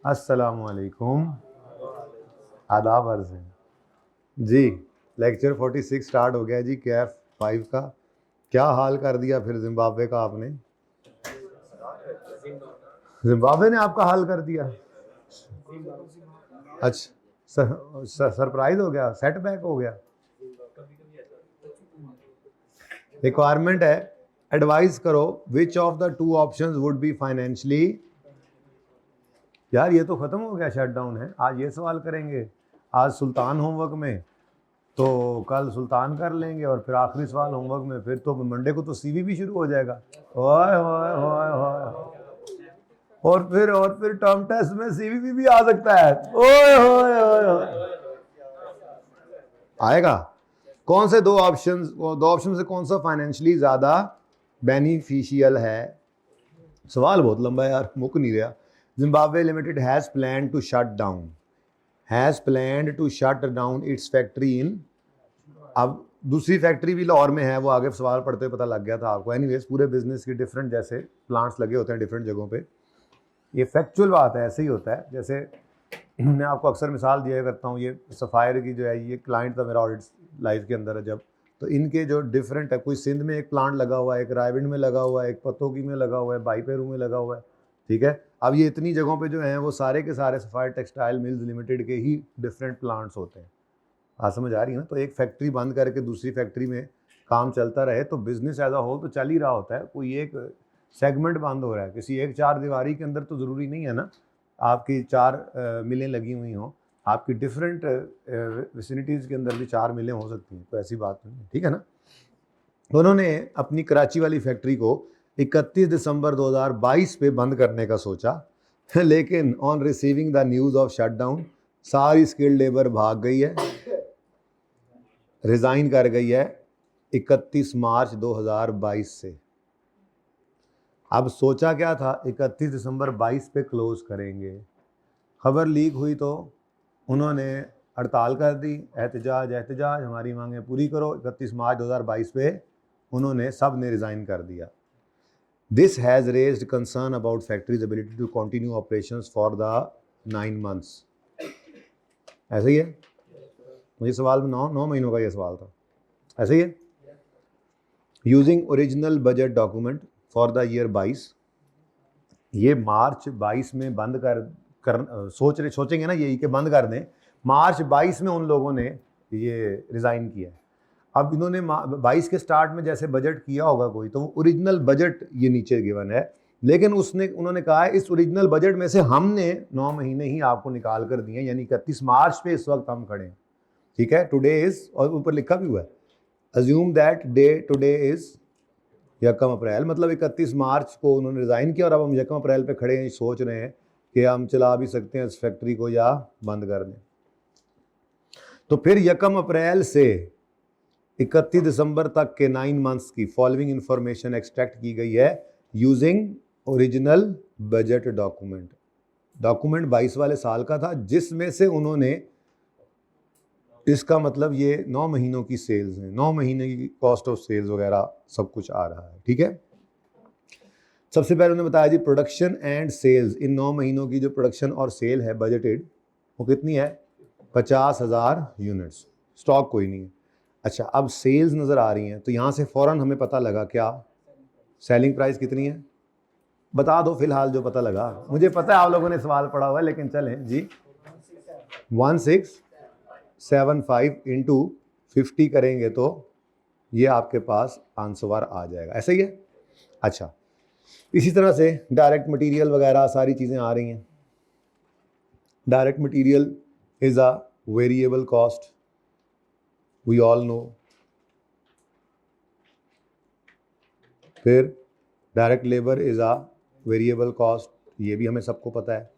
अस्सलामुअलैकुम। आदाब अर्ज़ हैं जी। लेक्चर 46 स्टार्ट हो गया जी। कैफ 5 का क्या हाल कर दिया फिर जिम्बाब्वे का आपने? जिम्बाब्वे ने आपका हाल कर दिया? अच्छा, सरप्राइज हो गया, सेटबैक हो गया। रिक्वायरमेंट है, एडवाइस करो which of the two options would be financially. यार ये तो खत्म हो गया, शटडाउन है। आज ये सवाल करेंगे, आज सुल्तान होमवर्क में, तो कल सुल्तान कर लेंगे और फिर आखिरी सवाल होमवर्क में। फिर तो मंडे को तो सीवी भी शुरू हो जाएगा। ओए होए होए होए। और फिर टर्म टेस्ट में सीवी भी आ सकता है। ओए होए होए। आएगा। कौन से दो ऑप्शन से कौन सा फाइनेंशियली ज्यादा बेनिफिशियल है? सवाल बहुत लंबा है यार, मुक नहीं रहा। Zimbabwe limited has plan to shut down its factory in. अब दूसरी फैक्ट्री भी लाहौर में है, वो आगे सवाल पढ़ते हुए पता लग गया था आपको। एनीवेज, पूरे बिजनेस की डिफरेंट जैसे प्लांट्स लगे होते हैं डिफरेंट जगहों पे, ये फैक्चुअल बात है, ऐसे ही होता है। जैसे मैं आपको अक्सर मिसाल दिया करता हूँ, ये सफ़ायर की जो है, ये क्लाइंट था मेरा ऑडिट लाइफ के अंदर है जब, तो इनके जो डिफरेंट है, कोई सिंध में एक प्लांट लगा हुआ है, एक रायविंड में लगा हुआ है, एक पतोगी में लगा हुआ है, बाईपेरू में लगा हुआ है, ठीक है। अब ये इतनी जगहों पे जो हैं वो सारे के सारे सफ़ायर टेक्सटाइल मिल्स लिमिटेड के ही डिफरेंट प्लांट्स होते हैं। हाँ, समझ आ रही है ना? तो एक फैक्ट्री बंद करके दूसरी फैक्ट्री में काम चलता रहे तो बिजनेस एज अ होल तो चल ही रहा होता है। कोई एक सेगमेंट बंद हो रहा है किसी एक चार दीवारी के अंदर, तो ज़रूरी नहीं है ना आपकी चार मिलें लगी हुई हों, आपकी डिफरेंट विसिनिटीज़ के अंदर भी 4 मिलें हो सकती हैं, तो ऐसी बात नहीं है, ठीक है ना। उन्होंने अपनी कराची वाली फैक्ट्री को 31 दिसंबर 2022 पे बंद करने का सोचा, लेकिन on receiving the news of shutdown सारी स्किल्ड लेबर भाग गई है, रिज़ाइन कर गई है 31 मार्च 2022 से। अब सोचा क्या था, 31 दिसंबर 22 पे क्लोज करेंगे। खबर लीक हुई तो उन्होंने हड़ताल कर दी, एहतजाज हमारी मांगें पूरी करो। 31 मार्च 2022 पे उन्होंने सब ने रिज़ाइन कर दिया। This has raised concern about factories ability to continue operations for the 9 months. ऐसे ही है, मुझे सवाल में 9 महीनों का ये सवाल था, ऐसे ही है। Using original budget document for the year 22, ये मार्च 22 में बंद कर सोचेंगे ना यही कि बंद कर दें। मार्च 22 में उन लोगों ने ये रिज़ाइन किया है। अब इन्होंने 22 के स्टार्ट में जैसे बजट किया होगा कोई, तो वो ओरिजिनल बजट ये नीचे गिवन है, लेकिन उन्होंने कहा है इस ओरिजिनल बजट में से हमने 9 महीने ही आपको निकाल कर दिए, यानी 31 मार्च पे इस वक्त हम खड़े हैं, ठीक है। टुडे इज, और ऊपर लिखा भी हुआ है, assume that day today is 1 अप्रैल, मतलब 31 मार्च को उन्होंने रिज़ाइन किया और अब हम 1 अप्रैल पे खड़े हैं, सोच रहे हैं कि हम चला भी सकते हैं इस फैक्ट्री को या बंद कर दें। तो फिर 1 अप्रैल से 31 दिसंबर तक के 9 मंथ्स की फॉलोइंग इंफॉर्मेशन एक्सट्रैक्ट की गई है using original budget document. Document 22 वाले साल का था, जिसमें से उन्होंने, इसका मतलब ये 9 महीनों की सेल्स हैं, 9 महीने की कॉस्ट ऑफ सेल्स वगैरह सब कुछ आ रहा है, ठीक है। सबसे पहले उन्होंने बताया जी प्रोडक्शन एंड सेल्स, इन 9 महीनों की जो प्रोडक्शन और सेल है बजटेड, वो कितनी है? 50,000 यूनिट्स। स्टॉक कोई नहीं है। अच्छा, अब सेल्स नज़र आ रही हैं, तो यहाँ से फ़ौरन हमें पता लगा क्या सेलिंग प्राइस कितनी है? बता दो फिलहाल जो पता लगा। मुझे पता है आप लोगों ने सवाल पढ़ा हुआ है, लेकिन चलें जी। 1675 इंटू 50 करेंगे तो ये आपके पास आंसर आ जाएगा, ऐसा ही है। अच्छा, इसी तरह से डायरेक्ट मटेरियल वगैरह सारी चीज़ें आ रही हैं। Direct material is a variable cost, we all know. फिर direct labour is a variable cost, ये भी हमें सबको पता है।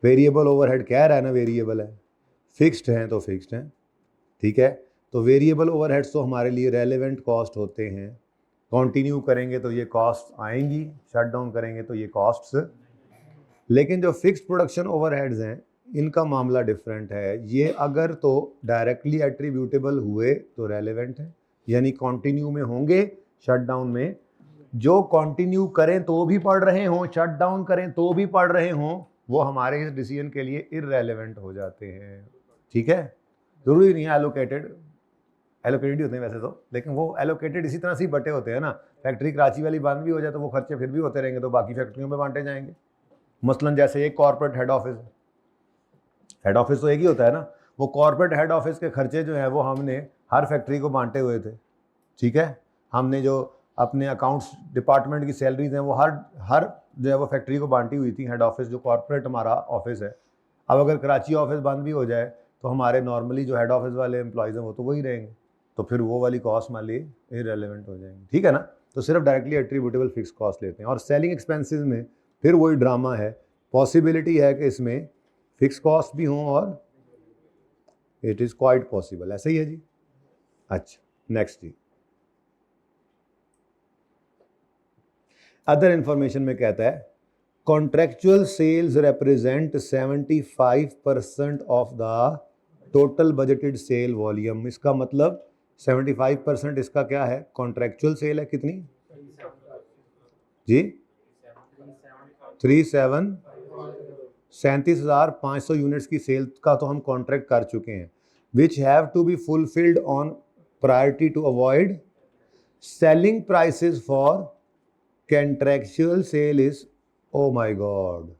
वेरिएबल ओवरहेड कह रहा है ना, वेरिएबल है, फिक्स्ड हैं तो फिक्स्ड हैं, ठीक है। तो वेरिएबल ओवरहेड्स तो हमारे लिए रेलेवेंट कॉस्ट होते हैं। कंटिन्यू करेंगे तो ये कॉस्ट आएंगी, शट डाउन करेंगे तो ये कॉस्ट्स। लेकिन जो फिक्स्ड प्रोडक्शन ओवरहेड्स हैं, इनका मामला डिफरेंट है। ये अगर तो डायरेक्टली एट्रीब्यूटेबल हुए तो रेलेवेंट है, यानी कंटिन्यू में होंगे, शट डाउन में। जो कंटिन्यू करें तो भी पढ़ रहे हों, शट डाउन करें तो भी पढ़ रहे हों, वो हमारे इस डिसीजन के लिए इररेलेवेंट हो जाते हैं। ठीक है, ज़रूरी नहीं है एलोकेटेड ही होते हैं वैसे तो, लेकिन वो एलोकेटेड इसी तरह से ही बटे होते हैं ना। फैक्ट्री कराची वाली बंद भी हो जाए तो वो खर्चे फिर भी होते रहेंगे, तो बाकी फैक्ट्रियों में बांटे जाएंगे। मसलन जैसे एक कॉर्पोरेट हेड ऑफिस तो एक ही होता है ना, वो कॉर्पोरेट हेड ऑफिस के खर्चे जो है वो हमने हर फैक्ट्री को बांटे हुए थे। ठीक है, हमने जो अपने अकाउंट्स डिपार्टमेंट की सैलरीज हैं वो हर जो है वो फैक्ट्री को बांटी हुई थी। हेड ऑफिस जो कॉर्पोरेट हमारा ऑफिस है, अब अगर कराची ऑफिस बंद भी हो जाए तो हमारे नॉर्मली जो हेड ऑफिस वाले एम्प्लॉयज़ हैं वो तो वही रहेंगे, तो फिर वो वाली कॉस्ट हमारे लिए इररेलेवेंट हो जाएंगी। ठीक है ना, तो सिर्फ डायरेक्टली एट्रीब्यूटेबल फिक्स कॉस्ट लेते हैं। और सेलिंग एक्सपेंसेस में फिर वही ड्रामा है, पॉसिबिलिटी है कि इसमें फिक्स कॉस्ट भी हों और इट इज़ क्वाइट पॉसिबल। ऐसा ही है जी। अच्छा, नेक्स्ट जी, अदर इंफॉर्मेशन में कहता है contractual sales represent 75% of the total budgeted sale volume. इसका मतलब 75% इसका क्या है, कॉन्ट्रेक्चुअल सेल है। कितनी जी? 37,500 यूनिट्स की सेल का तो हम कॉन्ट्रैक्ट कर चुके हैं, which have to be fulfilled on priority to avoid selling prices for contractual sale is, oh my god,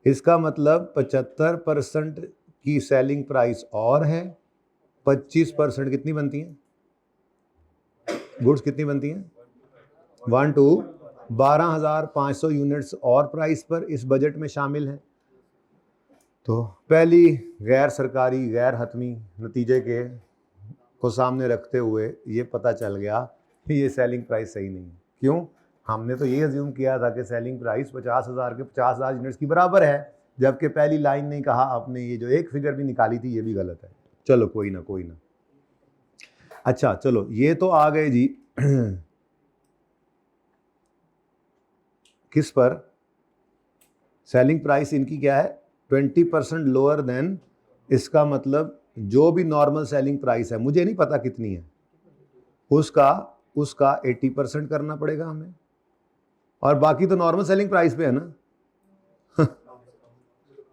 इसका मतलब 75% की सेलिंग प्राइस और है, 25% कितनी बनती है गुड्स, कितनी बनती हैं 1 to 12,500 यूनिट्स और प्राइस पर इस बजट में शामिल हैं। तो पहली गैर सरकारी गैर हतमी नतीजे को सामने रखते हुए ये पता चल गया कि ये सेलिंग प्राइस सही नहीं है। क्यों? हमने तो ये अज्यूम किया था कि सेलिंग प्राइस 50,000 के 50,000 यूनिट्स की बराबर है, जबकि पहली लाइन नहीं कहा आपने, ये जो एक फिगर भी निकाली थी ये भी गलत है। चलो कोई ना। अच्छा चलो, ये तो आ गए जी किस पर, सेलिंग प्राइस इनकी क्या है 20% लोअर देन, इसका मतलब जो भी नॉर्मल सेलिंग प्राइस है, मुझे नहीं पता कितनी है, उसका 80% करना पड़ेगा हमें, और बाकी तो नॉर्मल सेलिंग प्राइस पे है ना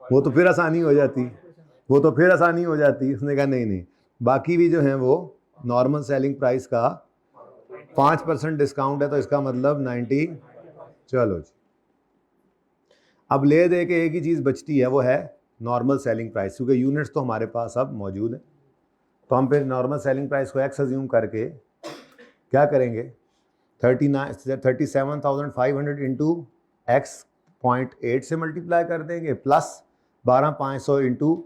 वो तो फिर आसानी हो जाती, उसने कहा नहीं, बाकी भी जो है वो नॉर्मल सेलिंग प्राइस का 5% डिस्काउंट है, तो इसका मतलब 90। चलो जी, अब ले दे के एक ही चीज़ बचती है, वो है नॉर्मल सेलिंग प्राइस, क्योंकि यूनिट्स तो हमारे पास अब मौजूद है। तो हम फिर नॉर्मल सेलिंग प्राइस को एक्स अज्यूम करके क्या करेंगे, 37,500 इंटू एक्स 0.8 से मल्टीप्लाई कर देंगे, प्लस 12,500 इंटू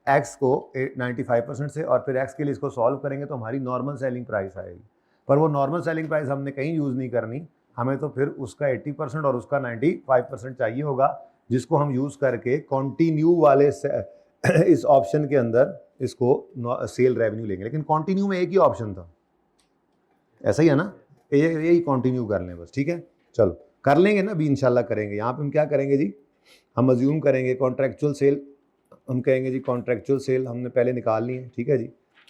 एक्स को 95% से, और फिर एक्स के लिए इसको सॉल्व करेंगे तो हमारी नॉर्मल सेलिंग प्राइस आएगी। पर वो नॉर्मल सेलिंग प्राइस हमने कहीं यूज़ नहीं करनी, हमें तो फिर उसका 80% और उसका 95% चाहिए होगा, जिसको हम यूज़ करके कॉन्टिन्यू वाले इस ऑप्शन के अंदर इसको सेल रेवेन्यू लेंगे। लेकिन कॉन्टिन्यू में एक ही ऑप्शन था, ऐसा ही है ना, यही कॉन्टिन्यू कर लें बस। ठीक है, चलो कर लेंगे ना, अभी इंशाल्लाह करेंगे। यहाँ पे हम क्या करेंगे जी, हम अज्यूम करेंगे कॉन्ट्रेक्चुअल सेल, हम कहेंगे जी कॉन्ट्रेक्चुअल सेल हमने पहले निकालनी है। ठीक है जी,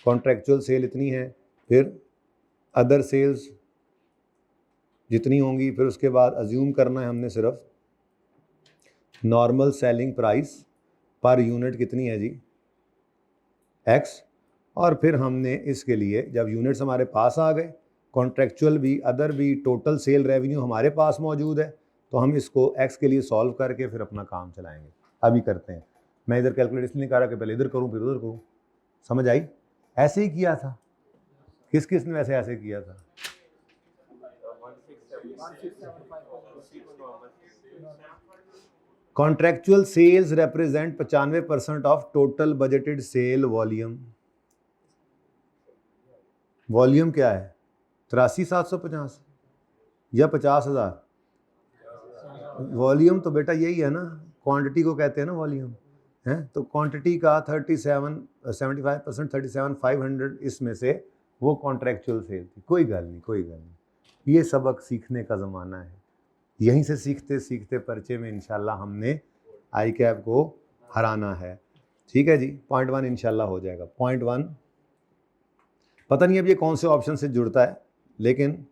कॉन्ट्रेक्चुअल सेल इतनी है, फिर अदर सेल्स जितनी होंगी, फिर उसके बाद अज्यूम करना है हमने सिर्फ normal selling price per unit कितनी है जी एक्स, और फिर हमने इसके लिए जब यूनिट्स हमारे पास आ गए, कॉन्ट्रेक्चुअल भी अदर भी टोटल सेल रेवेन्यू हमारे पास मौजूद है, तो हम इसको एक्स के लिए सॉल्व करके फिर अपना काम चलाएंगे। अभी करते हैं, मैं इधर कैलकुलेट इसलिए नहीं कर रहा कि पहले इधर करूँ फिर उधर करूँ, समझ आई? ऐसे ही किया था, किस ने वैसे ऐसे किया था? Contractual sales represent 95% of total budgeted sale volume. Volume क्या है 83,750 या 50,000? वॉल्यूम तो बेटा यही है ना, क्वांटिटी को कहते हैं ना वॉल्यूम, है तो क्वांटिटी का 75% 37,500 इसमें से वो कॉन्ट्रेक्चुअल सेल थी। कोई गल नहीं, ये सबक सीखने का ज़माना है, यहीं से सीखते सीखते पर्चे में इंशाल्लाह हमने आई कैप को हराना है। ठीक है जी, पॉइंट 1 इंशाल्लाह हो जाएगा। पॉइंट 1 पता नहीं अब ये कौन से ऑप्शन से जुड़ता है, लेकिन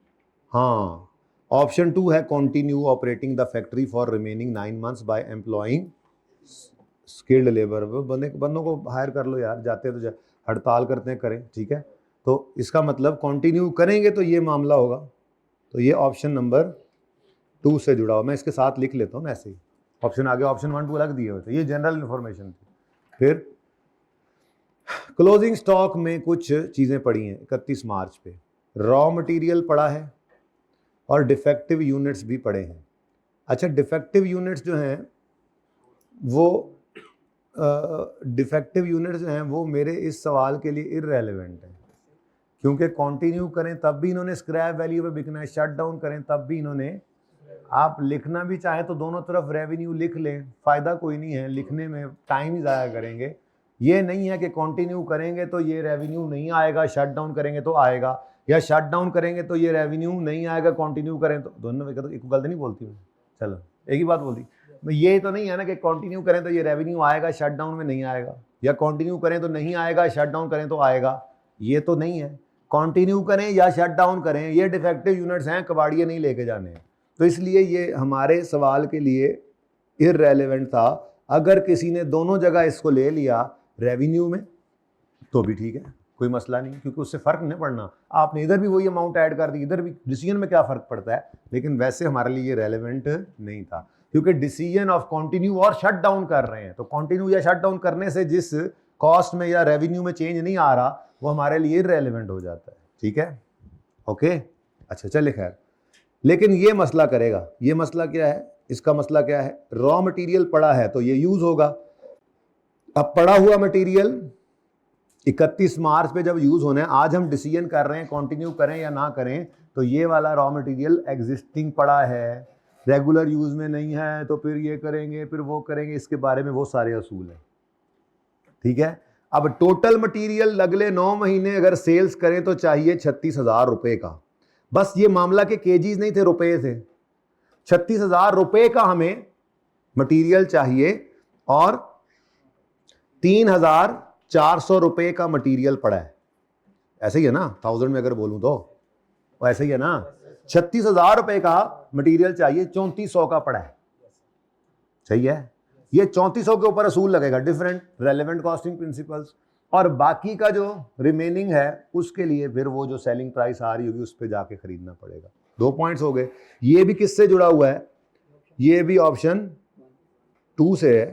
हाँ ऑप्शन 2 है continue operating the factory for remaining 9 months by employing skilled labour. बंदों को हायर कर लो यार, जाते हैं तो हड़ताल करते हैं, करें, ठीक है। तो इसका मतलब कंटिन्यू करेंगे तो ये मामला होगा। तो ये ऑप्शन नंबर 2 से जुड़ा हुआ, मैं इसके साथ लिख लेता हूँ ना ऐसे ही। ऑप्शन आगे ऑप्शन 1 2 अलग दिए हुए थे, ये जनरल इन्फॉर्मेशन थी। फिर क्लोजिंग स्टॉक में कुछ चीज़ें पड़ी हैं 31 मार्च पे। रॉ मटेरियल पड़ा है और डिफेक्टिव यूनिट्स भी पड़े हैं। अच्छा, डिफेक्टिव यूनिट्स जो हैं वो डिफेक्टिव यूनिट्स जो हैं वो मेरे इस सवाल के लिए इररेलेवेंट हैं, क्योंकि कंटिन्यू करें तब भी इन्होंने स्क्रैप वैल्यू पे बिकना है, शट डाउन करें तब भी इन्होंने, आप लिखना भी चाहें तो दोनों तरफ रेवेन्यू लिख लें, फ़ायदा कोई नहीं है लिखने में, टाइम ही ज़ाया करेंगे। ये नहीं है कि कंटिन्यू करेंगे तो ये रेवेन्यू नहीं आएगा, शट डाउन करेंगे तो आएगा, या शट डाउन करेंगे तो ये रेवेन्यू नहीं आएगा, कंटिन्यू करें तो। दोनों में तो एक गलत नहीं बोलती मैं, चलो एक ही बात बोलती। ये तो नहीं है ना कि कंटिन्यू करें तो ये रेवेन्यू आएगा, शट डाउन में नहीं आएगा, या कंटिन्यू करें तो नहीं आएगा, शट डाउन करें तो आएगा, ये तो नहीं है। कंटिन्यू करें या शट डाउन करें, ये डिफेक्टिव यूनिट्स हैं, कबाड़िए नहीं लेके जाने हैं। तो इसलिए ये हमारे सवाल के लिए इररेलेवेंट था। अगर किसी ने दोनों जगह इसको ले लिया रेवेन्यू में तो भी ठीक है, कोई मसला नहीं, क्योंकि उससे फ़र्क नहीं पड़ना। आपने इधर भी वही अमाउंट ऐड कर दी, इधर भी, डिसीजन में क्या फ़र्क पड़ता है। लेकिन वैसे हमारे लिए ये रेलेवेंट नहीं था, क्योंकि डिसीजन ऑफ कंटिन्यू और शट डाउन कर रहे हैं, तो कंटिन्यू या शट डाउन करने से जिस कॉस्ट में या रेवेन्यू में चेंज नहीं आ रहा वो हमारे लिए इररेलेवेंट हो जाता है, ठीक है, ओके। अच्छा चले खैर, लेकिन ये मसला करेगा। ये मसला क्या है, इसका मसला क्या है, रॉ मटेरियल पड़ा है तो ये यूज होगा। अब पड़ा हुआ मटेरियल 31 मार्च पे जब यूज होना है, आज हम डिसीजन कर रहे हैं कंटिन्यू करें या ना करें, तो ये वाला रॉ मटेरियल एग्जिस्टिंग पड़ा है, रेगुलर यूज में नहीं है, तो फिर ये करेंगे फिर वो करेंगे, इसके बारे में वो सारे असूल हैं, ठीक है। अब टोटल मटेरियल अगले 9 महीने अगर सेल्स करें तो चाहिए 36,000 रुपए का। बस ये मामला के केजीज नहीं थे, रुपए थे। 36,000 रुपए का हमें मटेरियल चाहिए और 3,400 रुपए का मटेरियल पड़ा है, ऐसे ही है ना, 1000 में अगर बोलूं तो ऐसे ही है ना। 36,000 रुपए का मटेरियल चाहिए, 3400 का पड़ा है, सही है। ये 3400 के ऊपर असूल लगेगा, डिफरेंट रेलेवेंट कॉस्टिंग प्रिंसिपल्स, और बाकी का जो रिमेनिंग है उसके लिए फिर वो जो सेलिंग प्राइस आ रही होगी उस पर जाके खरीदना पड़ेगा। 2 पॉइंट्स हो गए। ये भी किससे जुड़ा हुआ है, ये भी ऑप्शन 2 से है।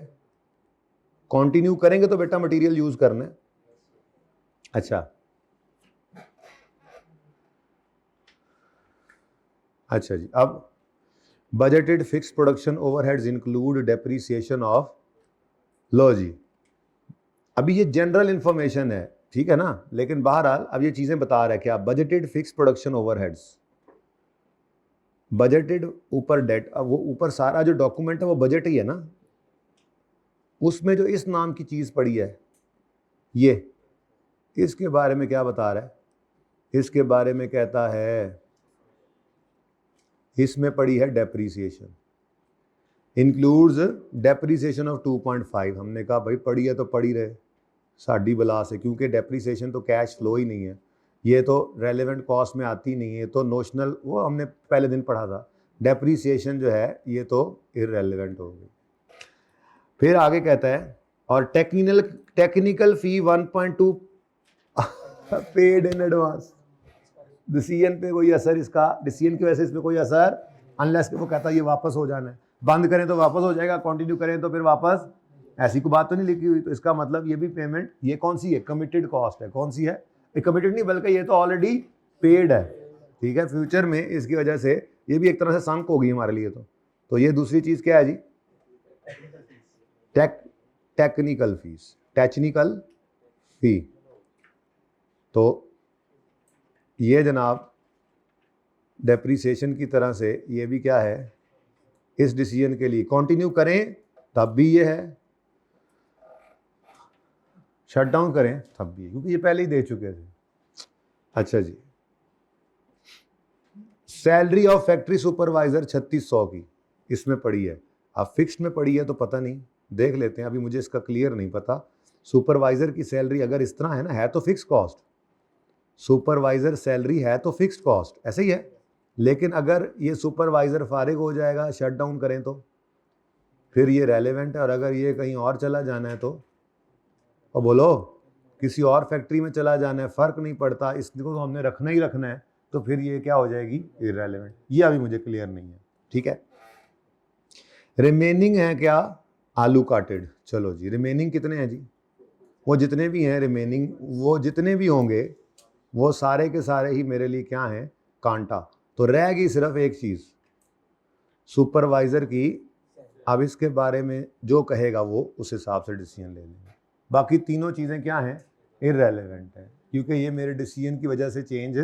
कंटिन्यू करेंगे तो बेटा मटेरियल यूज करना है। अच्छा जी, अब budgeted fix production overheads include depreciation of, लो जी, अभी ये जनरल इंफॉर्मेशन है, ठीक है ना, लेकिन बहरहाल अब ये चीजें बता रहा है कि आप budgeted fix production overheads, budgeted ऊपर डेट, अब वो ऊपर सारा जो डॉक्यूमेंट है वो बजट ही है ना, उसमें जो इस नाम की चीज पड़ी है ये, इसके बारे में क्या बता रहा है, इसके बारे में कहता है, इसमें पड़ी है डेप्रीसिएशन, इंक्लूड्स डेप्रीसिएशन ऑफ 2.5। हमने कहा भाई पड़ी है तो पड़ी रहे, साड़ी बला से, क्योंकि डेप्रीसिएशन तो कैश फ्लो ही नहीं है, ये तो रेलेवेंट कॉस्ट में आती नहीं है, तो नोशनल, वो हमने पहले दिन पढ़ा था, डेप्रीसिएशन जो है ये तो इररेलेवेंट हो गई। फिर आगे कहता है, और technical fee 1.2 paid in advance. Decision पे कोई असर, इसका डिसीजन की वजह से इसमें कोई असर, अनलेस वो कहता है ये वापस हो जाना है, बंद करें तो वापस हो जाएगा, कंटिन्यू करें तो फिर वापस, ऐसी कोई बात तो नहीं लिखी हुई। तो इसका मतलब ये भी पेमेंट, ये कौन सी है, कमिटेड कॉस्ट है, कौन सी है, कमिटेड नहीं बल्कि ये तो ऑलरेडी पेड है, ठीक है। फ्यूचर में इसकी वजह से ये भी एक तरह से संक हो गई हमारे लिए। तो ये दूसरी चीज क्या है जी, टेक्निकल फीस, टेक्निकल फी। तो ये जनाब डेप्रीसिएशन की तरह से ये भी क्या है, इस डिसीजन के लिए कंटिन्यू करें तब भी ये है, शट डाउन करें तब भी, क्योंकि ये पहले ही दे चुके थे। अच्छा जी, सैलरी ऑफ फैक्ट्री सुपरवाइजर 3600 की इसमें पड़ी है। अब फिक्स्ड में पड़ी है तो पता नहीं, देख लेते हैं, अभी मुझे इसका क्लियर नहीं पता। सुपरवाइजर की सैलरी अगर इस तरह है ना, है तो फिक्स कॉस्ट, सुपरवाइजर सैलरी है तो फिक्स्ड कॉस्ट, ऐसे ही है, लेकिन अगर ये सुपरवाइज़र फारिग हो जाएगा, शट डाउन करें तो फिर ये रेलेवेंट है, और अगर ये कहीं और चला जाना है तो बोलो किसी और फैक्ट्री में चला जाना है, फ़र्क नहीं पड़ता, इसको तो हमने रखना ही रखना है, तो फिर ये क्या हो जाएगी, इररेलेवेंट। ये अभी मुझे क्लियर नहीं है, ठीक है। रिमेनिंग है क्या, आलू काटेड। चलो जी, रिमेनिंग कितने हैं जी, वो जितने भी हैं रिमेनिंग, वो जितने भी होंगे वो सारे के सारे ही मेरे लिए क्या हैं, कांटा। तो रह गई सिर्फ एक चीज़, सुपरवाइज़र की। अब इसके बारे में जो कहेगा वो उस हिसाब से डिसीजन ले लेंगे। बाकी तीनों चीज़ें क्या हैं, इररेलेवेंट हैं, क्योंकि ये मेरे डिसीजन की वजह से चेंज,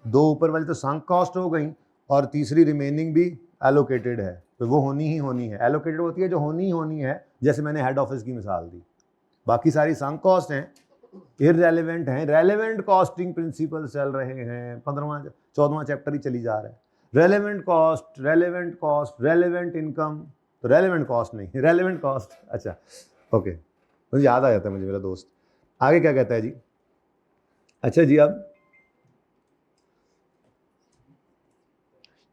दो ऊपर वाली तो संक कॉस्ट हो गई और तीसरी रिमेनिंग भी एलोकेटेड है, तो वो होनी ही होनी है। एलोकेटेड होती है जो होनी ही होनी है, जैसे मैंने हेड ऑफिस की मिसाल दी। बाकी सारी संक कॉस्ट हैं, इररेलेवेंट हैं। रेलेवेंट कॉस्टिंग प्रिंसिपल चल रहे हैं, 15वां 14वां चैप्टर ही चली जा रहा है। Relevant cost, relevant cost, relevant income, तो रेलेवेंट कॉस्ट नहीं, रेलेवेंट कॉस्ट। अच्छा ओके, मुझे याद आ जाता है मुझे मेरा दोस्त। आगे क्या कहता है जी, अच्छा जी, अब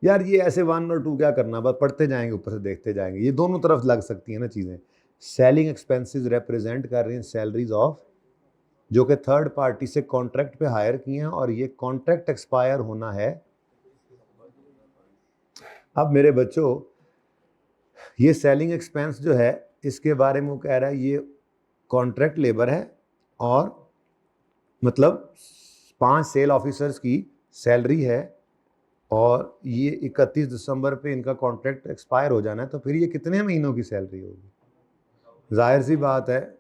यार ये ऐसे 1 और 2 क्या करना, बस पढ़ते जाएंगे, ऊपर से देखते जाएंगे, ये दोनों तरफ लग सकती है ना चीज़ें। सेलिंग एक्सपेंसेस रिप्रेजेंट कर रही हैं सैलरीज ऑफ, जो कि थर्ड पार्टी से कॉन्ट्रैक्ट पे हायर किए हैं, और ये कॉन्ट्रैक्ट एक्सपायर होना है। अब मेरे बच्चों, ये सेलिंग एक्सपेंस जो है, इसके बारे में वो कह रहा है ये कॉन्ट्रैक्ट लेबर है, और मतलब 5 सेल ऑफिसर्स की सैलरी है, और ये 31 दिसंबर पे इनका कॉन्ट्रैक्ट एक्सपायर हो जाना है, तो फिर ये कितने महीनों की सैलरी होगी। जाहिर सी बात है,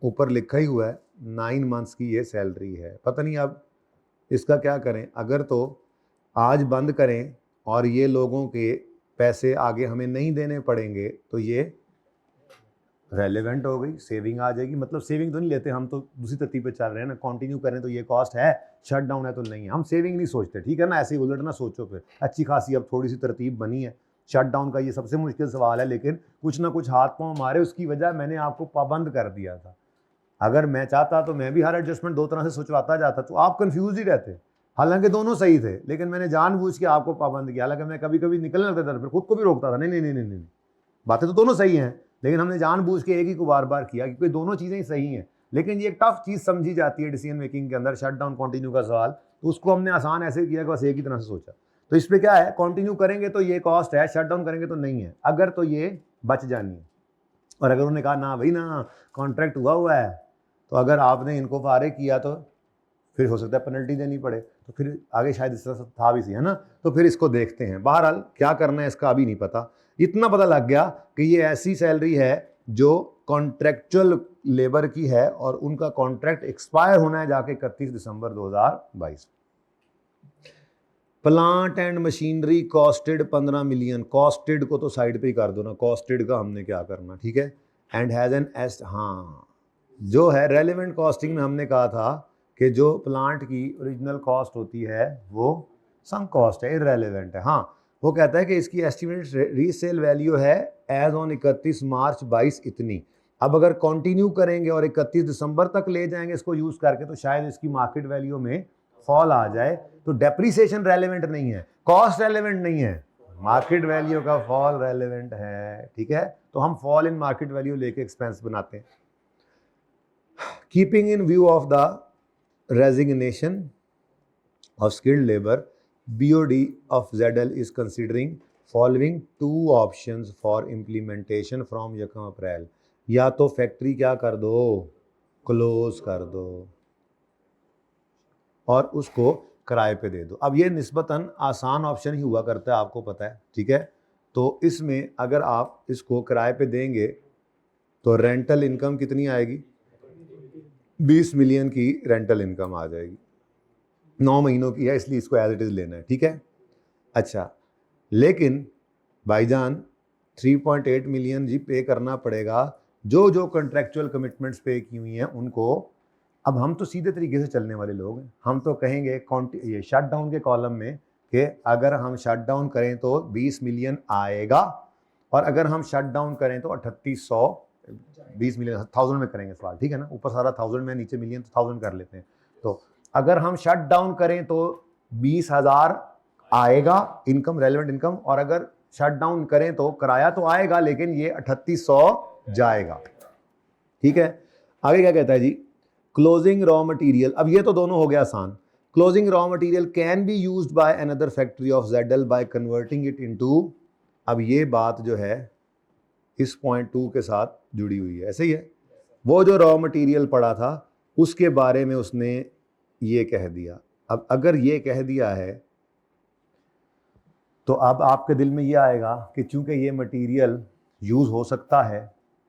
ऊपर लिखा ही हुआ है 9 मंथ्स की ये सैलरी है। पता नहीं अब इसका क्या करें, अगर तो आज बंद करें और ये लोगों के पैसे आगे हमें नहीं देने पड़ेंगे, तो ये रेलेवेंट हो गई, सेविंग आ जाएगी। मतलब सेविंग तो नहीं लेते हम, तो दूसरी तरतीब पे चल रहे हैं ना, कंटिन्यू करें तो ये कॉस्ट है, शट डाउन है तो नहीं है, हम सेविंग नहीं सोचते, ठीक है ना। ऐसे ही उलट ना सोचो, फिर अच्छी खासी अब थोड़ी सी तरतीब बनी है। शट डाउन का ये सबसे मुश्किल सवाल है, लेकिन कुछ ना कुछ हाथ पाँव मारे, उसकी वजह मैंने आपको पाबंद कर दिया था। अगर मैं चाहता तो मैं भी हर एडजस्टमेंट 2 तरह से सोचवाता जाता, तो आप कंफ्यूज ही रहते। हालांकि दोनों सही थे, लेकिन मैंने जानबूझ के आपको पाबंद किया। हालांकि मैं कभी कभी निकलने लगता था, फिर खुद को भी रोकता था, नहीं नहीं नहीं नहीं नहीं, बातें तो दोनों सही हैं, लेकिन हमने जानबूझ के एक ही को बार बार किया, क्योंकि दोनों चीज़ें ही सही हैं। लेकिन ये एक टफ चीज़ समझी जाती है डिसीजन मेकिंग के अंदर, शट डाउन कंटिन्यू का सवाल, तो उसको हमने आसान ऐसे किया कि बस एक ही तरह से सोचा। तो इस पर क्या है, कंटिन्यू करेंगे तो ये कॉस्ट है, शट डाउन करेंगे तो नहीं है, अगर तो ये बच जानी है। और अगर उन्होंने कहा ना भाई ना, कॉन्ट्रैक्ट हुआ है, तो अगर आपने इनको फारिग किया तो फिर हो सकता है पेनल्टी देनी पड़े, तो फिर आगे शायद इस तरह से था भी सी, है ना। तो फिर इसको देखते हैं, बहरहाल क्या करना है इसका अभी नहीं पता। इतना पता लग गया कि ये ऐसी सैलरी है जो कॉन्ट्रैक्चुअल लेबर की है, और उनका कॉन्ट्रैक्ट एक्सपायर होना है जाके 31 दिसंबर 2022। Plant and machinery costed 15 million. Costed को तो साइड पे ही कर दो ना, कॉस्टेड का हमने क्या करना, ठीक है। एंड हैज़ एन एस, हाँ जो है रेलेवेंट कॉस्टिंग में हमने कहा था कि जो प्लांट की ओरिजिनल कॉस्ट होती है वो संक कॉस्ट है, इररेलेवेंट है। हाँ, वो कहता है कि इसकी एस्टिमेटेड रीसेल वैल्यू है एज ऑन 31 मार्च 22 इतनी। अब अगर कंटिन्यू करेंगे और 31 दिसंबर तक ले जाएंगे इसको यूज़ करके, तो शायद इसकी मार्केट वैल्यू में फॉल आ जाए। तो डेप्रीसिएशन रेलेवेंट नहीं है, कॉस्ट रेलेवेंट नहीं है, मार्केट वैल्यू का फॉल रेलेवेंट है, ठीक है। तो हम फॉल इन मार्केट वैल्यू लेके एक्सपेंस बनाते हैं। Keeping in view of the resignation of skilled labor, BOD of ZL is considering following 2 options for implementation from 1 अप्रैल। या तो फैक्ट्री क्या कर दो, क्लोज कर दो, और उसको किराए पे दे दो। अब ये निस्बतन आसान ऑप्शन ही हुआ करता है, आपको पता है, ठीक है। तो इसमें अगर आप इसको किराए पे देंगे तो रेंटल इनकम कितनी आएगी, 20 मिलियन की रेंटल इनकम आ जाएगी। 9 महीनों की है, इसलिए इसको एज इट इज़ लेना है, ठीक है। अच्छा, लेकिन भाईजान 3.8 मिलियन जी पे करना पड़ेगा, जो जो कॉन्ट्रैक्चुअल कमिटमेंट्स पे की हुई हैं उनको। अब हम तो सीधे तरीके से चलने वाले लोग हैं, हम तो कहेंगे ये शट डाउन के कॉलम में कि अगर हम शट डाउन करें तो 20 मिलियन आएगा, और अगर हम शट डाउन करें तो 3800, 20 मिलियन 1000 में करेंगे सवाल, ठीक है ना। ऊपर सारा 1000 में, नीचे मिलियन, तो 1000 कर लेते हैं। तो अगर हम शट डाउन करें तो 20,000 आएगा इनकम, रेलेवेंट इनकम, और अगर शट डाउन करें तो किराया तो आएगा लेकिन ये 3800 जाएगा। ठीक है, आगे क्या कहता है जी, क्लोजिंग रॉ मटेरियल। अब ये तो दोनों हो गया आसान। Closing raw material can be used by another factory of ZL bye converting it into, अब ये बात जो है इस पॉइंट 2 के साथ जुड़ी हुई है, ऐसे ही है। वो जो रॉ मटेरियल पड़ा था उसके बारे में उसने ये कह दिया। अब अगर ये कह दिया है तो अब आपके दिल में ये आएगा कि चूंकि ये मटेरियल यूज़ हो सकता है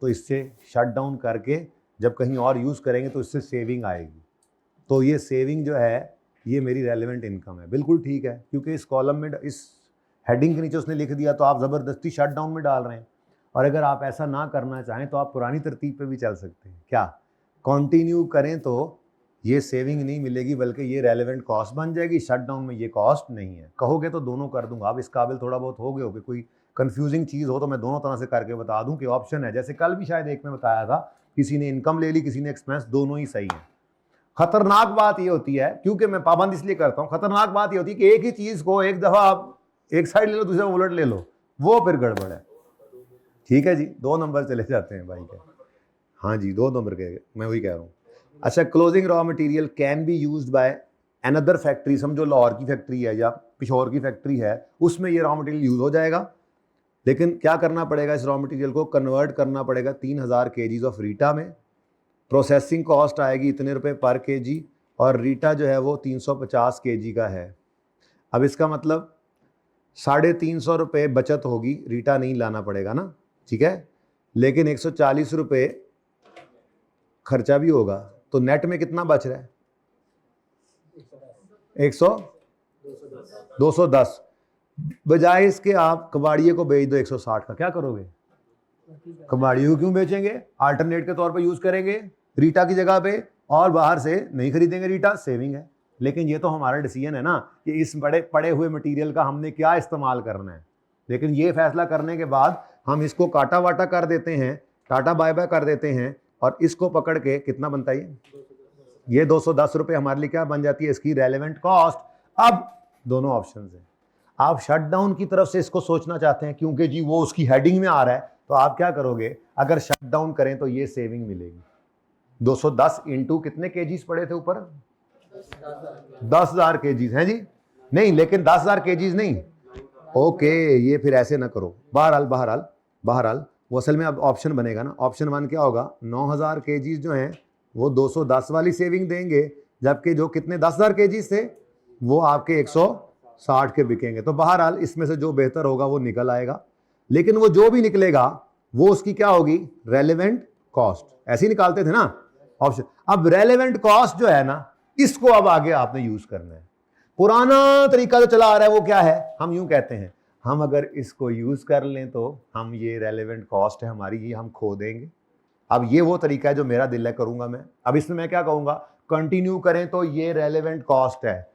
तो इससे शट डाउन करके जब कहीं और यूज़ करेंगे तो इससे सेविंग आएगी। तो ये सेविंग जो है ये मेरी रेलेवेंट इनकम है। बिल्कुल ठीक है, क्योंकि इस कॉलम में, इस हेडिंग के नीचे उसने लिख दिया तो आप ज़बरदस्ती शट डाउन में डाल रहे हैं। और अगर आप ऐसा ना करना चाहें तो आप पुरानी तरतीब पे भी चल सकते हैं। क्या कंटिन्यू करें तो ये सेविंग नहीं मिलेगी बल्कि ये रेलेवेंट कॉस्ट बन जाएगी, शट डाउन में ये कॉस्ट नहीं है। कहोगे तो दोनों कर दूंगा। आप इस काबिल थोड़ा बहुत हो गए हो कि कोई कंफ्यूजिंग चीज़ हो तो मैं दोनों तरह से करके बता दूं कि ऑप्शन है। जैसे कल भी शायद एक में बताया था, किसी ने इनकम ले ली, किसी ने एक्सपेंस, दोनों ही सही है। खतरनाक बात ये होती है, क्योंकि मैं पाबंद इसलिए करता हूँ, खतरनाक बात ये होती है कि एक ही चीज़ को एक दफ़ा आप एक साइड ले लो, दूसरे उलट ले लो, वो फिर गड़बड़ है। ठीक है जी, 2 नंबर चले जाते हैं भाई के। हाँ जी, 2 नंबर के, मैं वही कह रहा हूँ। अच्छा, closing raw material can be used by another factory, समझो लाहौर की फैक्ट्री है या पिशोर की फैक्ट्री है, उसमें ये रॉ मटेरियल यूज हो जाएगा। लेकिन क्या करना पड़ेगा, इस रॉ मटेरियल को कन्वर्ट करना पड़ेगा 3000 kgs ऑफ रीटा में। प्रोसेसिंग कॉस्ट आएगी इतने रुपए पर kg, और रीटा जो है वो 350 kg का है। अब इसका मतलब 350 रुपये बचत होगी, रीटा नहीं लाना पड़ेगा ना, ठीक है। लेकिन 140 रुपये खर्चा भी होगा, तो नेट में कितना बच रहा है? 210। बजाय इसके आप कबाड़िए को बेच दो 160 का, क्या करोगे? कबाड़िए को क्यों बेचेंगे? अल्टरनेट के तौर पे यूज करेंगे रीटा की जगह पे, और बाहर से नहीं खरीदेंगे रीटा, सेविंग है। लेकिन ये तो हमारा डिसीजन है ना कि इस बड़े पड़े हुए मटेरियल का हमने क्या इस्तेमाल करना है। लेकिन ये फैसला करने के बाद हम इसको काटा वाटा कर देते हैं, टाटा बाय बाय कर देते हैं, और इसको पकड़ के कितना बनता है ये 210 रुपये हमारे लिए क्या बन जाती है? इसकी रेलेवेंट कॉस्ट। अब दोनों ऑप्शन हैं। आप शट डाउन की तरफ से इसको सोचना चाहते हैं क्योंकि जी वो उसकी हेडिंग में आ रहा है, तो आप क्या करोगे? अगर शट डाउन करें तो ये सेविंग मिलेगी। 210 इंटू कितने केजीज पड़े थे ऊपर? 10,000 केजीज हैं जी? नहीं, लेकिन 10,000 केजीज नहीं। ओके, ये फिर ऐसे ना करो। बहरहाल वो असल में अब ऑप्शन बनेगा ना। ऑप्शन 1 क्या होगा? 9,000 केजीज जो हैं वो 210 वाली सेविंग देंगे, जबकि जो कितने 10,000 केजीज थे वो आपके 160 के बिकेंगे। तो बहरहाल इसमें से जो बेहतर होगा वो निकल आएगा। लेकिन वो जो भी निकलेगा वो उसकी क्या होगी? Relevant cost. ऐसे ही निकालते थे ना ऑप्शन। अब रेलेवेंट कॉस्ट जो है ना, इसको अब आगे आपने यूज करना है। पुराना तरीका जो चला आ रहा है वो क्या है? हम यूं कहते हैं, हम अगर इसको यूज कर लें तो हम ये रेलेवेंट कॉस्ट है हमारी, ये हम खो देंगे। अब ये वो तरीका है जो मेरा दिल है, करूंगा मैं। अब इसमें मैं क्या कहूंगा? कंटिन्यू करें तो ये रेलेवेंट कॉस्ट है,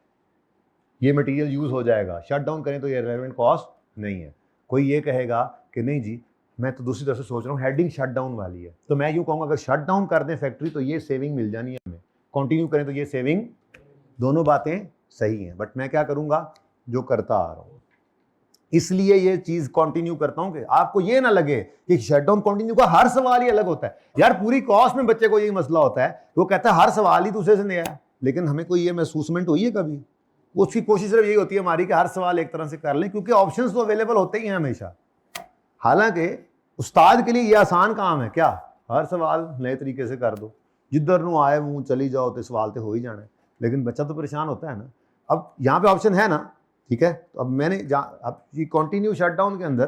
ये मटेरियल यूज हो जाएगा। शट डाउन करें तो ये रेलेवेंट कॉस्ट नहीं है। कोई ये कहेगा कि नहीं जी, मैं तो दूसरी तरफ से सोच रहा हूँ, हेडिंग शट डाउन वाली है, तो मैं यूं कहूंगा अगर शट डाउन कर दें फैक्ट्री तो ये सेविंग मिल जानी है हमें, कंटिन्यू करें तो ये सेविंग। दोनों बातें सही हैं, बट मैं क्या करूंगा? जो करता आ रहा हूं। इसलिए ये चीज कंटिन्यू करता हूं कि आपको ये ना लगे कि शट डाउन कंटिन्यू का हर सवाल ही अलग होता है। यार पूरी कॉस्ट में बच्चे को यही मसला होता है, वो कहता है हर सवाल ही दूसरे से नया है। लेकिन हमें कोई ये महसूसमेंट हुई है कभी? उसकी कोशिश सिर्फ यही होती है हमारी कि हर सवाल एक तरह से कर लें, क्योंकि ऑप्शंस तो अवेलेबल होते ही हैं हमेशा। हालांकि उस्ताद के लिए ये आसान काम है क्या? हर सवाल नए तरीके से कर दो, जिधर नू आए मुंह चली जाओ, तो सवाल तो हो ही जाना है। लेकिन बच्चा तो परेशान होता है ना। अब यहाँ पे ऑप्शन है ना, ठीक है। तो अब मैंने अब ये कंटिन्यू शटडाउन के अंदर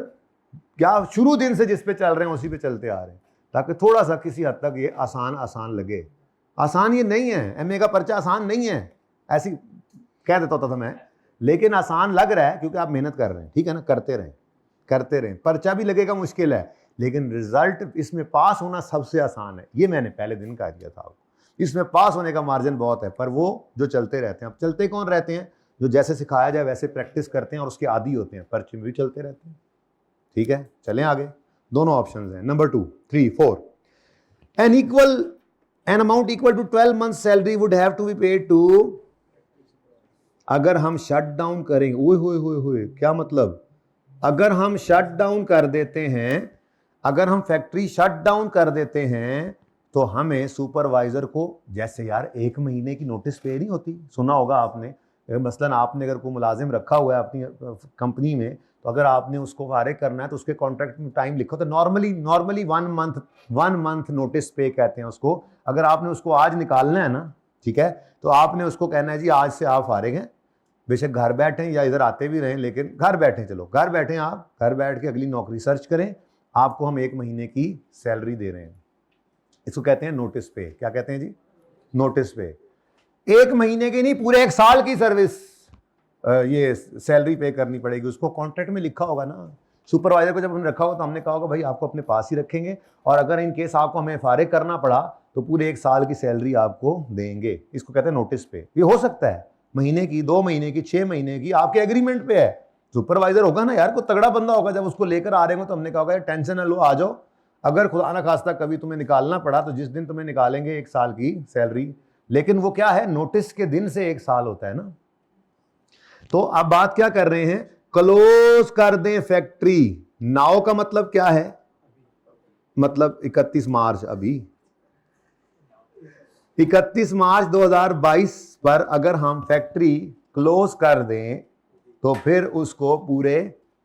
क्या शुरू दिन से जिस पे चल रहे हैं उसी पे चलते आ रहे हैं, ताकि थोड़ा सा किसी हद तक ये आसान लगे। आसान ये नहीं है, एमए का पर्चा आसान नहीं है, ऐसी कह देता होता था मैं, लेकिन आसान लग रहा है क्योंकि आप मेहनत कर रहे हैं, ठीक है ना। करते रहें। पर्चा भी लगेगा मुश्किल है, लेकिन रिजल्ट इसमें पास होना सबसे आसान है। ये मैंने पहले दिन कह दिया था आपको, इसमें पास होने का मार्जिन बहुत है, पर वो जो चलते रहते हैं। अब चलते कौन रहते हैं? जो जैसे सिखाया जाए वैसे प्रैक्टिस करते हैं और उसके आदी होते हैं, पर्चे में भी चलते रहते हैं। ठीक है, चलें आगे। दोनों ऑप्शंस हैं, number 2, 3, 4। An amount equal to 12 months salary would have to be paid to. अगर हम शट डाउन करेंगे, ओए होए होए होए, क्या मतलब, अगर हम शट डाउन कर देते हैं, अगर हम फैक्ट्री शट डाउन कर देते हैं तो हमें सुपरवाइजर को, जैसे यार 1 महीने की नोटिस पे नहीं होती, सुना होगा आपने, मसलन आपने अगर कोई मुलाजिम रखा हुआ है अपनी कंपनी में, तो अगर आपने उसको फारिग करना है तो उसके कॉन्ट्रैक्ट में टाइम लिखो, तो नॉर्मली 1 मंथ नोटिस पे कहते हैं उसको। अगर आपने उसको आज निकालना है ना, ठीक है, तो आपने उसको कहना है जी आज से आप फारिग हैं, बेशक घर बैठे या इधर आते भी रहें, लेकिन घर बैठे, चलो घर बैठे, आप घर बैठ के अगली नौकरी सर्च करें, आपको हम 1 महीने की सैलरी दे रहे हैं। इसको कहते हैं नोटिस पे। क्या कहते हैं जी? नोटिस पे। 1 महीने की नहीं, पूरे 1 साल की सर्विस ये सैलरी पे करनी पड़ेगी। उसको कॉन्ट्रैक्ट में लिखा होगा ना, सुपरवाइजर को जब हमने रखा होगा तो हमने कहा होगा भाई आपको अपने पास ही रखेंगे, और अगर इन केस आपको हमें फारिग करना पड़ा तो पूरे 1 साल की सैलरी आपको देंगे। इसको कहते हैं नोटिस पे। ये हो सकता है महीने की, 2 महीने की, 6 महीने की, आपके एग्रीमेंट पे है। सुपरवाइजर होगा ना यार, कोई तगड़ा बंदा होगा, जब उसको लेकर आ रहे हो तो हमने कहा होगा टेंशन ना लो, आ जाओ, अगर खुदा ना खास्ता कभी तुम्हें निकालना पड़ा तो जिस दिन तुम्हें निकालेंगे 1 साल की सैलरी। लेकिन वो क्या है, नोटिस के दिन से 1 साल होता है ना। तो अब बात क्या कर रहे हैं, क्लोज कर दें फैक्ट्री। नाउ का मतलब क्या है, मतलब 31 मार्च, अभी 31 मार्च 2022 पर अगर हम फैक्ट्री क्लोज कर दें तो फिर उसको पूरे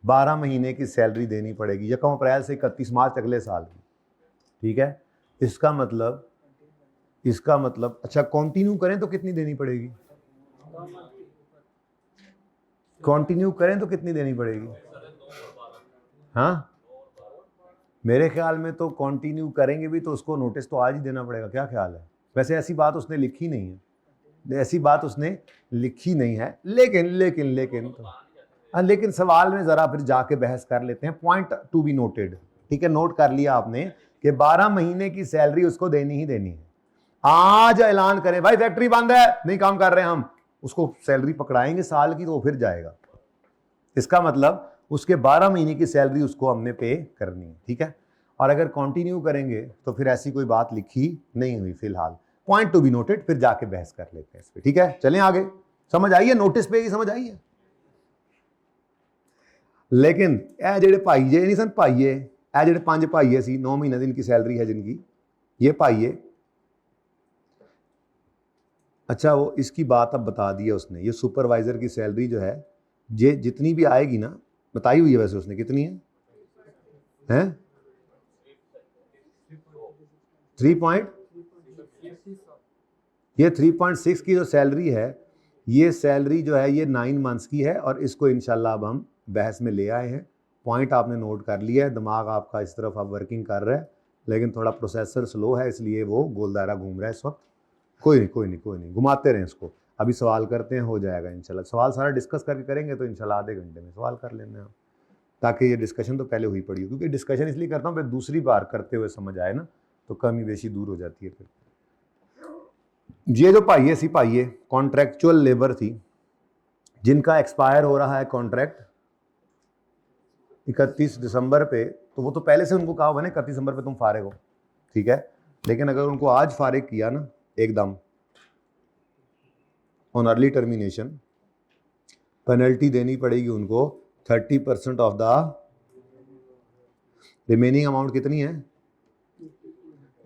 12 महीने की सैलरी देनी पड़ेगी, यकम अप्रैल से 31 मार्च अगले साल की। ठीक है, इसका मतलब अच्छा कंटिन्यू करें तो कितनी देनी पड़ेगी, कंटिन्यू करें तो कितनी देनी पड़ेगी? हाँ, मेरे ख्याल में तो कंटिन्यू करेंगे भी तो उसको नोटिस तो आज ही देना पड़ेगा। क्या ख्याल है? वैसे ऐसी बात उसने लिखी नहीं है, ऐसी बात उसने लिखी नहीं है, लेकिन सवाल में जरा फिर जाके बहस कर लेते हैं। पॉइंट टू बी नोटेड, ठीक है, नोट कर लिया आपने कि 12 महीने की सैलरी उसको देनी ही देनी है। आज ऐलान करें भाई फैक्ट्री बंद है, नहीं काम कर रहे हैं हम, उसको सैलरी पकड़ाएंगे साल की तो फिर जाएगा। इसका मतलब उसके 12 महीने की सैलरी उसको हमने पे करनी है। ठीक है, और अगर कंटिन्यू करेंगे तो फिर ऐसी कोई बात लिखी नहीं हुई फिलहाल। पॉइंट टू बी नोटेड, फिर जाके बहस कर लेते हैं इस पे। ठीक है, चलें आगे। समझ आई है नोटिस पे की? समझ आई है? लेकिन ए जेडे भाईये नहीं सन, भाईये ए जेडे 5 भाईये सी, 9 महीने की इनकी सैलरी है जिनकी, ये भाईये, अच्छा वो इसकी बात अब बता दी है उसने, ये सुपरवाइजर की सैलरी जो है ये जितनी भी आएगी ना, बताई हुई है वैसे उसने, कितनी है? हैं 3 ये 3.6 की जो सैलरी है, ये सैलरी जो है ये 9 मंथ्स की है, और इसको इंशाल्लाह अब हम बहस में ले आए हैं। पॉइंट आपने नोट कर लिया है, दिमाग आपका इस तरफ अब वर्किंग कर रहा है, लेकिन थोड़ा प्रोसेसर स्लो है इसलिए वो गोल दायरा घूम रहा है इस वक्त। कोई नहीं, घुमाते रहें इसको। अभी सवाल करते हैं, हो जाएगा इंशाल्लाह। सवाल सारा डिस्कस करके करेंगे तो इंशाल्लाह आधे घंटे में सवाल कर लेना है, ताकि ये डिस्कशन तो पहले हुई पड़ी हो, क्योंकि डिस्कशन इसलिए करता हूँ फिर दूसरी बार करते हुए समझ आए ना, तो कमी बेशी दूर हो जाती है। फिर ये जो भाइये सी, भाइये कॉन्ट्रैक्चुअल लेबर थी, जिनका एक्सपायर हो रहा है कॉन्ट्रैक्ट 31 दिसंबर पे, तो वो तो पहले से उनको कहा हुआ ना 31 दिसंबर पे तुम फारिग हो, ठीक है। लेकिन अगर उनको आज फारिग किया ना एकदम ऑन अर्ली टर्मिनेशन, पेनल्टी देनी पड़ेगी उनको 30% ऑफ द रिमेनिंग अमाउंट। कितनी है?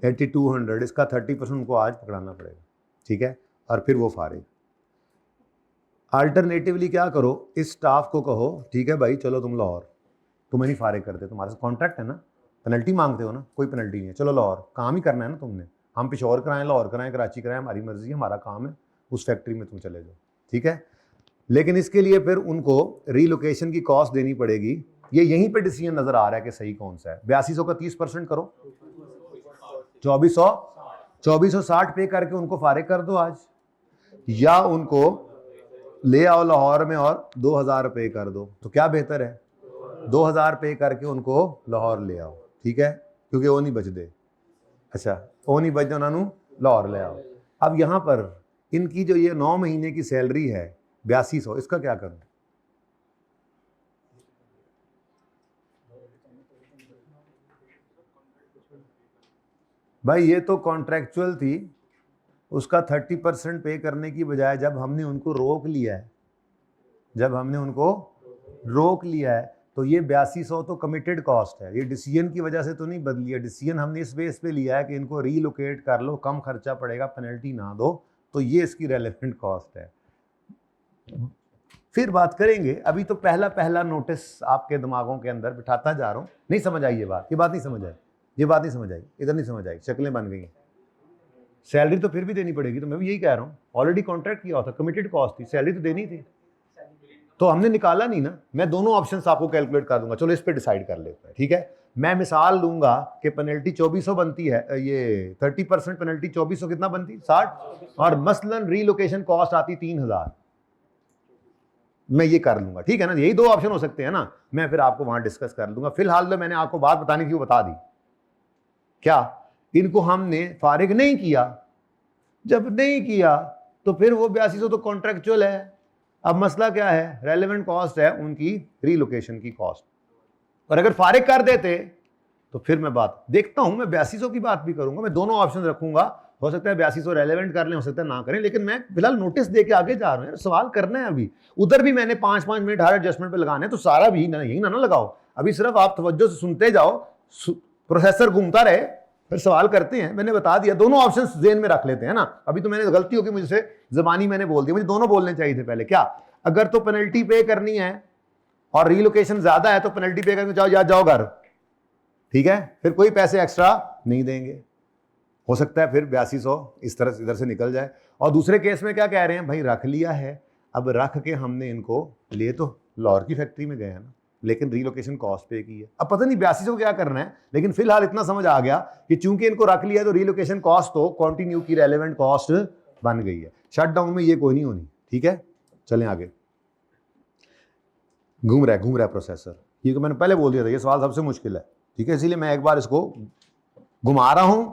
8200। इसका 30% उनको आज पकड़ाना पड़ेगा, ठीक है, और फिर वो फारिग। अल्टरनेटिवली क्या करो, इस स्टाफ को कहो ठीक है भाई चलो तुम लाहौर, तुम्हें नहीं फारिग करते, तुम्हारे साथ कॉन्ट्रैक्ट है ना, पेनल्टी मांगते हो ना, कोई पेनल्टी नहीं है, चलो लाहौर, काम ही करना है ना तुमने, हम पेशोर कराएं, लाहौर कराएं, कराची कराएं, हमारी मर्जी है, हमारा काम है, उस फैक्ट्री में तुम चले जाओ, ठीक है। लेकिन इसके लिए फिर उनको रीलोकेशन की कॉस्ट देनी पड़ेगी। ये यहीं पे डिसीजन नजर आ रहा है कि सही कौन सा है। 8200 का 30% करो, 2460 पे करके उनको फारिग कर दो आज, या उनको ले आओ लाहौर में और 2000 रुपये कर दो, तो क्या बेहतर है? 2000 पे करके उनको लाहौर ले आओ, ठीक है, क्योंकि वो नहीं बचते। अच्छा, वो नहीं बचते, उन्होंने लाहौर ले आओ। अब यहाँ पर इनकी जो ये 9 महीने की सैलरी है 8200, इसका क्या करूँ? भाई ये तो कॉन्ट्रैक्चुअल थी, उसका 30% पे करने की बजाय जब हमने उनको रोक लिया है जब हमने उनको रोक लिया है। तो ये 8200 तो कमिटेड कॉस्ट है, ये डिसीजन की वजह से तो नहीं बदली है। डिसीजन हमने इस बेस पे लिया है कि इनको रीलोकेट कर लो, कम खर्चा पड़ेगा, पेनल्टी ना दो, तो ये इसकी रेलेवेंट कॉस्ट है। फिर बात करेंगे, अभी तो पहला नोटिस आपके दिमागों के अंदर बिठाता जा रहा हूँ। नहीं समझ आई ये बात नहीं समझ आई, ये बात नहीं समझ आई, इधर नहीं समझ आई, शक्लें बन गई। सैलरी तो फिर भी देनी पड़ेगी, तो मैं भी यही कह रहा हूँ, ऑलरेडी कॉन्ट्रैक्ट किया होता, कमिटेड कॉस्ट थी, सैलरी तो देनी थी, तो हमने निकाला नहीं ना। मैं दोनों ऑप्शंस आपको कैलकुलेट कर दूंगा, चलो इस पे डिसाइड कर लेते हैं, ठीक है। मैं मिसाल दूंगा कि पेनल्टी 2400 बनती है, ये 30% पेनल्टी 2400 कितना बनती, 60, और मसलन रीलोकेशन कॉस्ट आती 3000, मैं ये कर लूंगा, ठीक है ना। यही दो ऑप्शन हो सकते हैं ना, मैं फिर आपको वहां डिस्कस कर लूंगा। फिलहाल तो मैंने आपको बात बताने की वो बता दी, क्या इनको हमने फारिग नहीं किया, जब नहीं किया तो फिर वो 8200 तो कॉन्ट्रेक्चुअल है। अब मसला क्या है, रेलेवेंट कॉस्ट है उनकी रीलोकेशन की कॉस्ट, और अगर फारिग कर देते तो फिर मैं बात देखता हूं, मैं 8200 की बात भी करूंगा, मैं दोनों ऑप्शन रखूंगा। हो सकता है 8200 रेलेवेंट कर लें, हो सकता है ना करें, लेकिन मैं फिलहाल नोटिस दे के आगे जा रहा हूं, सवाल करना है। अभी उधर भी मैंने 5-5 मिनट हर एडजस्टमेंट पे लगाने, तो सारा भी यही ना लगाओ, अभी सिर्फ आप तवज्जो से सुनते जाओ, प्रोसेसर घूमता रहे, फिर सवाल करते हैं। मैंने बता दिया, दोनों ऑप्शन जेन में रख लेते हैं ना। अभी तो मैंने गलती होगी मुझसे, जबानी मैंने बोल दिया, मुझे दोनों बोलने चाहिए थे पहले। क्या अगर तो पेनल्टी पे करनी है और रीलोकेशन ज्यादा है तो पेनल्टी पे करके जाओ घर, ठीक है, फिर कोई पैसे एक्स्ट्रा नहीं देंगे। हो सकता है फिर 8200 इस तरह इधर से निकल जाए। और दूसरे केस में क्या कह रहे हैं, भाई रख लिया है, अब रख के हमने इनको ले तो लाहौर की फैक्ट्री में गए हैं ना, लेकिन रीलोकेशन कॉस्ट पे की है। अब पता नहीं 8200 क्या करना है, लेकिन फिलहाल इतना समझ आ गया कि चूंकि इनको रख लिया तो रीलोकेशन कॉस्ट तो कंटिन्यू की रेलेवेंट कॉस्ट बन गई है। शटडाउन में ये कोई नहीं होनी, ठीक है। चलें आगे, घूम रहा है प्रोसेसर, क्योंकि मैंने पहले बोल दिया था ये सवाल सबसे मुश्किल है, ठीक है, इसीलिए मैं एक बार इसको घुमा रहा हूं,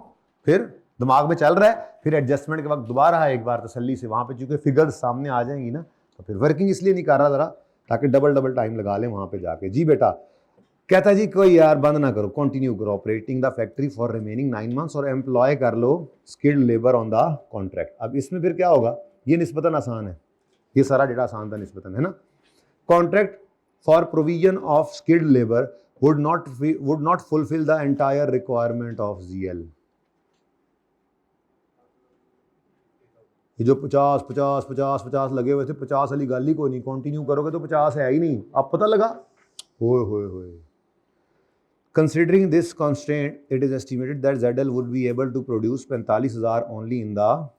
फिर दिमाग में चल रहा है, फिर एडजस्टमेंट के वक्त दोबारा एक बार तसल्ली से वहां पे, चूंकि फिगर्स सामने आ जाएंगी ना, तो फिर वर्किंग इसलिए नहीं कर रहा जरा, ताकि डबल टाइम लगा लें वहां पे जाके। जी बेटा, कहता जी कोई यार बंद ना करो, कंटिन्यू करो operating the factory for remaining 9 months और एम्प्लॉय कर लो skilled labour on the contract. अब इसमें फिर क्या होगा, ये निस्बतन आसान है, ये सारा डेटा आसान था निस्बतन, है ना। Contract for provision of skilled labour would not fulfill the entire requirement of GL। ये जो 50 लगे हुए थे, 50 वाली गाली को नहीं, कंटिन्यू करोगे तो 50 है ही नहीं। अब पता लगा, होए। Considering this constraint, it is estimated that ZL would be able to produce 45,000 only in the।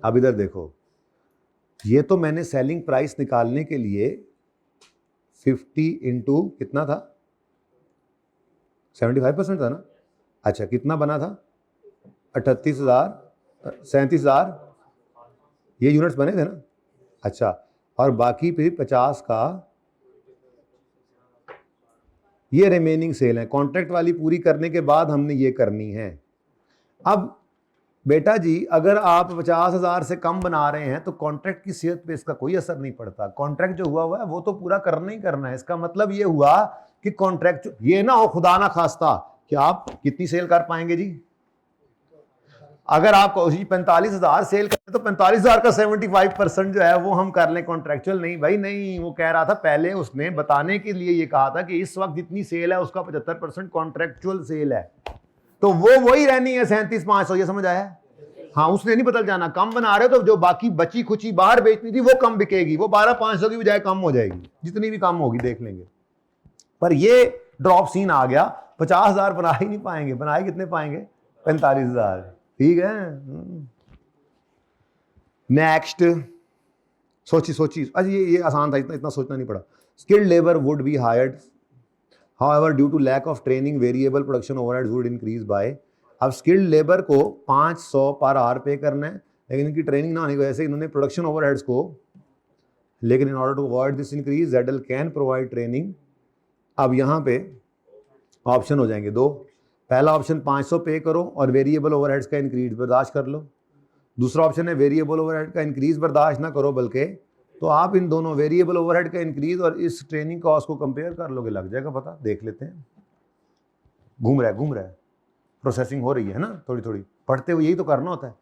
अब इधर देखो, ये तो मैंने सेलिंग प्राइस निकालने के लिए 50 इंटू कितना था, 75% था ना। अच्छा कितना बना था, 37,000 ये यूनिट्स बने थे ना। अच्छा, और बाकी फिर 50 का ये रिमेनिंग सेल है, कॉन्ट्रैक्ट वाली पूरी करने के बाद हमने ये करनी है। अब बेटा जी अगर आप 50,000 से कम बना रहे हैं तो कॉन्ट्रैक्ट की सेहत पे इसका कोई असर नहीं पड़ता। कॉन्ट्रैक्ट जो हुआ है वो तो पूरा करना ही करना है। इसका मतलब ये हुआ कि कॉन्ट्रैक्ट ये ना हो खुदा ना खास्ता कि आप कितनी सेल कर पाएंगे जी। अगर आप 45,000 सेल करें तो 45,000 का 75% जो है वो हम कर लें कॉन्ट्रैक्चुअल। नहीं भाई नहीं, वो कह रहा था पहले उसने बताने के लिए ये कहा था कि इस वक्त जितनी सेल है उसका 75% कॉन्ट्रैक्चुअल सेल है, तो वो वही रहनी है 37,500। ये समझ आया? हाँ, उसने नहीं बदल जाना। कम बना रहे हो तो जो बाकी बची खुची बाहर बेचनी थी वो कम बिकेगी, वो 12,500 की बजाय कम हो जाएगी, जितनी भी कम होगी देख लेंगे। पर ये ड्रॉप सीन आ गया, 50,000 बना ही नहीं पाएंगे। बनाए कितने पाएंगे? 45,000। ठीक है, नेक्स्ट सोची। अच्छा ये आसान था, इतना सोचना नहीं पड़ा। Skilled labour would be hired, however due to lack of training variable production overheads would increase by। अब स्किल्ड लेबर को 500 पर आवर पे करना है, लेकिन इनकी ट्रेनिंग ना होने की वजह से इन्होंने प्रोडक्शन ओवरहेड्स को, लेकिन in order to avoid this increase ZL can provide training. अब यहाँ पे ऑप्शन हो जाएंगे दो। पहला ऑप्शन 500 पे करो और वेरिएबल ओवरहेड्स का इंक्रीज बर्दाश्त कर लो। दूसरा ऑप्शन है वेरिएबल ओवरहेड का इंक्रीज बर्दाश्त ना करो, बल्कि तो आप इन दोनों वेरिएबल ओवरहेड का इंक्रीज और इस ट्रेनिंग कॉस्ट को कंपेयर कर लोगे, लग जाएगा पता। देख लेते हैं। घूम रहा है, प्रोसेसिंग हो रही है ना थोड़ी थोड़ी, पढ़ते हुए यही तो करना होता है।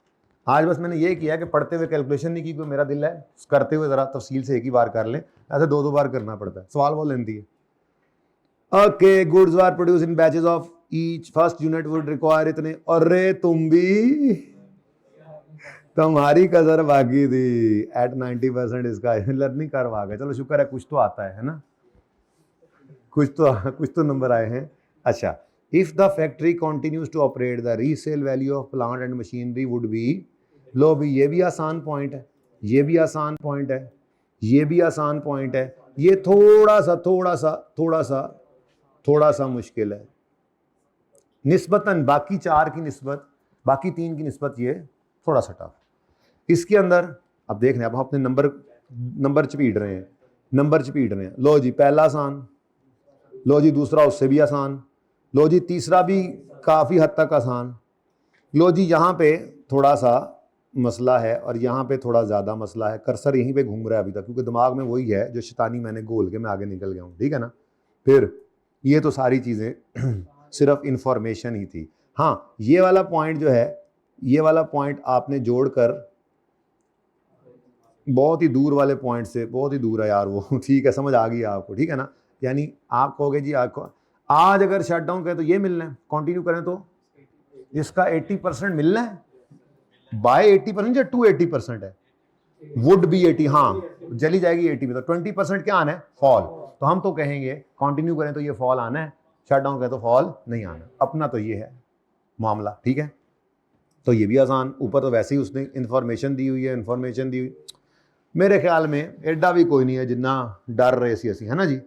आज बस मैंने ये किया कि पढ़ते हुए कैलकुलेशन नहीं की, कोई मेरा दिल है करते हुए जरा तफसील से एक ही बार कर लें, ऐसे दो दो बार करना पड़ता है, सवाल बहुत लेंथी है। Okay, goods are produce in batches of each, first unit would require इतने। अरे तुम भी, तुम्हारी कसर बाकी थी एट 90% इसका लर्निंग करवा गए। चलो शुक्र है कुछ तो आता है ना, कुछ तो नंबर आए हैं। अच्छा, if the factory continues to operate the resale value of plant and machinery would be, लो भी ये भी आसान पॉइंट है, ये भी आसान पॉइंट है, ये भी आसान पॉइंट है, ये थोड़ा सा मुश्किल है निस्बतन बाकी चार की निस्बत, बाकी तीन की निस्बत ये थोड़ा सा टफ। इसके अंदर अब देख रहे हैं, अब हम अपने नंबर चपीट रहे हैं। लो जी पहला आसान, लो जी दूसरा उससे भी आसान, लो जी तीसरा भी काफ़ी हद तक आसान, लो जी यहाँ पे थोड़ा सा मसला है और यहाँ पे थोड़ा ज़्यादा मसला है। कर्सर यहीं पे घूम रहा है अभी तक, क्योंकि दिमाग में वही है जो शैतानी मैंने गोल के मैं आगे निकल गया हूँ, ठीक है ना। फिर ये तो सारी चीज़ें सिर्फ इंफॉर्मेशन ही थी। हाँ, ये वाला पॉइंट जो है, ये वाला पॉइंट आपने जोड़कर बहुत ही दूर वाले पॉइंट से, बहुत ही दूर है यार वो ठीक है, समझ आ गई आपको, ठीक है ना। यानी आप कहोगे जी आपको आज अगर शट डाउन करें तो ये मिलना है, कंटिन्यू करें तो इसका 80% मिलना है, बाय 80% या टू 80% है, वुड बी 80, हाँ चली जाएगी 80 में, तो 20% क्या आना है, फॉल। तो हम तो कहेंगे कंटिन्यू करें तो ये फॉल आना है, शट डाउन करें तो फॉल नहीं आना। अपना तो ये है मामला, ठीक है। तो ये भी आसान, ऊपर तो वैसे ही उसने इंफॉर्मेशन दी हुई है, मेरे ख्याल में एडा भी कोई नहीं है जितना डर रहे सी है ना जी।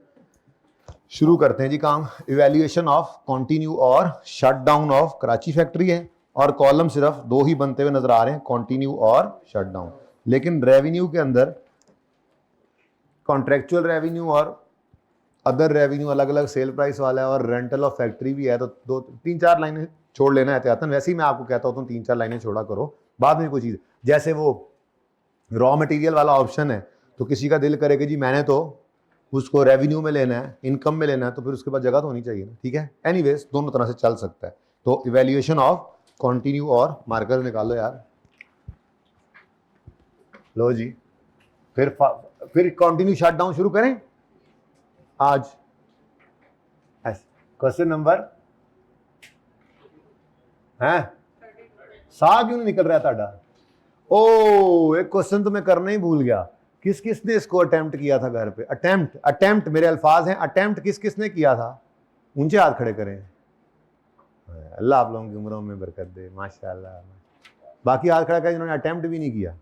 शुरू करते हैं जी काम। इवैल्यूएशन ऑफ कंटिन्यू और shut down of Karachi factory है, और कॉलम सिर्फ दो ही बनते हुए नजर आ रहे हैं, कंटिन्यू और शट डाउन। लेकिन रेवेन्यू के अंदर कॉन्ट्रेक्चुअल रेवेन्यू और अदर रेवेन्यू अलग अलग सेल प्राइस वाला है, और रेंटल ऑफ फैक्ट्री भी है, तो 3-4 लाइनें छोड़ लेना एहतियातन। वैसे ही मैं आपको कहता हूँ 3-4 लाइनें छोड़ा करो, बाद में कोई चीज़ जैसे वो रॉ मटेरियल वाला ऑप्शन है, तो किसी का दिल करे कि जी मैंने तो उसको रेवेन्यू में लेना है, इनकम में लेना है, तो फिर उसके पास जगह तो होनी चाहिए ना, ठीक है। एनीवेज दोनों तरह से चल सकता है। तो इवैल्यूएशन ऑफ कंटिन्यू और मार्कर निकालो यार, लो जी। फिर कंटिन्यू शट डाउन शुरू करें आज। क्वेश्चन नंबर है, सा क्यों नहीं निकल रहा था? ओ एक क्वेश्चन तो मैं करना ही भूल गया, किसने इसको अटेम्प्ट किया था घर पे? अटेम्प्ट मेरे अल्फाज हैं, अटेम्प्ट किसने किया था? ऊंचे हाथ खड़े करें। अल्लाह आप लोगों की उम्रों में बरकत दे, माशाल्लाह। बाकी हाथ खड़ा कर जिन्होंने अटेम्प्ट भी नहीं किया,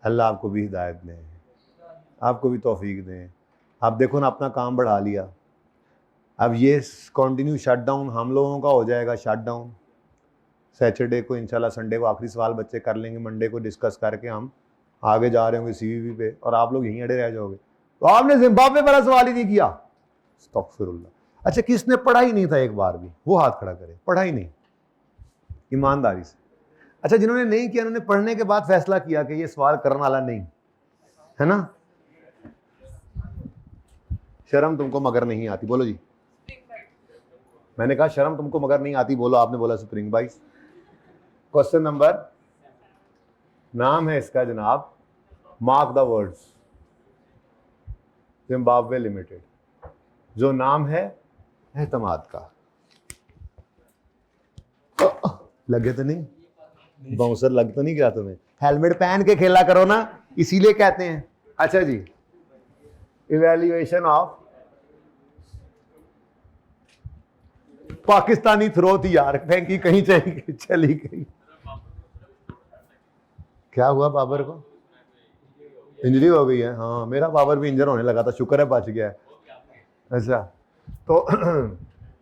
अल्लाह आपको भी हिदायत दें, आपको भी तौफीक दें। आप देखो ना, अपना काम बढ़ा लिया। अब ये कंटिन्यू शट डाउन हम लोगों का हो जाएगा शट डाउन सैटरडे को, इंशाल्लाह संडे को आखिरी सवाल बच्चे कर लेंगे, मंडे को डिस्कस करके हम आगे जा रहे होंगे सीवीवी पे, और आप लोग यहीं अड़े रह जाओगे। तो आपने जिम्बाब्वे वाला सवाल ही नहीं किया, अस्तगफिरुल्लाह। अच्छा, किसने पढ़ा ही नहीं था एक बार भी, वो हाथ खड़ा करे, पढ़ा ही नहीं ईमानदारी से। अच्छा, जिन्होंने नहीं किया उन्होंने पढ़ने के बाद फैसला किया कि ये सवाल करने वाला नहीं है ना। शर्म तुमको मगर नहीं आती, बोलो जी। मैंने कहा शर्म तुमको मगर नहीं आती, बोलो। आपने बोला स्प्रिंग बाइस। क्वेश्चन नंबर, नाम है इसका जनाब, mark the words, Zimbabwe limited. जो नाम है एतमाद का, लगे तो नहीं बाउंसर, लग तो नहीं गया तुम्हें? हेलमेट पहन के खेला करो ना, इसीलिए कहते हैं। अच्छा जी, इवैल्यूएशन ऑफ पाकिस्तानी थ्रो थी यार, फेंकी कहीं चली गई। क्या हुआ बाबर को? इंजरी हो गई है? हाँ, मेरा बाबर भी इंजर होने लगा था, शुक्र है बच गया है। अच्छा, तो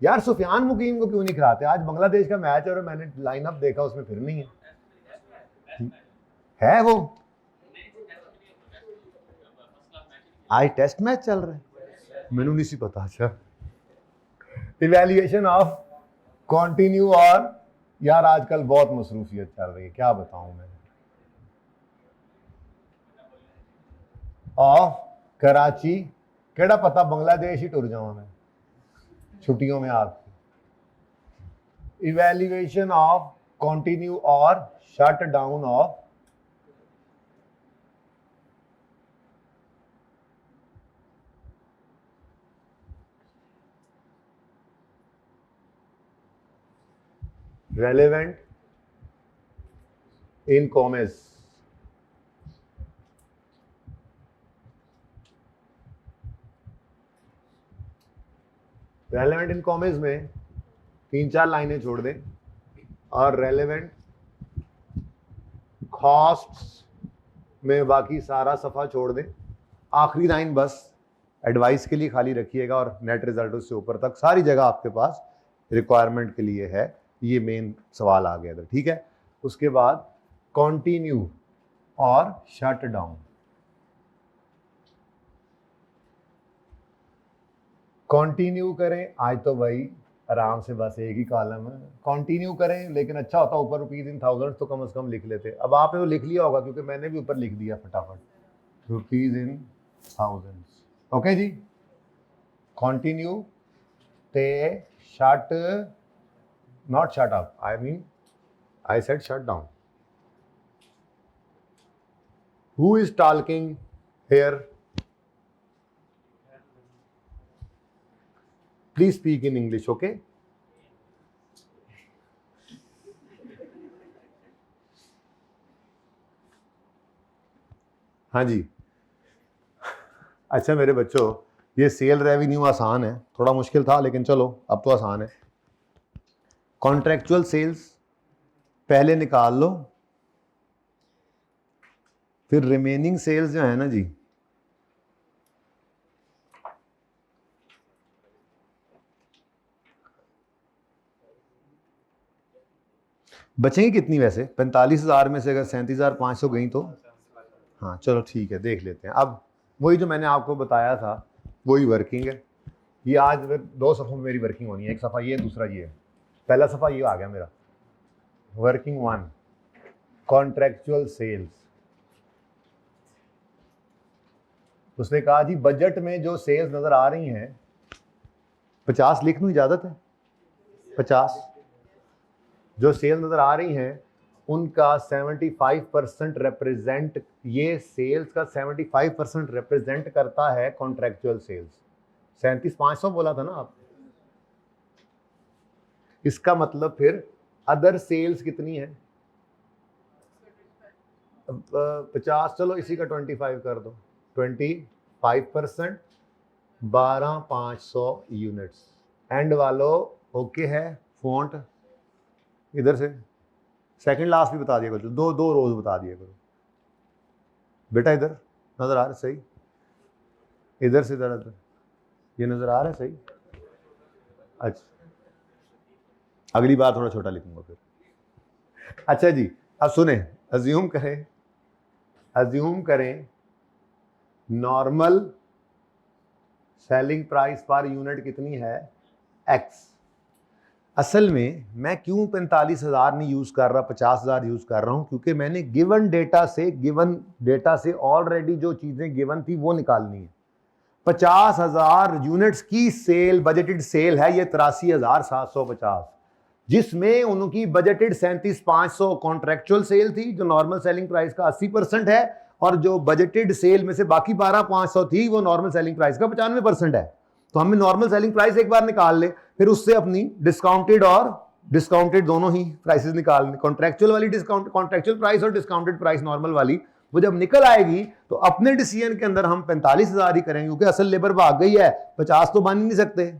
यार सुफियान मुकीम को क्यों नहीं खिलाते? आज बांग्लादेश का मैच है और मैंने लाइनअप देखा, उसमें फिर नहीं है वो। आज टेस्ट मैच चल रहा है, मैनू नहीं सी पता। अच्छा, इवैल्यूएशन ऑफ कंटिन्यू, और यार आजकल बहुत मसरूफियत चल रही है, क्या बताऊं मैं। ऑफ कराची, केड़ा पता बांग्लादेश ही टुर जाऊं मैं छुट्टियों में आपकी। इवैल्यूएशन ऑफ कंटिन्यू और shut down of relevant in commas. Relevant in commas में 3-4 लाइनें छोड़ दें और रेलेवेंट कॉस्ट्स में बाकी सारा सफ़ा छोड़ दें। आखिरी लाइन बस एडवाइस के लिए खाली रखिएगा और नेट रिजल्ट से ऊपर तक सारी जगह आपके पास रिक्वायरमेंट के लिए है। ये मेन सवाल आ गया था, ठीक है। उसके बाद कंटिन्यू और शट डाउन। कंटिन्यू करें, आज तो भाई आराम से बस एक ही कॉलम है, कंटिन्यू करें, लेकिन अच्छा होता ऊपर रुपीज इन थाउजेंड तो कम से कम लिख लेते। अब आपने तो लिख लिया होगा क्योंकि मैंने भी ऊपर लिख दिया फटाफट, रुपीज इन थाउजेंड्स। ओके जी, कंटिन्यू ते shut, not shut up, I said shut down. Who is talking here? Please speak in English, okay? हाँ जी। अच्छा मेरे बच्चों, ये सेल रेवेन्यू आसान है, थोड़ा मुश्किल था लेकिन चलो अब तो आसान है। कॉन्ट्रैक्चुअल सेल्स पहले निकाल लो, फिर रिमेनिंग सेल्स जो है ना जी, बचेंगी कितनी वैसे? 45,000 में से अगर 37,500 गई तो हाँ चलो ठीक है, देख लेते हैं। अब वही जो मैंने आपको बताया था वही वर्किंग है। ये आज 2 सफ़ों में मेरी वर्किंग होनी है, एक सफ़ा ये, दूसरा ये। पहला सफ़ा ये आ गया मेरा, वर्किंग 1 कॉन्ट्रैक्चुअल सेल्स। उसने कहा जी बजट में जो सेल्स नज़र आ रही हैं, 50 लिख लूँ, इजाज़त है? 50 जो सेल्स नज़र आ रही हैं उनका 75% रिप्रेजेंट, ये सेल्स का 75% रिप्रेजेंट करता है कॉन्ट्रैक्चुअल सेल्स। 37,500 बोला था ना आप, इसका मतलब फिर अदर सेल्स कितनी है? 50, चलो इसी का 25 कर दो, 25%, 12,500 यूनिट्स। एंड वालों ओके है? फ़ॉन्ट इधर से सेकंड लास्ट भी बता दिया करो, दो रोज बता दिया करो बेटा। इधर नजर आ रहा है सही? इधर से इधर ये नजर आ रहा है सही? अच्छा, अगली बार थोड़ा छोटा लिखूंगा फिर। अच्छा जी, अब सुने, अज्यूम करें normal selling price per unit कितनी है? एक्स। असल में मैं क्यों 45,000 नहीं यूज कर रहा, 50,000 यूज कर रहा हूं? क्योंकि मैंने गिवन डेटा से ऑलरेडी जो चीजें गिवन थी वो निकालनी है। 50,000 यूनिट्स की सेल, बजटेड सेल है ये 83,750, जिसमें उनकी बजटेड 37,500 कॉन्ट्रैक्चुअल सेल थी जो नॉर्मल सेलिंग प्राइस का 80% है, और जो बजटेड सेल में से बाकी 12,500 थी वो नॉर्मल सेलिंग प्राइस का 95% है। तो हमें नॉर्मल सेलिंग प्राइस एक बार निकाल ले, फिर उससे अपनी डिस्काउंटेड और डिस्काउंटेड दोनों ही प्राइसेस निकालने। कॉन्ट्रैक्चुअल वाली डिस्काउंट, कॉन्ट्रैक्चुअल प्राइस और डिस्काउंटेड प्राइस नॉर्मल वाली, वो जब निकल आएगी तो अपने डिसीजन के अंदर हम 45,000 ही करेंगे, क्योंकि असल लेबर भाग गई है, 50 तो बन ही नहीं सकते।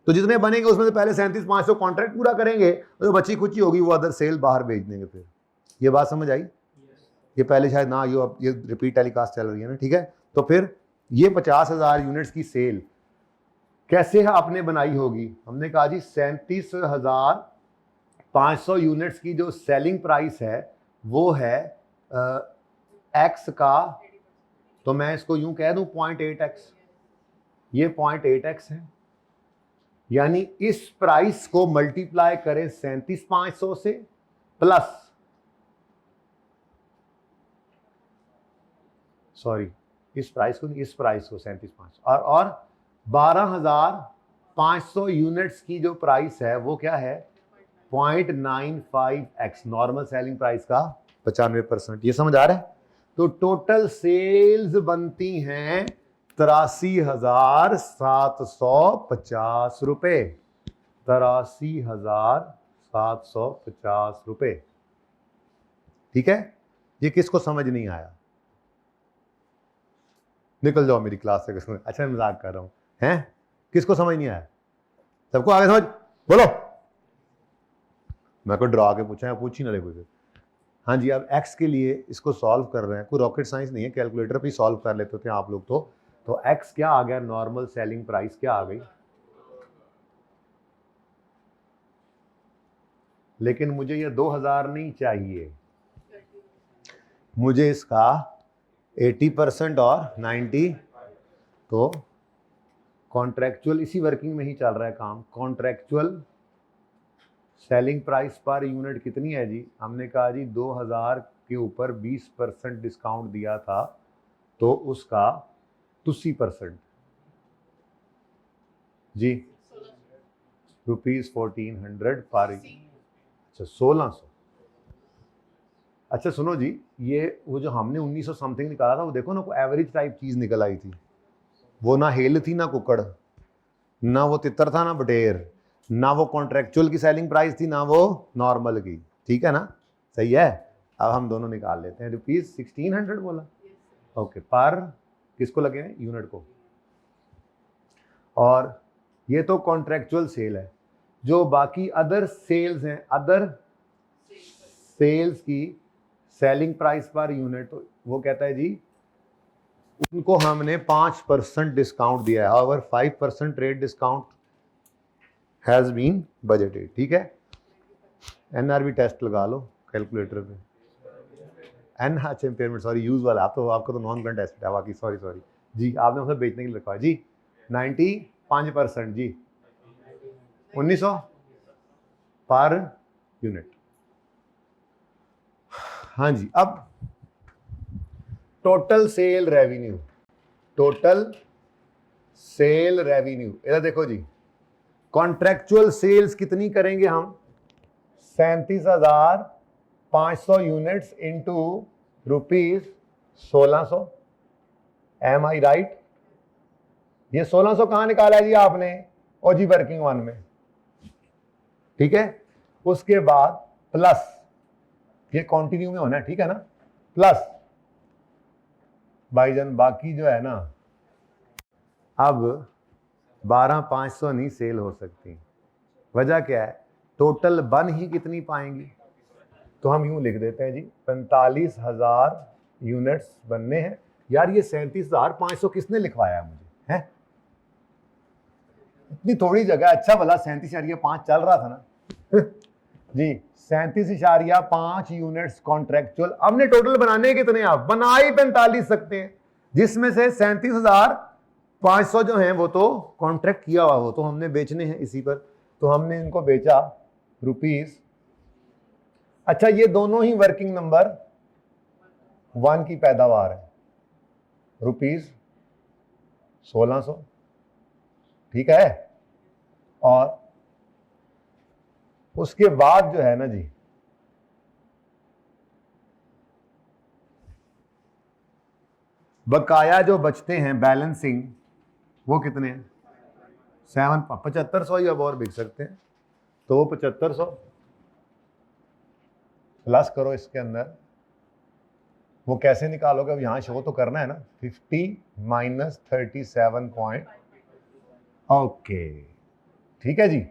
तो जितने बनेंगे उसमें से पहले 37,500 कॉन्ट्रैक्ट पूरा करेंगे, और जो बची खुची होगी वो अदर सेल बाहर भेज देंगे। फिर ये बात समझ आई? ये पहले शायद ना, ये रिपीट टेलीकास्ट चल रही है ना, ठीक है। तो फिर ये 50,000 यूनिट्स की सेल कैसे आपने बनाई होगी? हमने कहा जी 37,500 यूनिट्स की जो सेलिंग प्राइस है वो है एक्स का, तो मैं इसको यूं कह दूं 0.8x, ये 0.8x है। यानी इस प्राइस को मल्टीप्लाई करें 37,500 से, प्लस इस प्राइस को 37,500 और 12,500 यूनिट्स की जो प्राइस है वो क्या है? 0.95x नॉर्मल सेलिंग प्राइस का 95%। ये समझ आ रहा है? तो टोटल सेल्स बनती हैं 83,750 रुपए। 83,750 रुपए। ठीक है? ये किसको समझ नहीं आया? निकल जाओ मेरी क्लास से। अच्छा मैं मजाक कर रहा हूं। हैं? किसको समझ नहीं आया? सबको आगे समझ? बोलो। मैं को डरा के पूछा है, पूछ ही ना ले कोई। हाँ जी, अब x के लिए इसको सॉल्व कर रहे हैं। कोई रॉकेट साइंस नहीं है, कैलकुलेटर पे सॉल्व कर लेते थे आप लोग। तो x क्या आ गया? नॉर्मल सेलिंग प्राइस क्या आ गई? लेकिन मुझे ये 2000 नहीं चाहिए, मुझे इसका 80% और 90। तो कॉन्ट्रैक्चुअल इसी वर्किंग में ही चल रहा है काम। Contractual selling price per unit कितनी है जी? हमने कहा जी 2000 के ऊपर 20% डिस्काउंट दिया था, तो उसका 80% जी ₹1400 पर। अच्छा 1600। अच्छा सुनो जी, ये वो जो हमने 1900 समथिंग निकाला था, वो देखो ना, कोई एवरेज टाइप चीज निकल आई थी। वो ना हेल थी, ना कुकड़, ना वो तितर था, ना बटेर, ना वो कॉन्ट्रेक्चुअल की सेलिंग प्राइस थी, ना वो नॉर्मल की। ठीक है ना? सही है। अब हम दोनों निकाल लेते हैं। ₹1600 बोला। ओके, पर किसको लगे हैं? यूनिट को। और ये तो कॉन्ट्रेक्चुअल सेल है। जो बाकी अदर सेल्स हैं, अदर सेल्स की सेलिंग प्राइस पर यूनिट, तो वो कहता है जी उनको हमने 5% डिस्काउंट दिया है। और 5% rate discount has been budgeted. ठीक है? एनआरबी टेस्ट लगा लो कैलकुलेटर पे। एन अच्छा इम्पेयरमेंट, सॉरी यूज वाला। आप तो आपका तो नॉन करंट एसेट है बाकी। सॉरी जी, आपने उसे बेचने के लिए रखा है जी। 95% जी 1900 पर यूनिट। हाँ जी, अब total sale revenue. Total sale revenue इधर देखो जी। कॉन्ट्रैक्चुअल सेल्स कितनी करेंगे हम? 37,500 यूनिट्स इंटू ₹1600। एम आई राइट? ये 1600 कहां निकाला है जी आपने? और जी वर्किंग वन में। ठीक है? उसके बाद प्लस, ये कंटिन्यू में होना है। ठीक है ना? प्लस भाईजान बाकी जो है ना, अब 12,500 नहीं सेल हो सकती। वजह क्या है? टोटल बन ही कितनी पाएंगी? तो हम यूं लिख देते हैं जी 45,000 यूनिट्स बनने हैं। यार ये 37,500 किसने लिखवाया है मुझे? है इतनी थोड़ी जगह। अच्छा भला 37.5 चल रहा था ना जी। 37.5 यूनिट्स कॉन्ट्रैक्चुअल। हमने टोटल बनाने कितने? आप बना ही 45 सकते हैं, जिसमें से 37,500 जो हैं वो तो कॉन्ट्रैक्ट किया हुआ, वो तो हमने बेचने हैं इसी पर। तो हमने इनको बेचा ₹। अच्छा ये दोनों ही वर्किंग नंबर 1 की पैदावार है। ₹1600। ठीक है? और उसके बाद जो है ना जी, बकाया जो बचते हैं बैलेंसिंग, वो कितने हैं? 7500 ही अब और बिक सकते हैं। तो वो 7500 प्लस करो इसके अंदर। वो कैसे निकालोगे? अब यहां शो तो करना है ना। 50 माइनस 37 पॉइंट। ओके ठीक है जी।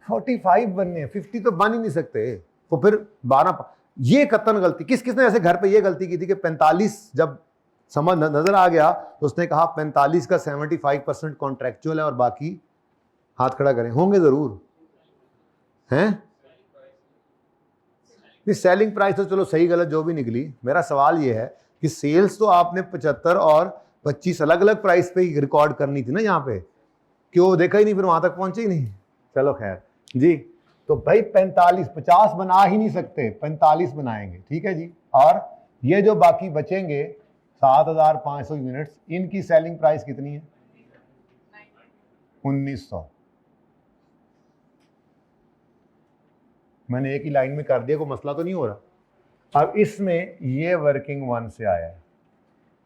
45 बनने हैं, 50 तो बन ही नहीं सकते। तो फिर 12। ये कतन गलती किसने ऐसे घर पे ये गलती की थी कि 45 जब समझ नजर आ गया तो उसने कहा 45 का 75% कॉन्ट्रैक्चुअल है और बाकी हाथ खड़ा करें। होंगे जरूर हैं। सेलिंग प्राइस तो चलो सही गलत जो भी निकली, मेरा सवाल ये है कि सेल्स तो आपने 75 और 25 अलग अलग प्राइस पे ही रिकॉर्ड करनी थी ना यहाँ पे। क्यों देखा ही नहीं, फिर वहां तक पहुंचे ही नहीं। चलो खैर जी। तो भाई 45 50 बना ही नहीं सकते, 45 बनाएंगे। ठीक है जी। और ये जो बाकी बचेंगे 7,500 यूनिट्स, इनकी सेलिंग प्राइस कितनी है? 1900। मैंने एक ही लाइन में कर दिया, कोई मसला तो नहीं हो रहा। अब इसमें ये वर्किंग 1 से आया है,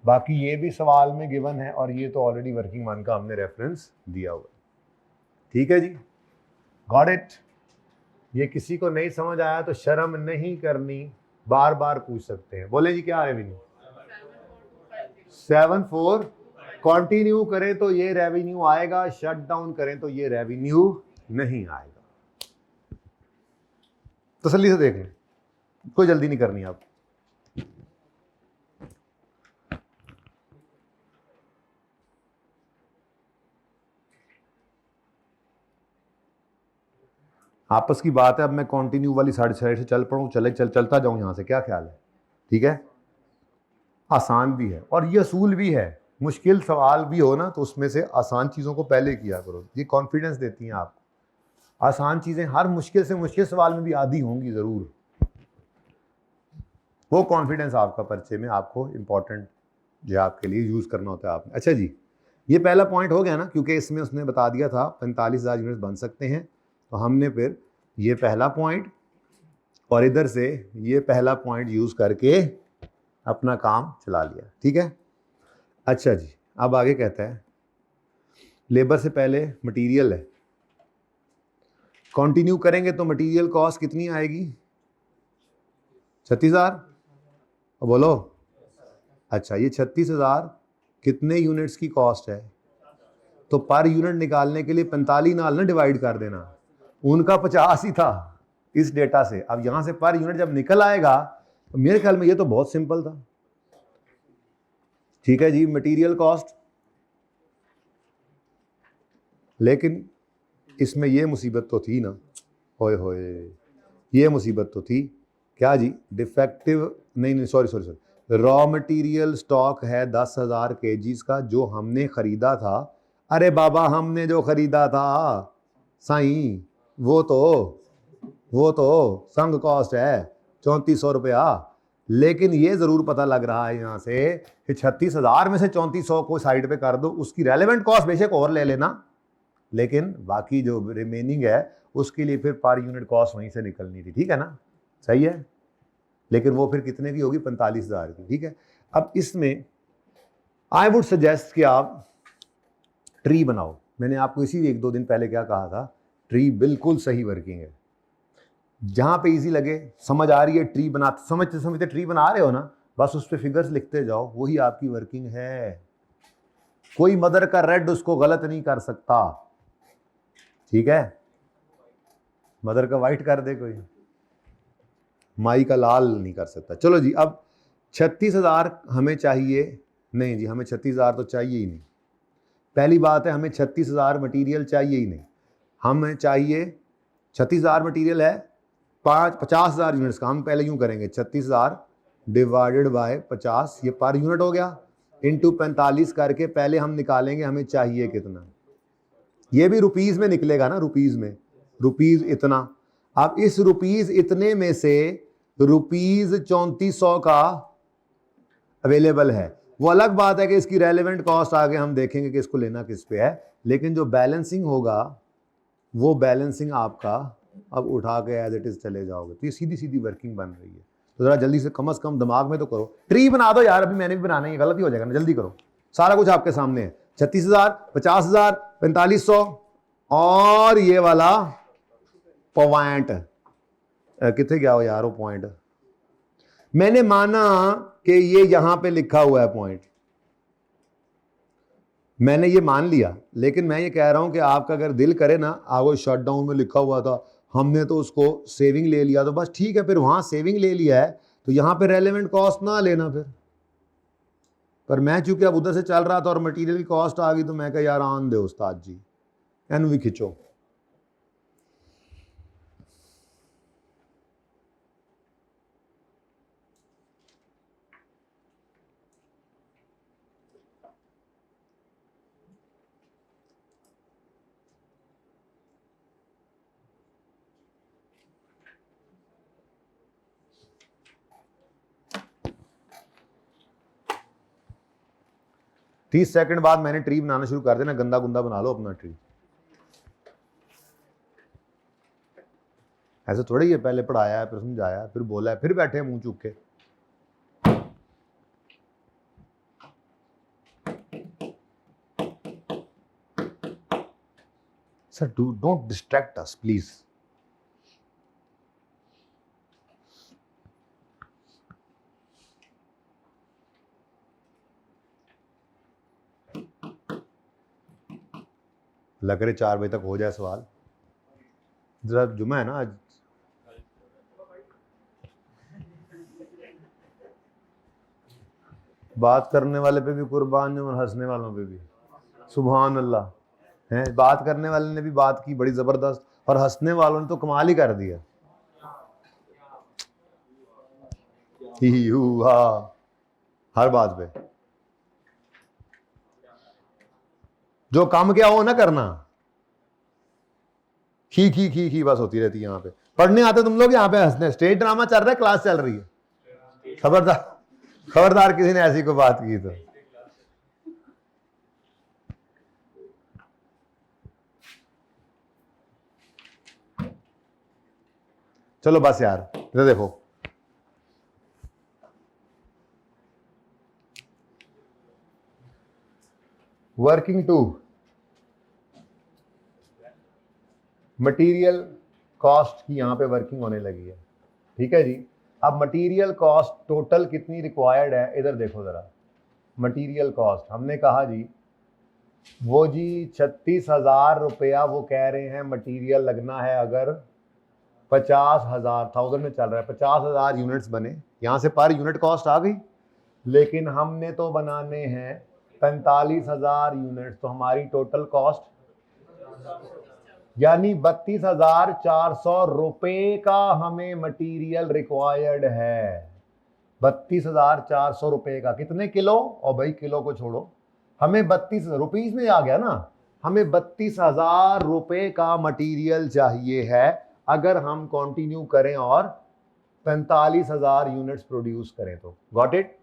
बाकी ये भी सवाल में गिवन है और ये तो ऑलरेडी वर्किंग 1 का हमने रेफरेंस दिया हुआ है। ठीक है जी, गॉट इट। ये किसी को नहीं समझ आया तो शर्म नहीं करनी, बार बार पूछ सकते हैं। बोले जी क्या रेवेन्यू 7,4 कंटिन्यू करें तो ये रेवेन्यू आएगा, शट डाउन करें तो ये रेवेन्यू नहीं आएगा। तसल्ली से देख लें, कोई जल्दी नहीं करनी आप। आपस की बात है, अब मैं कंटिन्यू वाली साइड से चल पड़ूं, चलता जाऊं यहां से, क्या ख्याल है? ठीक है, आसान भी है और ये असूल भी है। मुश्किल सवाल भी हो ना तो उसमें से आसान चीज़ों को पहले किया करो, ये कॉन्फिडेंस देती हैं आपको। आसान चीज़ें हर मुश्किल से मुश्किल सवाल में भी आधी होंगी ज़रूर, वो कॉन्फिडेंस आपका पर्चे में आपको इंपॉर्टेंट जो आपके लिए यूज़ करना होता है आपने। अच्छा जी, ये पहला पॉइंट हो गया ना, क्योंकि इसमें उसने बता दिया था 45,000 यूनिट बन सकते हैं, तो हमने फिर ये पहला पॉइंट और इधर से ये पहला पॉइंट यूज़ करके अपना काम चला लिया। ठीक है, अच्छा जी, अब आगे कहता है लेबर से पहले मटेरियल है, कंटिन्यू करेंगे तो मटेरियल कॉस्ट कितनी आएगी? 36,000। बोलो। अच्छा, ये 36,000 कितने यूनिट्स की कॉस्ट है? तो पर यूनिट निकालने के लिए 45 नाल ना डिवाइड कर देना, उनका 50 ही था इस डेटा से। अब यहां से पर यूनिट जब निकल आएगा तो मेरे ख्याल में ये तो बहुत सिंपल था। ठीक है जी, मटेरियल कॉस्ट, लेकिन इसमें ये मुसीबत तो थी ना, होए होए, ये मुसीबत तो थी क्या जी? डिफेक्टिव नहीं, सॉरी, रॉ मटेरियल स्टॉक है 10,000 केजीज का जो हमने खरीदा था। अरे बाबा, हमने जो खरीदा था साईं, वो तो संग कॉस्ट है 3400 रुपया। लेकिन ये जरूर पता लग रहा है यहाँ से कि 36,000 में से 3400 को साइड पे कर दो, उसकी रेलेवेंट कॉस्ट बेशक और ले लेना, लेकिन बाकी जो रिमेनिंग है उसके लिए फिर पर यूनिट कॉस्ट वहीं से निकलनी थी। ठीक है ना, सही है, लेकिन वो फिर कितने की होगी? 45,000 की। ठीक है, अब इसमें आई वुड सजेस्ट कि आप ट्री बनाओ। मैंने आपको इसी 1-2 दिन पहले क्या कहा था, ट्री बिल्कुल सही वर्किंग है। जहां पे इजी लगे, समझ आ रही है, ट्री बनाते समझते समझते ट्री बना रहे हो ना, बस उस पर फिगर्स लिखते जाओ, वही आपकी वर्किंग है। कोई मदर का रेड उसको गलत नहीं कर सकता। ठीक है, मदर का वाइट कर दे कोई, माई का लाल नहीं कर सकता। चलो जी, अब 36,000 हमें चाहिए नहीं जी, हमें 36,000 तो चाहिए ही नहीं। पहली बात है, हमें 36,000 मटीरियल चाहिए ही नहीं। हमें चाहिए 36,000 मटीरियल है 50,000 यूनिट्स का। हम पहले यूं करेंगे, 36,000 डिवाइडेड बाय 50, ये पर यूनिट हो गया, इंटू 45 करके पहले हम निकालेंगे हमें चाहिए कितना। ये भी रुपीज में निकलेगा ना, रुपीज में, रुपीज इतना। अब इस रुपीज इतने में से रुपीज 3400 का अवेलेबल है। वो अलग बात है कि इसकी रेलेवेंट कॉस्ट आगे हम देखेंगे कि इसको लेना किस पे है, लेकिन जो बैलेंसिंग होगा वो बैलेंसिंग आपका अब उठा के एज इट इज चले जाओगे, तो ये सीधी सीधी वर्किंग बन रही है। तो जरा जल्दी से कम दिमाग में तो करो, ट्री बना दो यार, अभी मैंने भी बनाना है, गलती हो जाएगा ना, जल्दी करो, सारा कुछ आपके सामने है। 36,000, 50,000, 4500 और ये वाला पॉइंट कितने गया हो यार वो पॉइंट? मैंने माना कि ये यहां पे लिखा हुआ है पॉइंट, मैंने ये मान लिया, लेकिन मैं ये कह रहा हूं कि आपका अगर दिल करे ना, आगो शटडाउन में लिखा हुआ था, हमने तो उसको सेविंग ले लिया, तो बस ठीक है, फिर वहां सेविंग ले लिया है तो यहां पे रेलेवेंट कॉस्ट ना लेना फिर। पर मैं चूंकि अब उधर से चल रहा था और मटेरियल की कॉस्ट आ गई, तो मैं कहा यार आन दे उस्ताद जी, एन भी खिंचो। तीस सेकंड बाद मैंने ट्री बनाना शुरू कर देना, गंदा गुंदा बना लो अपना ट्री। ऐसे थोड़ी है, पहले पढ़ाया है फिर समझाया है फिर बोला है फिर बैठे मुंह चूक के। Sir don't distract us please. लग रहे 4 बजे तक हो जाए सवाल। जरा जुमा है ना आज। बात करने वाले पे भी कुर्बान और हंसने वालों पे भी सुभान अल्लाह है। बात करने वाले ने भी बात की बड़ी जबरदस्त और हंसने वालों ने तो कमाल ही कर दिया। हर बात पे जो काम क्या हो ना करना, खी बस होती रहती है। यहाँ पे पढ़ने आते तुम लोग, यहाँ पे हंसने। स्टेज ड्रामा चल रहा है, क्लास चल रही है। खबरदार किसी ने ऐसी कोई बात की तो। चलो बस यार, इधर देखो। वर्किंग टू मटेरियल कॉस्ट की यहां पे वर्किंग होने लगी है। ठीक है जी। अब मटेरियल कॉस्ट टोटल कितनी रिक्वायर्ड है, इधर देखो जरा। मटेरियल कॉस्ट हमने कहा जी, वो जी 36,000 रुपया वो कह रहे हैं मटेरियल लगना है। अगर 50,000 थाउजेंड में चल रहा है, 50,000 यूनिट्स बने, यहां से पर यूनिट कॉस्ट आ गई। लेकिन हमने तो बनाने हैं 45,000 यूनिट्स, तो हमारी टोटल कॉस्ट यानी 32,400 रुपए का हमें मटेरियल रिक्वायर्ड है। 32,400 रुपए का। कितने किलो? और भाई किलो को छोड़ो, हमें 32 रुपीज में आ गया ना। हमें 32,000 रुपए का मटेरियल चाहिए है अगर हम कंटिन्यू करें और 45,000 यूनिट्स प्रोड्यूस करें तो। Got it?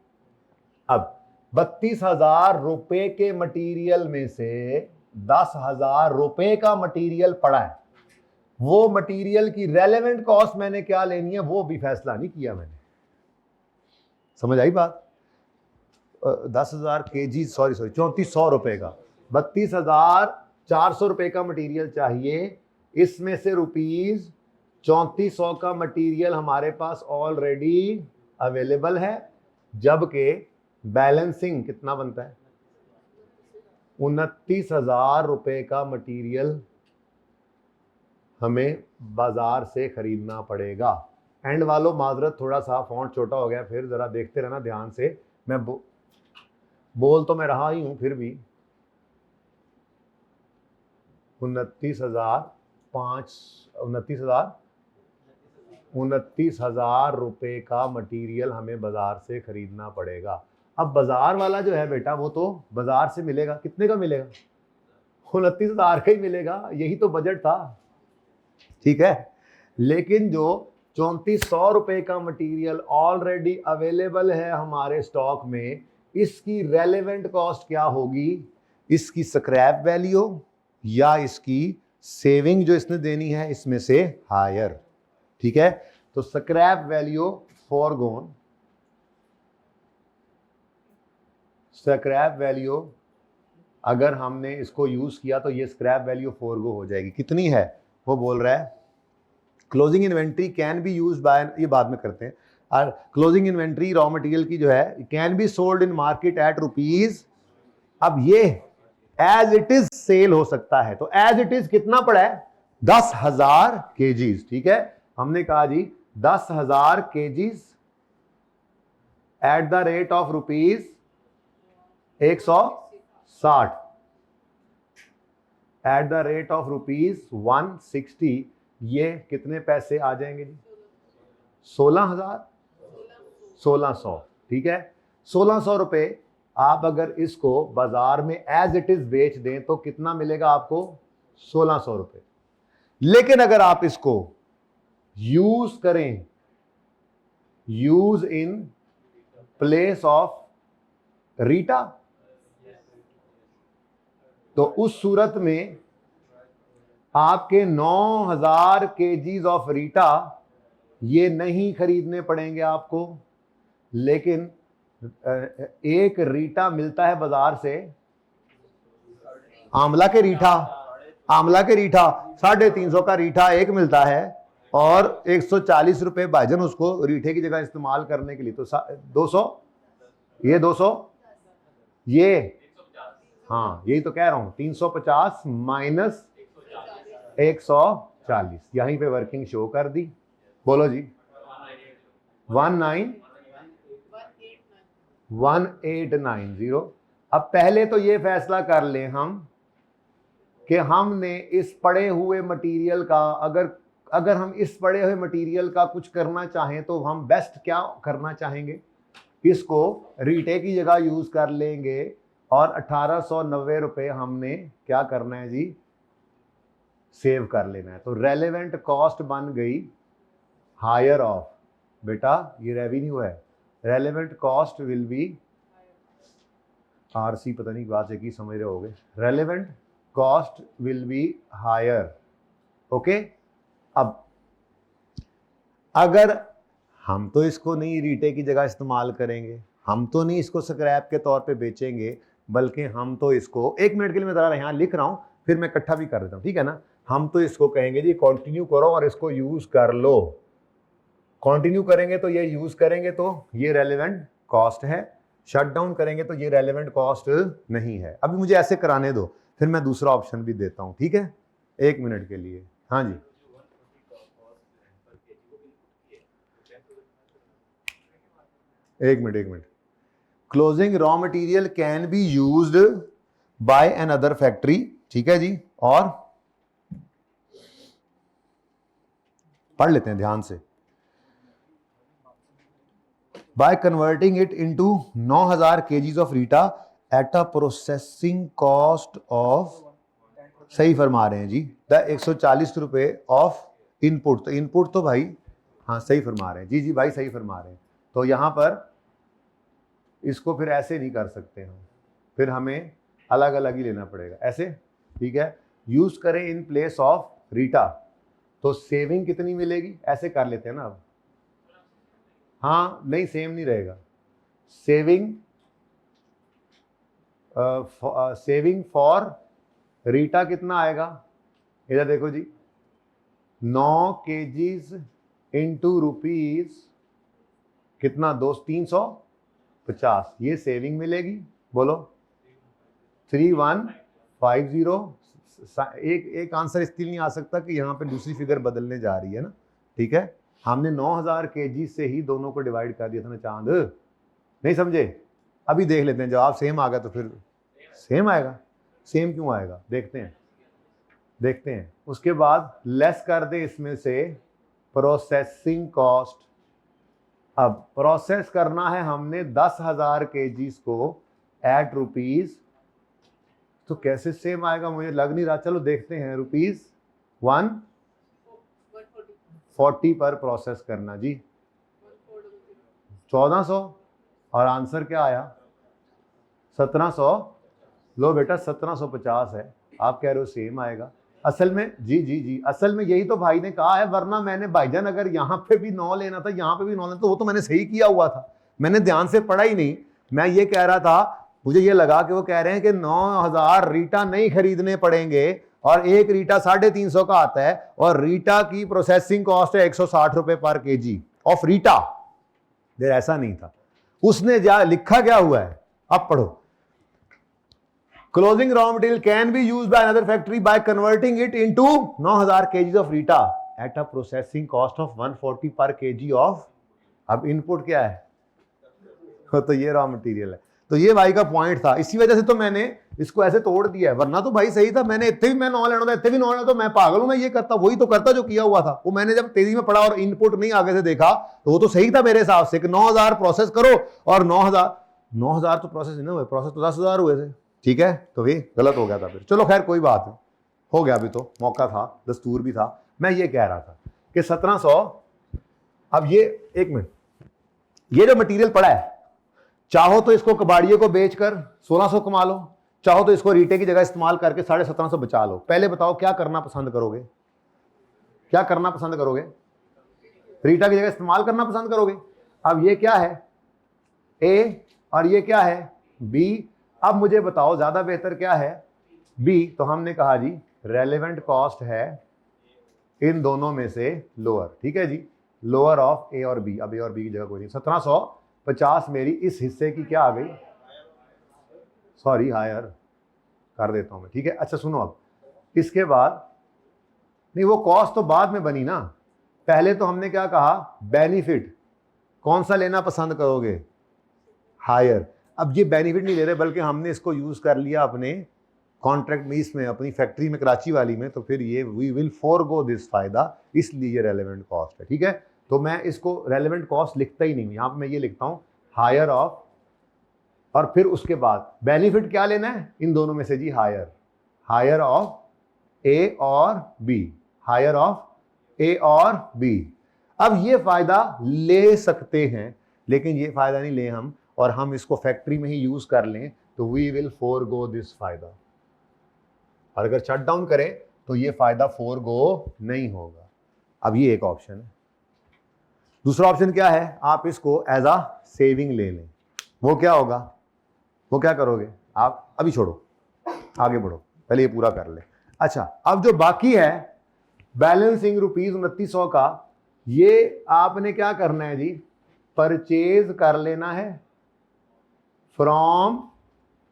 अब 32,000 रुपए के मटेरियल में से 10,000 रुपए का मटेरियल पड़ा है। वो मटेरियल की रेलेवेंट कॉस्ट मैंने क्या लेनी है वो भी फैसला नहीं किया मैंने। समझ आई बात? 10,000 kg, सॉरी 3400 रुपए का, 32,400 रुपए का मटेरियल चाहिए। इसमें से रुपीज 3400 का मटेरियल हमारे पास ऑलरेडी अवेलेबल है, जबकि बैलेंसिंग कितना बनता है? 29,000 रुपए का मटेरियल हमें बाजार से खरीदना पड़ेगा। एंड वालों माजरत, थोड़ा सा फॉन्ट छोटा हो गया, फिर जरा देखते रहना ध्यान से। मैं बोल तो मैं रहा ही हूं, फिर भी 29,000 रुपए का मटेरियल हमें बाजार से खरीदना पड़ेगा। अब बाजार वाला जो है बेटा, वो तो बाजार से मिलेगा। कितने का मिलेगा? 29,000 का ही मिलेगा, यही तो बजट था। ठीक है। लेकिन जो 3400 रुपए का मटेरियल ऑलरेडी अवेलेबल है हमारे स्टॉक में, इसकी रेलेवेंट कॉस्ट क्या होगी? इसकी स्क्रैप वैल्यू या इसकी सेविंग जो इसने देनी है इसमें से हायर। ठीक है। तो scrap value forgone, scrap value अगर हमने इसको यूज किया तो ये स्क्रैप वैल्यू फॉरगो हो जाएगी। कितनी है? वो बोल रहा है closing inventory can be use by, ये बाद में करते हैं। और क्लोजिंग इन्वेंट्री रॉ मटेरियल की जो है can be sold in market at rupees. अब ये एज इट इज सेल हो सकता है, तो एज इट इज कितना पड़ा है? 10,000 केजीज। ठीक है। हमने कहा जी 10,000 KGs at the rate of rupees 160, at the rate of rupees 160। ये कितने पैसे आ जाएंगे जी? 16,000 ठीक है। 1600 रुपए आप अगर इसको बाजार में एज इट इज बेच दें तो कितना मिलेगा आपको? 1600 रुपए। लेकिन अगर आप इसको यूज करें, use in place of Rita, तो उस सूरत में आपके 9000 केजीज ऑफ रीटा ये नहीं खरीदने पड़ेंगे आपको, लेकिन एक रीटा मिलता है बाजार से, आंवला के रीठा 350 का रीठा एक मिलता है, और 140 रुपए भाईजन उसको रीठे की जगह इस्तेमाल करने के लिए, तो 200, ये 200, ये, हाँ यही तो कह रहा हूं, 350 माइनस 140, यहीं पे वर्किंग शो कर दी। बोलो जी, 1890। अब पहले तो ये फैसला कर लें हम कि हमने इस पड़े हुए मटेरियल का, अगर हम इस पड़े हुए मटेरियल का कुछ करना चाहें तो हम बेस्ट क्या करना चाहेंगे, इसको रीटे की जगह यूज कर लेंगे, और 1890 रुपए हमने क्या करना है जी, सेव कर लेना है। तो रेलेवेंट कॉस्ट बन गई हायर ऑफ, बेटा ये रेवेन्यू है, relevant cost will be RC, पता नहीं बात है कि समझ रहे होगे, relevant cost will be higher. Okay, अब अगर हम तो इसको नहीं रीटे की जगह इस्तेमाल करेंगे, हम तो नहीं इसको स्क्रैप के तौर पे बेचेंगे, बल्कि हम तो इसको, एक मिनट के लिए मैं जरा यहाँ लिख रहा हूं, फिर मैं इकट्ठा भी कर देता हूँ, ठीक है ना। हम तो इसको कहेंगे जी कंटिन्यू करो और इसको यूज कर लो, कंटिन्यू करेंगे तो ये यूज करेंगे तो ये रेलेवेंट कॉस्ट है, शट डाउन करेंगे तो ये रेलेवेंट कॉस्ट नहीं है। अभी मुझे ऐसे कराने दो, फिर मैं दूसरा ऑप्शन भी देता हूं, ठीक है, एक मिनट के लिए। हाँ जी, एक minute. Closing raw material can be used by another factory, ठीक है जी, और पढ़ लेते हैं ध्यान से, by converting it into 9000 kgs of रीटा at a processing cost of, सही फरमा रहे हैं जी, द 140 रुपए ऑफ इनपुट। तो इनपुट तो भाई, हाँ सही फरमा रहे हैं जी भाई सही फरमा रहे हैं। तो यहां पर इसको फिर ऐसे नहीं कर सकते हम, फिर हमें अलग अलग ही लेना पड़ेगा ऐसे, ठीक है। यूज करें इन प्लेस ऑफ रीटा, तो सेविंग कितनी मिलेगी, ऐसे कर लेते हैं ना अब, हाँ नहीं सेम नहीं रहेगा, सेविंग फॉर रीटा कितना आएगा, इधर देखो जी, 9 केजीज इंटू रुपीज कितना, 350, ये सेविंग मिलेगी, बोलो 3150। एक आंसर इसलिए नहीं आ सकता कि यहाँ पे दूसरी फिगर बदलने जा रही है ना, ठीक है। हमने 9000 केजी से ही दोनों को डिवाइड कर दिया था ना चांद, नहीं समझे। अभी देख लेते हैं, जवाब सेम आ गया तो फिर सेम आएगा, सेम क्यों आएगा देखते हैं। उसके बाद लेस कर दे इसमें से प्रोसेसिंग कॉस्ट। अब प्रोसेस करना है हमने 10,000 केजीज को एट रुपीज, तो कैसे सेम आएगा मुझे लग नहीं रहा, चलो देखते हैं। रुपीज 140 पर प्रोसेस करना जी, 1400, और आंसर क्या आया 1700। लो बेटा 1750 है, आप कह रहे हो सेम आएगा। असल में जी असल में यही तो भाई ने कहा है, वरना मैंने भाईजान अगर यहाँ पे भी 9 लेना था, यहाँ पे भी 9 लेना तो वो तो मैंने सही किया हुआ था, मैंने ध्यान से पढ़ा ही नहीं। मैं ये कह रहा था, मुझे ये लगा कि वो कह रहे हैं कि 9000 रीटा नहीं खरीदने पड़ेंगे, और एक रीटा 350 का आता है, और रीटा की प्रोसेसिंग कॉस्ट है 160 रुपए पर केजी ऑफ रीटा। देर ऐसा नहीं था, उसने लिखा क्या हुआ है, अब पढ़ो। Closing raw material can be used by another factory by converting it into 9000 kgs of Rita at a processing cost of 140 per kg of, अब इनपुट क्या है, तो ये रॉ मटेरियल है। तो ये भाई का पॉइंट था, इसी वजह से तो मैंने इसको ऐसे तोड़ दिया है, वरना तो भाई सही था, मैंने इतने भी मैं 9 लेना था, इतने भी 9 लेना, तो मैं पागल हूं, मैं ये करता, वही तो करता जो किया हुआ था। वो मैंने जब तेजी में पढ़ा और इनपुट नहीं आगे से देखा, तो वो तो सही था मेरे हिसाब से कि 9000 प्रोसेस करो, और 9000 तो प्रोसेस नहीं हुए, प्रोसेस तो 10,000 हुए थे, ठीक है। तो भी गलत हो गया था फिर, चलो खैर कोई बात नहीं, हो गया, अभी तो मौका था, दस्तूर भी था। मैं ये कह रहा था कि 1700, अब ये एक मिनट, ये जो मटेरियल पड़ा है, चाहो तो इसको कबाड़िए को बेचकर 1600 कमा लो, चाहो तो इसको रीटे की जगह इस्तेमाल करके 1750 बचा लो। पहले बताओ क्या करना पसंद करोगे, क्या करना पसंद करोगे? रीटा की जगह इस्तेमाल करना पसंद करोगे। अब ये क्या है ए और ये क्या है बी। अब मुझे बताओ ज्यादा बेहतर क्या है बी। तो हमने कहा जी रेलेवेंट कॉस्ट है इन दोनों में से लोअर, ठीक है जी, लोअर ऑफ ए और बी। अब ए और बी की जगह कोई नहीं। 1750 मेरी इस हिस्से की क्या आ गई, सॉरी हायर कर देता हूं मैं, ठीक है। अच्छा सुनो, अब इसके बाद नहीं, वो कॉस्ट तो बाद में बनी ना, पहले तो हमने क्या कहा बेनिफिट कौन सा लेना पसंद करोगे, हायर। अब ये बेनिफिट नहीं ले रहे बल्कि हमने इसको यूज कर लिया अपने कॉन्ट्रैक्ट में, इसमें अपनी फैक्ट्री में कराची वाली में, तो फिर ये वी विल फॉरगो दिस फायदा, इसलिए ये रेलेवेंट कॉस्ट है, ठीक है। तो मैं इसको रेलेवेंट कॉस्ट लिखता ही नहीं हूं, यहां पे मैं ये लिखता हूं हायर ऑफ, और फिर उसके बाद बेनिफिट क्या लेना है इन दोनों में से जी, हायर, हायर ऑफ ए और बी, हायर ऑफ ए और बी। अब ये फायदा ले सकते हैं लेकिन ये फायदा नहीं ले हम, और हम इसको फैक्ट्री में ही यूज कर लें तो वी विल फॉरगो दिस फायदा, और अगर शट डाउन करें तो ये फायदा फॉरगो नहीं होगा। अब ये एक ऑप्शन है। दूसरा ऑप्शन क्या है, आप इसको एज अ सेविंग ले लें। वो क्या होगा, वो क्या करोगे आप, अभी छोड़ो आगे बढ़ो, पहले ये पूरा कर ले। अच्छा, अब जो बाकी है बैलेंसिंग ₹2900 का, ये आपने क्या करना है जी, परचेज कर लेना है फ्रॉम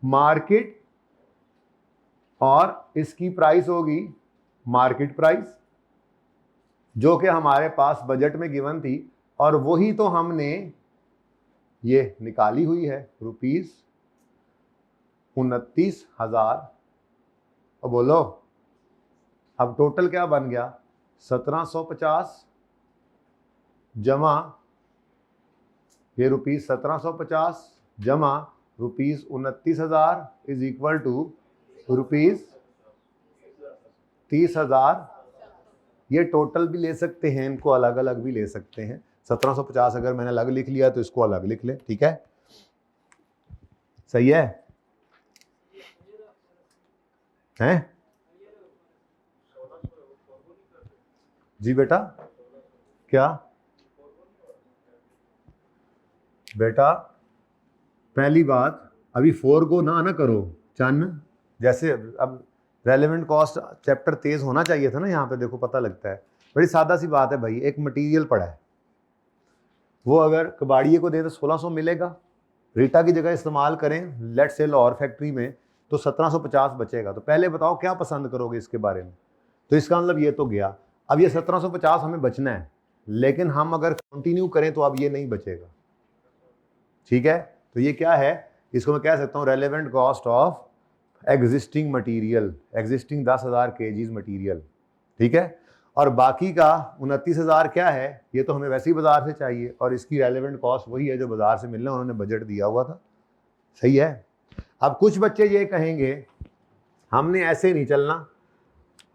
मार्केट, और इसकी प्राइस होगी मार्केट प्राइस जो कि हमारे पास बजट में गिवन थी, और वही तो हमने ये निकाली हुई है ₹29,000। अब बोलो, अब टोटल क्या बन गया, 1750 जमा ये ₹1750 जमा ₹29,000 इज इक्वल टू ₹30,000। ये टोटल भी ले सकते हैं, इनको अलग अलग भी ले सकते हैं। 1750 अगर मैंने अलग लिख लिया तो इसको अलग लिख ले, ठीक है, सही है हैं? जी बेटा, क्या बेटा, पहली बात अभी फॉरगो ना करो चन्न, जैसे अब रेलेवेंट कॉस्ट चैप्टर तेज होना चाहिए था ना, यहाँ पे देखो पता लगता है। बड़ी सादा सी बात है भाई, एक मटेरियल पड़ा है, वो अगर कबाड़िए को दे तो 1600 मिलेगा, रीटा की जगह इस्तेमाल करें लेट से लाहौर फैक्ट्री में तो 1750 बचेगा। तो पहले बताओ क्या पसंद करोगे इसके बारे में। तो इसका मतलब ये तो गया, अब ये 1750 हमें बचना है, लेकिन हम अगर कंटिन्यू करें तो अब ये नहीं बचेगा, ठीक है। तो ये क्या है, इसको मैं कह सकता हूँ relevant cost of existing material, existing 10,000 kgs material, ठीक है। और बाकी का 29,000 क्या है, ये तो हमें वैसे ही बाजार से चाहिए, और इसकी रेलेवेंट कॉस्ट वही है जो बाजार से मिलना, उन्होंने बजट दिया हुआ था, सही है। अब कुछ बच्चे ये कहेंगे हमने ऐसे नहीं चलना,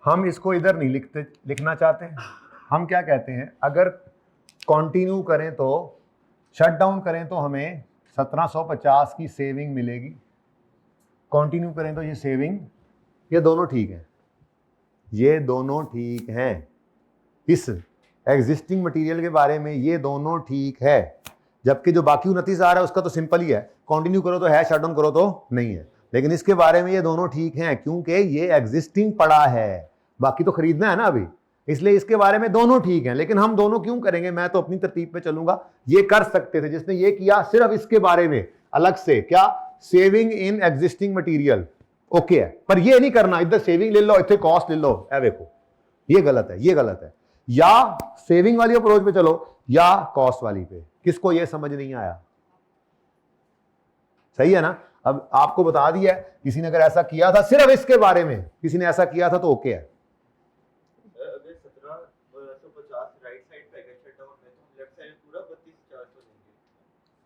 हम इसको इधर नहीं लिखना चाहते, हम क्या कहते हैं, अगर कंटिन्यू करें तो, शट डाउन करें तो हमें 1750 की सेविंग मिलेगी, कंटिन्यू करें तो ये सेविंग, ये दोनों ठीक है, ये दोनों ठीक हैं। इस एग्जिस्टिंग मटेरियल के बारे में ये दोनों ठीक है, जबकि जो बाकी 29,000 है उसका तो सिंपल ही है, कंटिन्यू करो तो है, शट डाउन करो तो नहीं है। लेकिन इसके बारे में ये दोनों ठीक हैं क्योंकि ये एग्जिस्टिंग पड़ा है, बाकी तो खरीदना है ना अभी, इसलिए इसके बारे में दोनों ठीक हैं। लेकिन हम दोनों क्यों करेंगे, मैं तो अपनी तरतीब पे चलूंगा। ये कर सकते थे जिसने ये किया सिर्फ इसके बारे में अलग से, क्या saving in existing material, okay है, पर ये नहीं करना इधर सेविंग ले लो इतने कॉस्ट ले लो, ए देखो ये गलत है, ये गलत है। या सेविंग वाली अप्रोच पे चलो या कॉस्ट वाली पे, किसको ये समझ नहीं आया, सही है ना। अब आपको बता दिया है, किसी ने अगर ऐसा किया था सिर्फ इसके बारे में, किसी ने ऐसा किया था तो ओके है।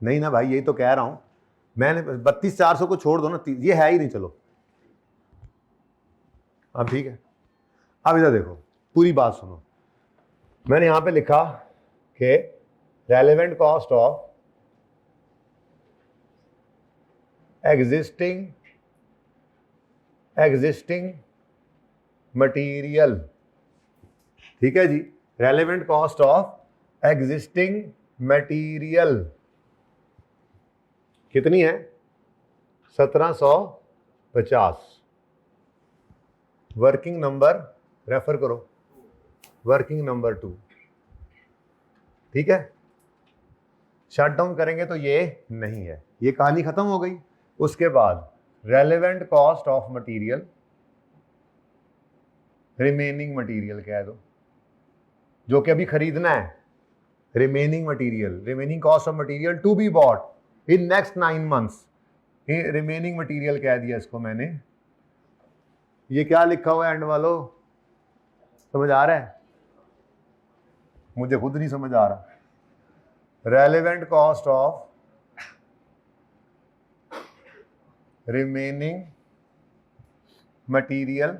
नहीं ना भाई, यही तो कह रहा हूं मैंने, 32,400 को छोड़ दो ना, ये है ही नहीं, चलो अब ठीक है। अब इधर देखो, पूरी बात सुनो, मैंने यहां पे लिखा कि relevant cost of existing existing material, ठीक है जी, relevant cost of existing material कितनी है? 1750। वर्किंग नंबर रेफर करो, वर्किंग नंबर 2, ठीक है। शट डाउन करेंगे तो ये नहीं है, ये कहानी खत्म हो गई। उसके बाद relevant cost of material, remaining material कह दो, जो कि अभी खरीदना है, remaining material, remaining cost of material to be bought in next 9 months, remaining material कह दिया इसको मैंने। ये क्या लिखा हुआ है एंड वालों, समझ आ रहा है? मुझे खुद नहीं समझ आ रहा। Relevant cost of remaining material,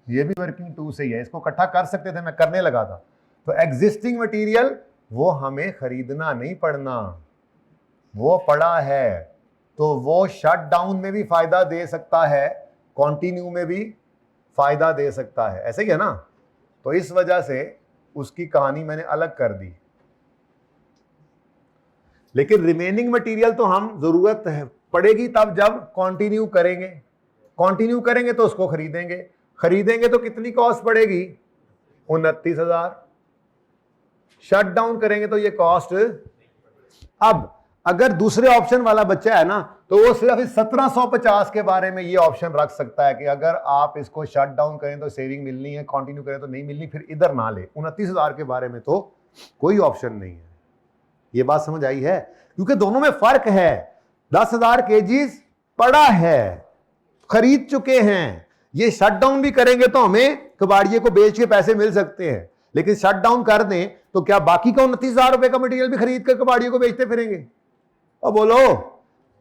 ये भी वर्किंग 2 से ही है, इसको इकट्ठा कर सकते थे, मैं करने लगा था। तो एग्जिस्टिंग मटेरियल वो हमें खरीदना नहीं पड़ना, वो पड़ा है, तो वो शट डाउन में भी फायदा दे सकता है, कंटिन्यू में भी फायदा दे सकता है, ऐसे ही है ना। तो इस वजह से उसकी कहानी मैंने अलग कर दी। लेकिन रिमेनिंग मटेरियल तो हम जरूरत है पड़ेगी तब जब कंटिन्यू करेंगे, कंटिन्यू करेंगे तो उसको खरीदेंगे, खरीदेंगे तो कितनी कॉस्ट पड़ेगी? 29,000। शट डाउन करेंगे तो ये कॉस्ट, अब अगर दूसरे ऑप्शन वाला बच्चा है ना, तो वो सिर्फ 1750 के बारे में ये ऑप्शन रख सकता है कि अगर आप इसको शट डाउन करें तो सेविंग मिलनी है, कंटिन्यू करें तो नहीं मिलनी, फिर इधर ना ले। 29,000 के बारे में तो कोई ऑप्शन नहीं है। ये बात समझ आई है? क्योंकि दोनों में फर्क है। 10,000 केजीज पड़ा है, खरीद चुके हैं, ये शट डाउन भी करेंगे तो हमें कबाड़िए को बेच के पैसे मिल सकते हैं, लेकिन शट डाउन कर दें तो क्या बाकी का 29,000 रुपए का मटेरियल भी खरीद कर कबाड़िए को बेचते फिरेंगे? और बोलो,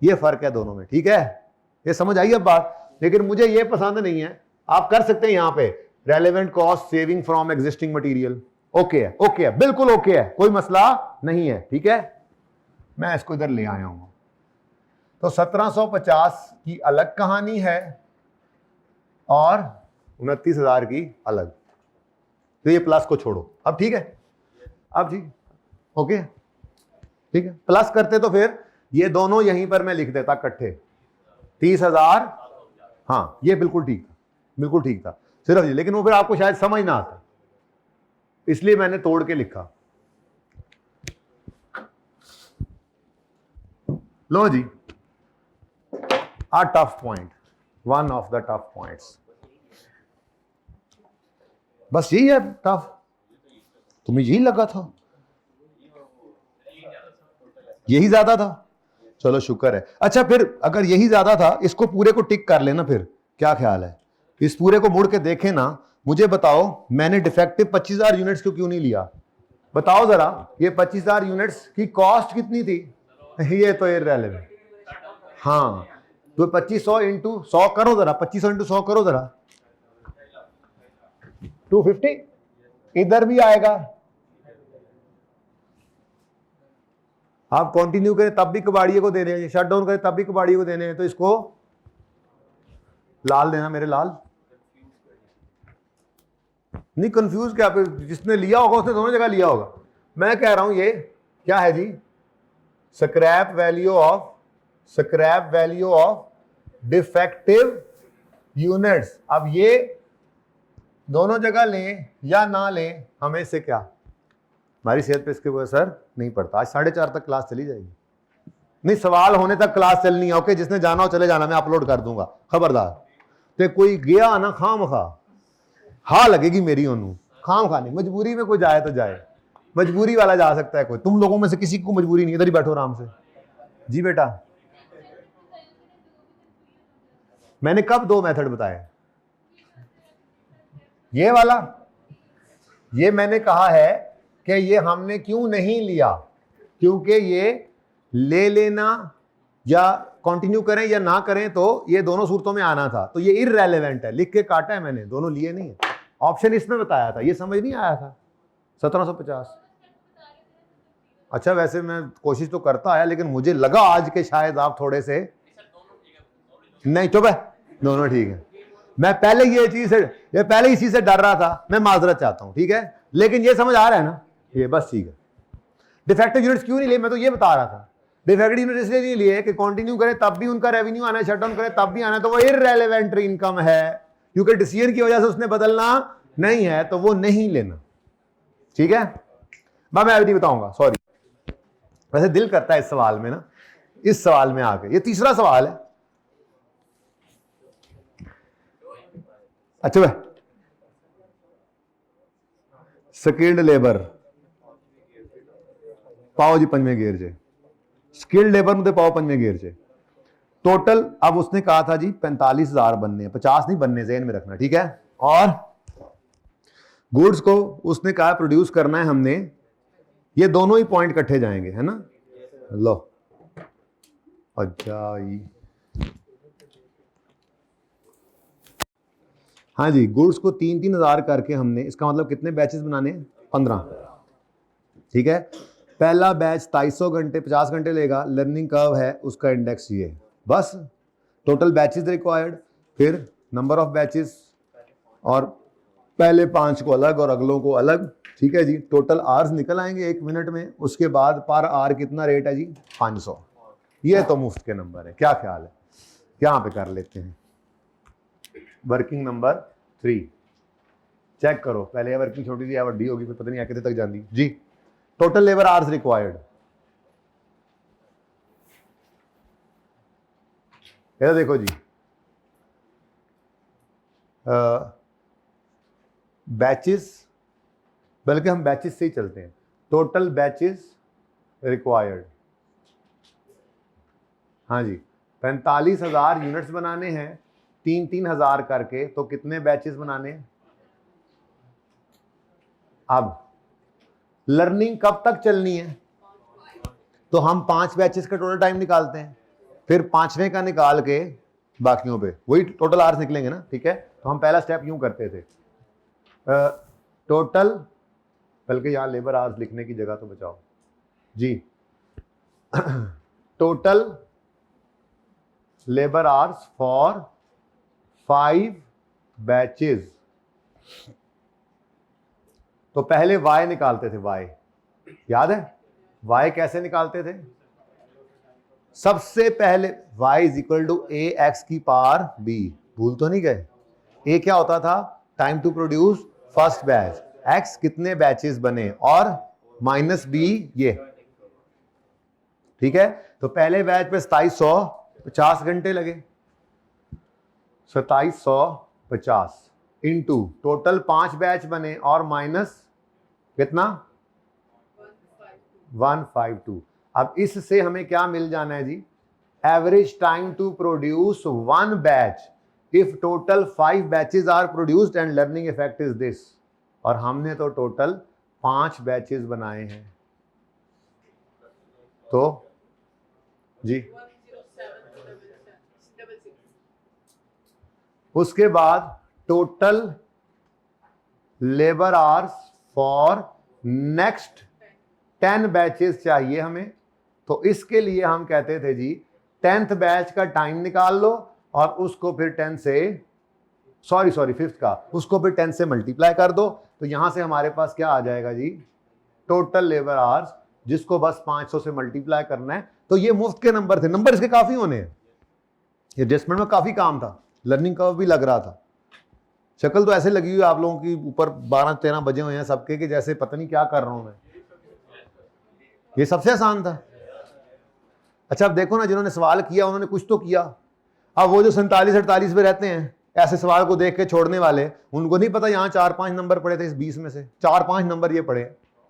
ये फर्क है दोनों में, ठीक है? ये समझ आई अब बात? लेकिन मुझे ये पसंद नहीं है। आप कर सकते हैं यहां पे relevant cost saving from existing material, okay है, ओके है, बिल्कुल ओके है, कोई मसला नहीं है, ठीक है। मैं इसको इधर ले आया हूं। तो 1750 की अलग कहानी है और 29,000 की अलग। तो ये प्लस को छोड़ो अब, ठीक है? अब जी ओके, ठीक है। प्लस करते तो फिर ये दोनों यहीं पर मैं लिख देता इकट्ठे, 30,000। हाँ, ये बिल्कुल ठीक था, बिल्कुल ठीक था सिर्फ जी, लेकिन वो फिर आपको शायद समझ ना आता, इसलिए मैंने तोड़ के लिखा। लो जी, a tough point, one of the tough points, बस यही है टफ। तुम्हें यही लगा था? यही ज्यादा था? चलो शुक्र है। अच्छा, फिर अगर यही ज्यादा था, इसको पूरे को टिक कर लेना, फिर क्या ख्याल है? इस पूरे को मुड़ के देखे ना, मुझे बताओ मैंने डिफेक्टिव 25,000 यूनिट्स को क्यों नहीं लिया? बताओ जरा, ये 25,000 यूनिट्स की कॉस्ट कितनी थी? ये तो इररिलेवेंट। हाँ, तो 2500 इंटू 100 करो जरा, 2500 इंटू 100 करो जरा, 250 इधर भी आएगा। आप कंटिन्यू करें तब भी कबाड़िए को देने हैं, शट डाउन करें तब भी कबाड़िए को देने हैं, तो इसको लाल देना मेरे लाल। नहीं कंफ्यूज क्या, जिसने लिया होगा उसने दोनों जगह लिया होगा। मैं कह रहा हूं ये क्या है जी? Scrap value of defective units. अब ये दोनों जगह लें या ना लें, हमें से क्या? हमारी सेहत पे इसके वो असर नहीं पड़ता। आज 4:30 तक क्लास चली जाएगी। नहीं, सवाल होने तक क्लास चलनी है, ओके? जिसने जाना हो चले जाना, मैं अपलोड कर दूंगा, खबरदार। तो कोई गया ना खाम खा, हाँ लगेगी मेरी ओनू, खाम खा नहीं, मजबूरी में कोई जाए तो जाए, मजबूरी वाला जा सकता है कोई। तुम लोगों में से किसी को मजबूरी नहीं, इधर ही बैठो आराम से। जी बेटा, मैंने कब 2 मेथड बताए? ये वाला, ये मैंने कहा है कि ये हमने क्यों नहीं लिया, क्योंकि ये ले लेना या कंटिन्यू करें या ना करें तो ये दोनों सूरतों में आना था, तो ये इररिलेवेंट है, लिख के काटा है मैंने, दोनों लिए नहीं है। ऑप्शन इसमें बताया था, ये समझ नहीं आया था 1750। अच्छा, वैसे मैं कोशिश तो करता आया, लेकिन मुझे लगा आज के शायद आप थोड़े से नहीं चुप है, दोनों ठीक है। मैं पहले इस चीज से डर रहा था, मैं माजरत चाहता हूं, ठीक है, लेकिन ये समझ आ रहा है ना, ये बस ठीक है। डिफेक्टिव यूनिट्स क्यों नहीं लिए, मैं तो ये बता रहा था। डिफेक्टिव यूनिट इसलिए नहीं लिए कि कंटिन्यू करें तब भी उनका रेवेन्यू आना है, शट डाउन करें तब भी आना है, तो वो इररेलेवेंट इनकम है, क्योंकि डिसीजन की वजह से उसने बदलना नहीं है, तो वो नहीं लेना, ठीक है। मैं अभी बताऊंगा, सॉरी। वैसे दिल करता है इस सवाल में ना, इस सवाल में आके, ये तीसरा सवाल है। अच्छा भाई, स्किल्ड लेबर पाओ जी पंजवें गेर च, स्किल्ड लेबर नु पाओ पंजवें गेर च टोटल। अब उसने कहा था जी 45,000 बनने हैं, 50 नहीं बनने, ज़हन में रखना, ठीक है। और गुड्स को उसने कहा प्रोड्यूस करना है हमने, ये दोनों ही पॉइंट इकट्ठे जाएंगे, है ना। लो अच्छा, हाँ जी, गुड्स को 3-3 हज़ार करके हमने, इसका मतलब कितने बैचेस बनाने हैं, 15, ठीक है। पहला बैच 250 घंटे 50 घंटे लेगा, लर्निंग कर्व है उसका इंडेक्स ये, बस टोटल बैचेस रिक्वायर्ड, फिर नंबर ऑफ बैचेस, और पहले 5 को अलग और अगलों को अलग, ठीक है जी। टोटल आवर्स निकल आएंगे 1 मिनट में। उसके बाद पर आवर कितना रेट है जी, 500। ये तो मुफ्त के नंबर है, क्या ख्याल है, यहाँ पे कर लेते हैं। वर्किंग नंबर 3 चेक करो, पहले वर्किंग छोटी सी बड़ी होगी, फिर पता नहीं कितने तक जाती जी। टोटल लेबर आवर्स रिक्वायर्ड, ये देखो जी, बैचेस, बल्कि हम बैचेस से ही चलते हैं। टोटल बैचेस रिक्वायर्ड, हाँ जी, 45,000 यूनिट्स बनाने हैं 3-3 हज़ार करके, तो कितने बैचेस बनाने हैं। अब लर्निंग कब तक चलनी है, तो हम 5 बैचेस का टोटल टाइम निकालते हैं, फिर 5वें का निकाल के बाकियों पे वही टोटल आवर्स निकलेंगे ना, ठीक है। तो हम पहला स्टेप यूं करते थे, टोटल, बल्कि यहां लेबर आवर्स लिखने की जगह तो बचाओ जी, total labour hours for 5 batches. तो पहले y निकालते थे, y याद है, y कैसे निकालते थे, सबसे पहले y is equal to A X की पावर b, भूल तो नहीं गए। a क्या होता था, time to produce first batch, x कितने बैचेस बने, और माइनस b ये, ठीक है। तो पहले बैच पे 2750 घंटे लगे, 2750 इंटू टोटल 5 बैच बने, और माइनस कितना 152। अब इससे हमें क्या मिल जाना है जी, average time to produce 1 batch if total 5 batches are produced and learning effect is this. और हमने तो टोटल 5 बैचेस बनाए हैं, तो जी उसके बाद total labour hours for next 10 batches चाहिए हमें। तो इसके लिए हम कहते थे जी 10th बैच का टाइम निकाल लो, और उसको फिर 10 से, सॉरी 5th का, उसको फिर 10 से मल्टीप्लाई कर दो। तो यहां से हमारे पास क्या आ जाएगा जी, टोटल लेबर आवर्स, जिसको बस 500 से मल्टीप्लाई करना है। तो ये मुफ्त के नंबर थे, नंबर इसके काफी होने हैं, एडजस्टमेंट में काफी काम था, लर्निंग कर्व भी लग रहा था। शक्ल तो ऐसे लगी हुई आप लोगों की, ऊपर 12-13 बजे हुए हैं सबके, कि जैसे पता नहीं क्या कर रहा हूं मैं। ये सबसे आसान था। अच्छा अब देखो ना, जिन्होंने सवाल किया उन्होंने कुछ तो किया। अब वो जो 47-48 पे रहते हैं, ऐसे सवाल को देख के छोड़ने वाले, उनको नहीं पता यहाँ 4-5 नंबर पड़े थे, इस 20 में से 4-5 नंबर ये पड़े।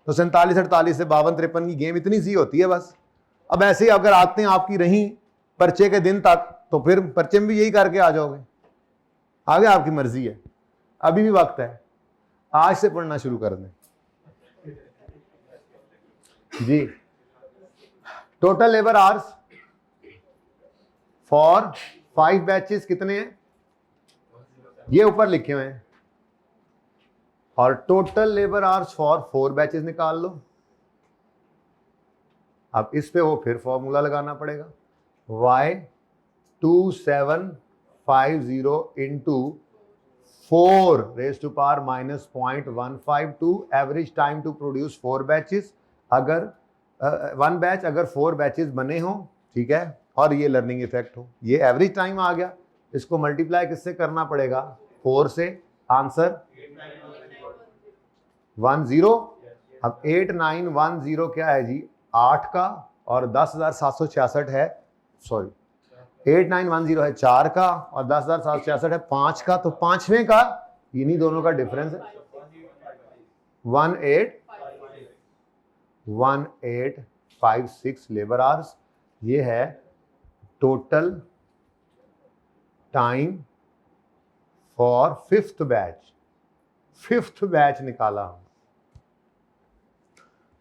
तो 47-48 से 52-53 की गेम इतनी सी होती है बस। अब ऐसे ही अगर आते हैं आपकी रही पर्चे के दिन तक, तो फिर पर्चे में भी यही करके आ जाओगे, आगे आपकी मर्जी है, अभी भी वक्त है, आज से पढ़ना शुरू कर दें जी। Total labour hours for 5 batches कितने हैं, ये ऊपर लिखे हुए हैं, और total labour hours for 4 batches निकाल लो। अब इस पे वो फिर फॉर्मूला लगाना पड़ेगा, y 2750 into 4 raised to power minus 0.152 average time to produce 4 batches. अगर 1 बैच अगर 4 बैचेस बने हो, ठीक है, और ये लर्निंग इफेक्ट हो, ये एवरेज टाइम आ गया। इसको मल्टीप्लाई किससे करना पड़ेगा? 4 से। आंसर 10। अब 8910 क्या है जी? 8 का, और 10,766 है, सॉरी 8910 है 4 का, और 10,766 है 5 का, तो पांचवें का इन्हीं दोनों का डिफरेंस है 1856 लेबर आवर्स। ये है total time for fifth batch. Fifth batch निकाला हम,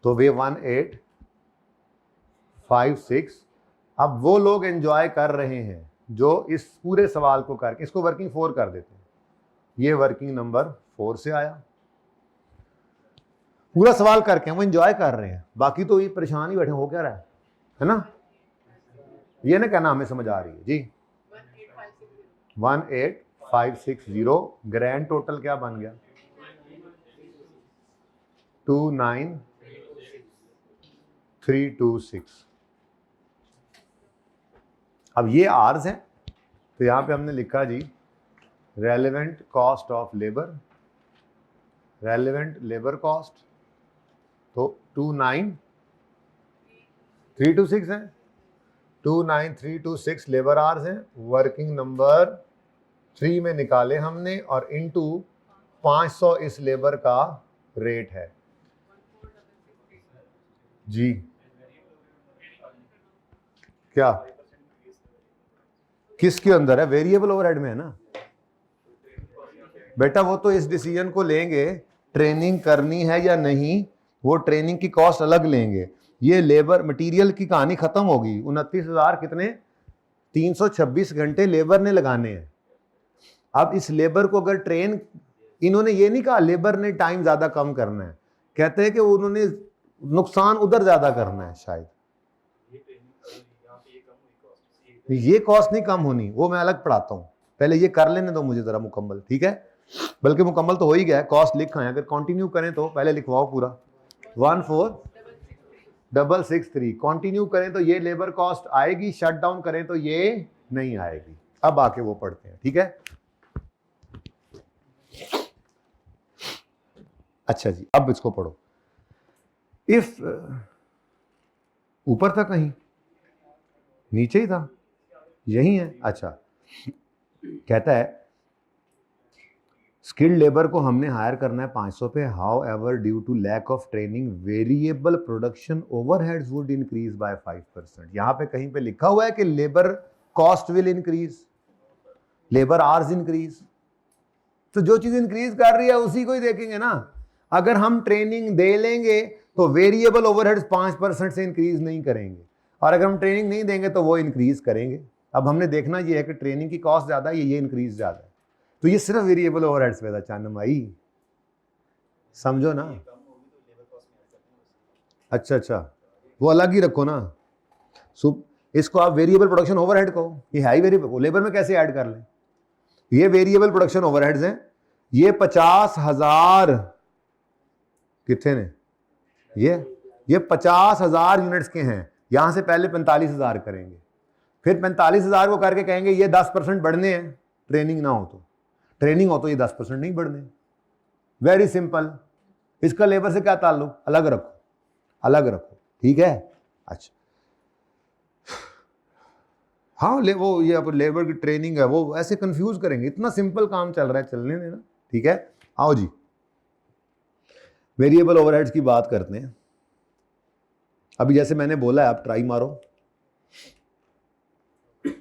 तो वे 1856। अब वो लोग एंजॉय कर रहे हैं जो इस पूरे सवाल को करके इसको वर्किंग 4 कर देते हैं। ये वर्किंग नंबर 4 से आया, पूरा सवाल करके वो एंजॉय कर रहे हैं, बाकी तो ये परेशान ही बैठे, हो क्या रहा है ना? ये ना कहना हमें समझ आ रही है जी। 18560 ग्रैंड टोटल क्या बन गया? 29326। अब ये आर्स है, तो यहां पे हमने लिखा जी relevant cost of labour, relevant labour cost, तो 29326 है, 29326 लेबर आवर्स हैं। वर्किंग नंबर 3 में निकाले हमने, और इनटू 500 इस लेबर का रेट है जी। क्या किसके अंदर है? वेरिएबल ओवरहेड में है ना बेटा। वो तो इस डिसीजन को लेंगे ट्रेनिंग करनी है या नहीं, वो ट्रेनिंग की कॉस्ट अलग लेंगे। ये लेबर मटेरियल की कहानी खत्म होगी। 29,000 कितने? 326 घंटे लेबर ने लगाने हैं। अब इस लेबर को अगर ट्रेन, इन्होंने ये नहीं कहा लेबर ने टाइम ज्यादा कम करना है, कहते हैं कि उन्होंने नुकसान उधर ज्यादा करना है शायद। ये कॉस्ट नहीं कम होनी, वो मैं अलग पढ़ाता हूं, पहले ये कर लेने दो मुझे जरा मुकम्मल, ठीक है? बल्कि मुकम्मल तो हो ही गया, कॉस्ट लिखा है, अगर कंटिन्यू करें तो पहले लिखवाओ पूरा। 14663 कंटिन्यू करें तो ये लेबर कॉस्ट आएगी, शट डाउन करें तो ये नहीं आएगी। अब आके वो पढ़ते हैं, ठीक है? अच्छा जी, अब इसको पढ़ो। इफ ऊपर था कहीं, नीचे ही था, यही है। अच्छा, कहता है स्किल्ड लेबर को हमने हायर करना है 500 पे। However due to lack of training variable production overheads would increase by 5%। यहां पे कहीं पे लिखा हुआ है कि labour cost will increase, labour hours increase. तो जो चीज इंक्रीज कर रही है उसी को ही देखेंगे ना। अगर हम ट्रेनिंग दे लेंगे तो वेरिएबल ओवरहेड्स 5% से इंक्रीज नहीं करेंगे, और अगर हम ट्रेनिंग नहीं देंगे तो वो इंक्रीज करेंगे। अब हमने देखना ये है कि ट्रेनिंग की कॉस्ट ज्यादा है, ये इंक्रीज ज्यादा है, तो ये सिर्फ वेरिएबल ओवरहेड्स पे था। चांदम भाई समझो ना। अच्छा, वो अलग ही रखो ना। इसको आप वेरिएबल प्रोडक्शन ओवरहेड कहो, ये है ही वेरिएबल। लेबर में कैसे ऐड कर लें? ये वेरिएबल प्रोडक्शन ओवरहेड्स हैं। ये 50,000 कितने ने? ये 50,000 यूनिट्स के हैं। यहां से पहले 45,000 करेंगे, फिर 45,000 को करके कहेंगे ये 10% बढ़ने हैं। ट्रेनिंग ना हो तो, ट्रेनिंग हो तो ये 10% नहीं बढ़ने। Very simple. इसका लेबर से क्या ताल्लुक? अलग रखो, अलग रखो, ठीक है? अच्छा, हाँ वो ये अब लेबर की ट्रेनिंग है, वो ऐसे कंफ्यूज करेंगे। इतना सिंपल काम चल रहा है, चलने देना, ठीक है? आओ जी, वेरिएबल ओवरहेड्स की बात करते हैं। अभी जैसे मैंने बोला है, आप ट्राई मारो,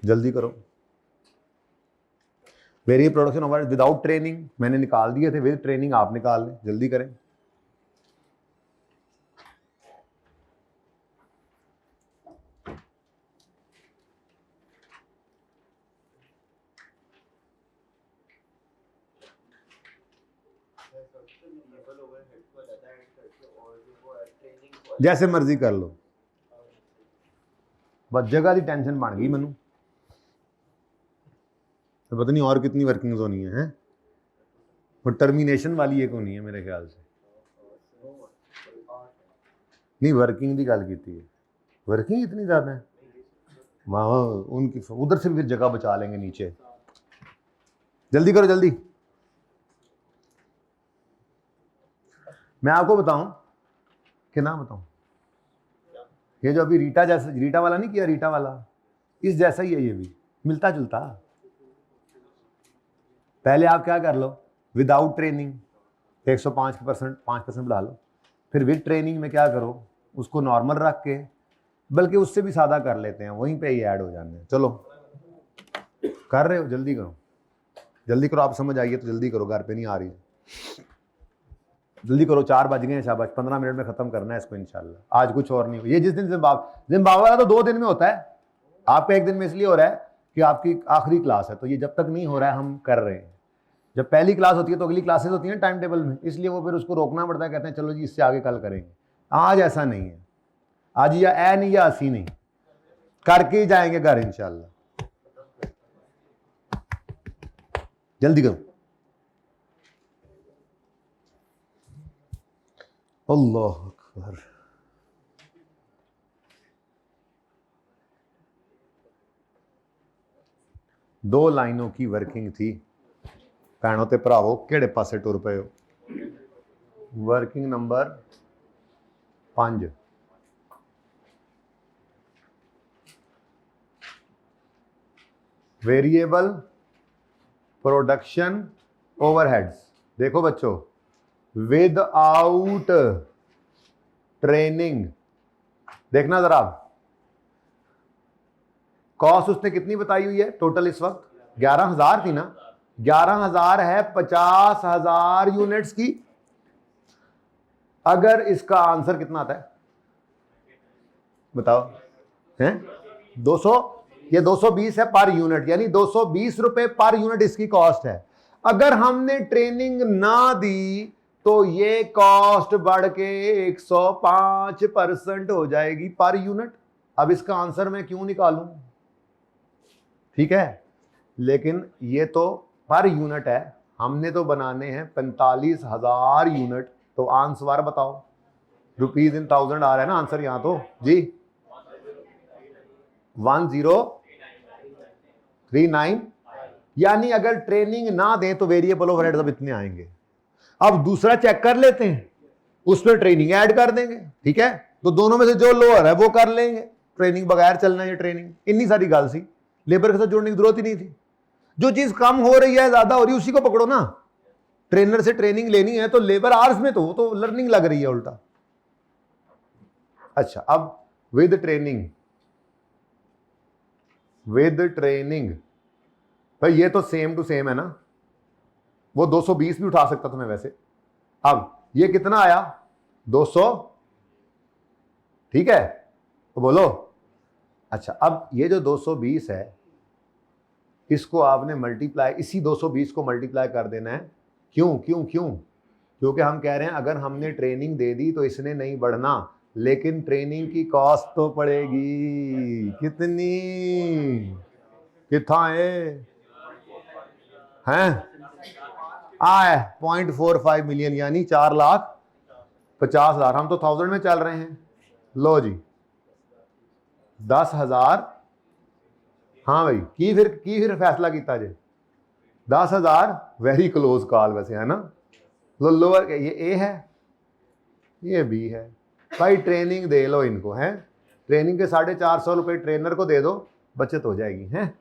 जल्दी करो। Variable production overhead without training मैंने निकाल दिए थे, विद ट्रेनिंग आप निकाल लें, जल्दी करें। जैसे मर्जी कर लो, बस जगह की टेंशन बन गई मैनू। तो पता नहीं और कितनी वर्किंग्स होनी है, हैं? वो टर्मिनेशन वाली एक होनी है मेरे ख्याल से। नहीं, वर्किंग की गल की है, वर्किंग इतनी ज़्यादा है वहाँ, उनकी उधर से भी फिर जगह बचा लेंगे नीचे। जल्दी करो जल्दी। मैं आपको बताऊं कि ना बताऊं, ये जो अभी रीटा जैसा, रीटा वाला नहीं किया, रीटा वाला इस जैसा ही है, ये भी मिलता जुलता। पहले आप क्या कर लो, विदाउट ट्रेनिंग 105% 5% बढ़ा लो, फिर विद ट्रेनिंग में क्या करो, उसको नॉर्मल रख के, बल्कि उससे भी सादा कर लेते हैं, वहीं पे ही ऐड हो जाने हैं। चलो कर रहे हो, जल्दी करो जल्दी करो, आप समझ आइए तो जल्दी करो, घर पे नहीं आ रही है, जल्दी करो, 4 बज गए हैं, शाबाश, 15 मिनट में खत्म करना है इसको इंशाल्लाह। आज कुछ और नहीं हो, ये जिस दिन जिम्बाब्वे वाला तो 2 दिन में होता है, आपका 1 दिन में इसलिए हो रहा है कि आपकी आखिरी क्लास है, तो ये जब तक नहीं हो रहा है हम कर रहे हैं। जब पहली क्लास होती है तो अगली क्लासेस होती हैं टाइम टेबल में, इसलिए वो फिर उसको रोकना पड़ता है, कहते हैं चलो जी इससे आगे कल करेंगे। आज ऐसा नहीं है, आज या ए नहीं या असी नहीं, करके ही जाएंगे घर इंशाल्लाह। जल्दी करो। अल्लाह अकबर। दो लाइनों की वर्किंग थी, भैनों ते भरावो केड़े पासे टुर पे हो। Working number 5, variable production overheads. देखो बच्चों, विदाउट ट्रेनिंग, देखना जरा, कॉस्ट उसने कितनी बताई हुई है टोटल इस वक्त, 11,000 थी ना, 11,000 है 50,000 यूनिट्स की। अगर इसका आंसर कितना आता है बताओ, हैं 200, ये 220 है पर यूनिट, यानी 220 रुपए पर यूनिट इसकी कॉस्ट है। अगर हमने ट्रेनिंग ना दी तो ये कॉस्ट बढ़ के 105% हो जाएगी पर यूनिट। अब इसका आंसर मैं क्यों निकालूं, ठीक है, लेकिन ये तो पर यूनिट है, हमने तो बनाने हैं 45,000 यूनिट, तो आंसर बताओ, रुपीज इन 1000 आ रहा है ना आंसर यहां तो जी, 1039, यानी अगर ट्रेनिंग ना दें तो वेरिएबल ओवरहेड अब इतने आएंगे। अब दूसरा चेक कर लेते हैं, उसमें ट्रेनिंग ऐड कर देंगे, ठीक है, तो दोनों में से जो लोअर है वो कर लेंगे, ट्रेनिंग बगैर चलना है, ट्रेनिंग इतनी सारी गल सी, लेबर के साथ जोड़ने की जरूरत ही नहीं थी। जो चीज कम हो रही है ज्यादा हो रही है उसी को पकड़ो ना, ट्रेनर से ट्रेनिंग लेनी है तो लेबर आवर्स में तो लर्निंग लग रही है उल्टा। अच्छा, अब विद ट्रेनिंग भाई ये तो सेम टू सेम है ना, वो 220 भी उठा सकता था मैं वैसे। अब ये कितना आया 200, ठीक है, तो बोलो। अच्छा, अब ये जो 220 है इसको आपने मल्टीप्लाई, इसी 220 को मल्टीप्लाई कर देना है। क्यों क्यों क्यों, क्योंकि हम कह रहे हैं अगर हमने ट्रेनिंग दे दी तो इसने नहीं बढ़ना, लेकिन ट्रेनिंग की कॉस्ट तो पड़ेगी कितनी, कितना है आए 0.45 मिलियन, यानी 4,50,000। हम तो 1000 में चल रहे हैं, लो जी 10,000, हाँ भाई की फिर फैसला किया जे 10,000, वेरी क्लोज कॉल वैसे है ना। लो लोअर, ये ए है ये बी है, भाई ट्रेनिंग दे लो इनको, हैं ट्रेनिंग के 450 रुपये ट्रेनर को दे दो, बचत हो जाएगी, हैं।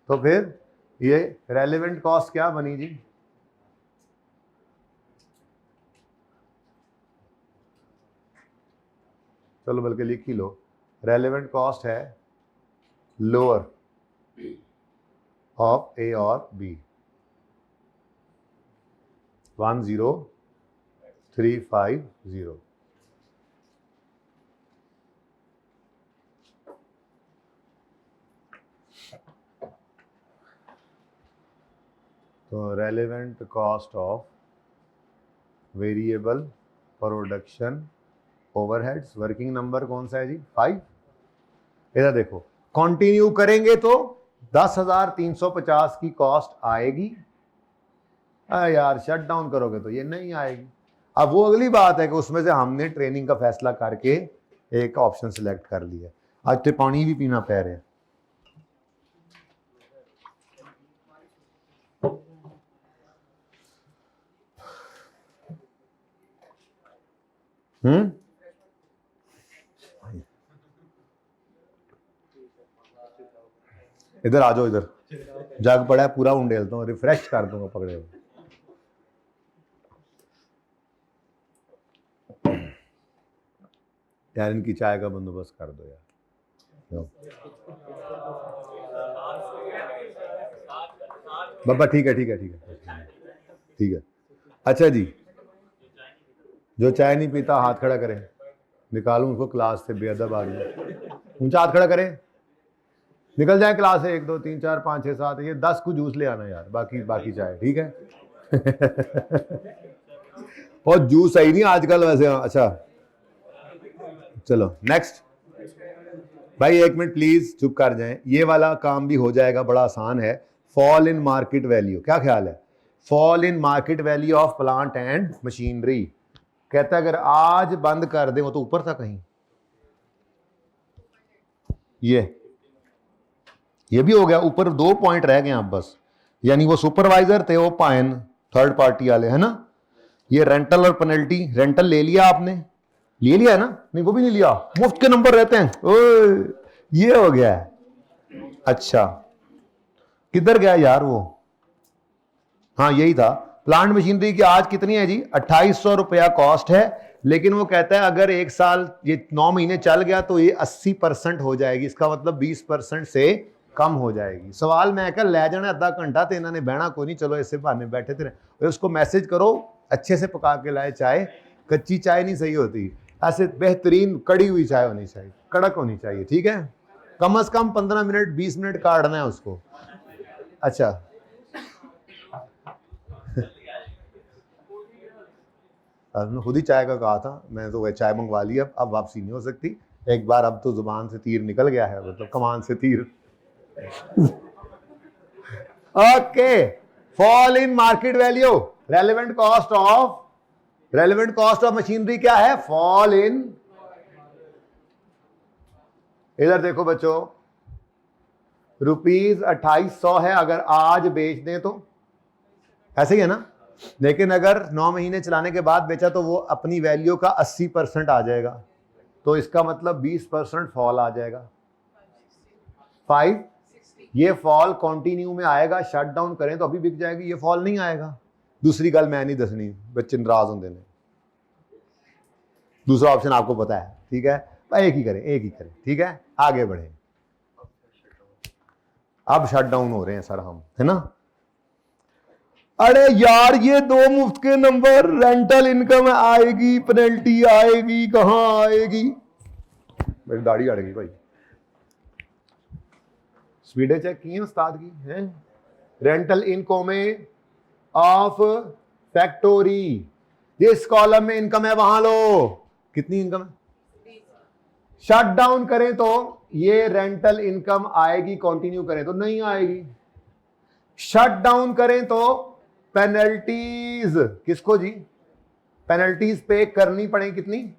तो फिर ये रेलेवेंट कॉस्ट क्या बनी जी, चलो बल्कि लिख ही लो, रेलेवेंट कॉस्ट है लोअर ऑफ ए और बी 10350। तो relevant cost of variable production overheads, working number कौन सा है जी 5। इधर देखो, कंटिन्यू करेंगे तो 10,350 की कॉस्ट आएगी। यार शट डाउन करोगे तो ये नहीं आएगी। अब वो अगली बात है कि उसमें से हमने ट्रेनिंग का फैसला करके एक ऑप्शन सिलेक्ट कर लिया। आज तो पानी भी पीना पै रहे हैं। इधर आ जाओ, इधर जग पड़ा है पूरा उंडेलता हूँ, रिफ्रेश कर दूंगा पकड़े हुए। यार इनकी चाय का बंदोबस्त कर दो यार। बाबा ठीक है ठीक है ठीक है ठीक है। अच्छा जी, जो चाय नहीं पीता हाथ खड़ा करें, निकालूं उसको क्लास से, बेअदब आ रही है। ऊंचा हाथ खड़ा करें, निकल जाए क्लास से। 1 2 3 4 5 6 7 ये 10 को जूस ले आना यार, बाकी चाय ठीक है। और जूस सही नहीं आजकल वैसे। अच्छा चलो नेक्स्ट। भाई 1 मिनट प्लीज चुप कर जाएं, ये वाला काम भी हो जाएगा, बड़ा आसान है। फॉल इन मार्केट वैल्यू, क्या ख्याल है? Fall in market value of plant and machinery. कहता है अगर आज बंद कर दें, वो तो ऊपर था कहीं, ये भी हो गया, ऊपर 2 पॉइंट रह गए अब बस। यानी वो सुपरवाइजर थे, वो पायन थर्ड पार्टी वाले है ना। ये रेंटल और पेनल्टी, रेंटल ले लिया आपने, ले लिया है ना? नहीं वो भी नहीं लिया, मुफ्त के नंबर रहते हैं। ओए ये हो गया है। अच्छा किधर गया यार वो? हाँ यही था। प्लांट मशीनरी की आज कितनी है जी? 2800 रुपया कॉस्ट है। लेकिन वो कहता है अगर 1 साल ये 9 महीने चल गया तो ये 80% हो जाएगी। इसका मतलब 20% से कम हो जाएगी। सवाल मैं कह ले जाना आधा घंटा तो इन्होंने बहना कोई नहीं, चलो ऐसे बहाने बैठे थे। उसको मैसेज करो अच्छे से पका के लाए चाय, कच्ची चाय नहीं सही होती, ऐसे बेहतरीन कड़ी हुई चाय होनी चाहिए, कड़क होनी चाहिए, ठीक है। कम से कम 15 मिनट 20 मिनट काटना है उसको। अच्छा आपने खुद ही चाय का कहा था, मैं तो वह चाय मंगवा ली, अब वापसी नहीं हो सकती। एक बार अब तो जुबान से तीर निकल गया है, मतलब कमान से तीर। Okay, fall in market value, relevant cost of machinery क्या है? Fall in. इधर देखो बच्चों, ₹2800 है, अगर आज बेच दें तो ऐसे ही है ना। लेकिन अगर 9 महीने चलाने के बाद बेचा तो वो अपनी वैल्यू का 80% आ जाएगा, तो इसका मतलब 20% फॉल आ जाएगा। 5 ये फॉल कंटिन्यू में आएगा, शट डाउन करें तो अभी बिक जाएगी, ये फॉल नहीं आएगा। दूसरी गल मैं नहीं दसनी, बच्चे नाराज होंगे ने। दूसरा ऑप्शन आपको पता है, ठीक है। एक ही करें, ठीक है। आगे बढ़े, अब शट डाउन हो रहे हैं सर हम, है ना। अरे यार ये 2 मुफ्त के नंबर, रेंटल इनकम आएगी, पेनल्टी आएगी, कहां आएगी? मेरी दाढ़ी अड़ गई भाई। स्पीडें चेक की हैं उस्ताद की हैं। रेंटल इनकम ऑफ फैक्टोरी, जिस कॉलम में इनकम है वहां लो। कितनी इनकम है? शट डाउन करें तो ये रेंटल इनकम आएगी, कंटिन्यू करें तो नहीं आएगी। शट डाउन करें तो पेनल्टीज, किसको जी? पेनल्टीज पे करनी पड़ेगी। कितनी?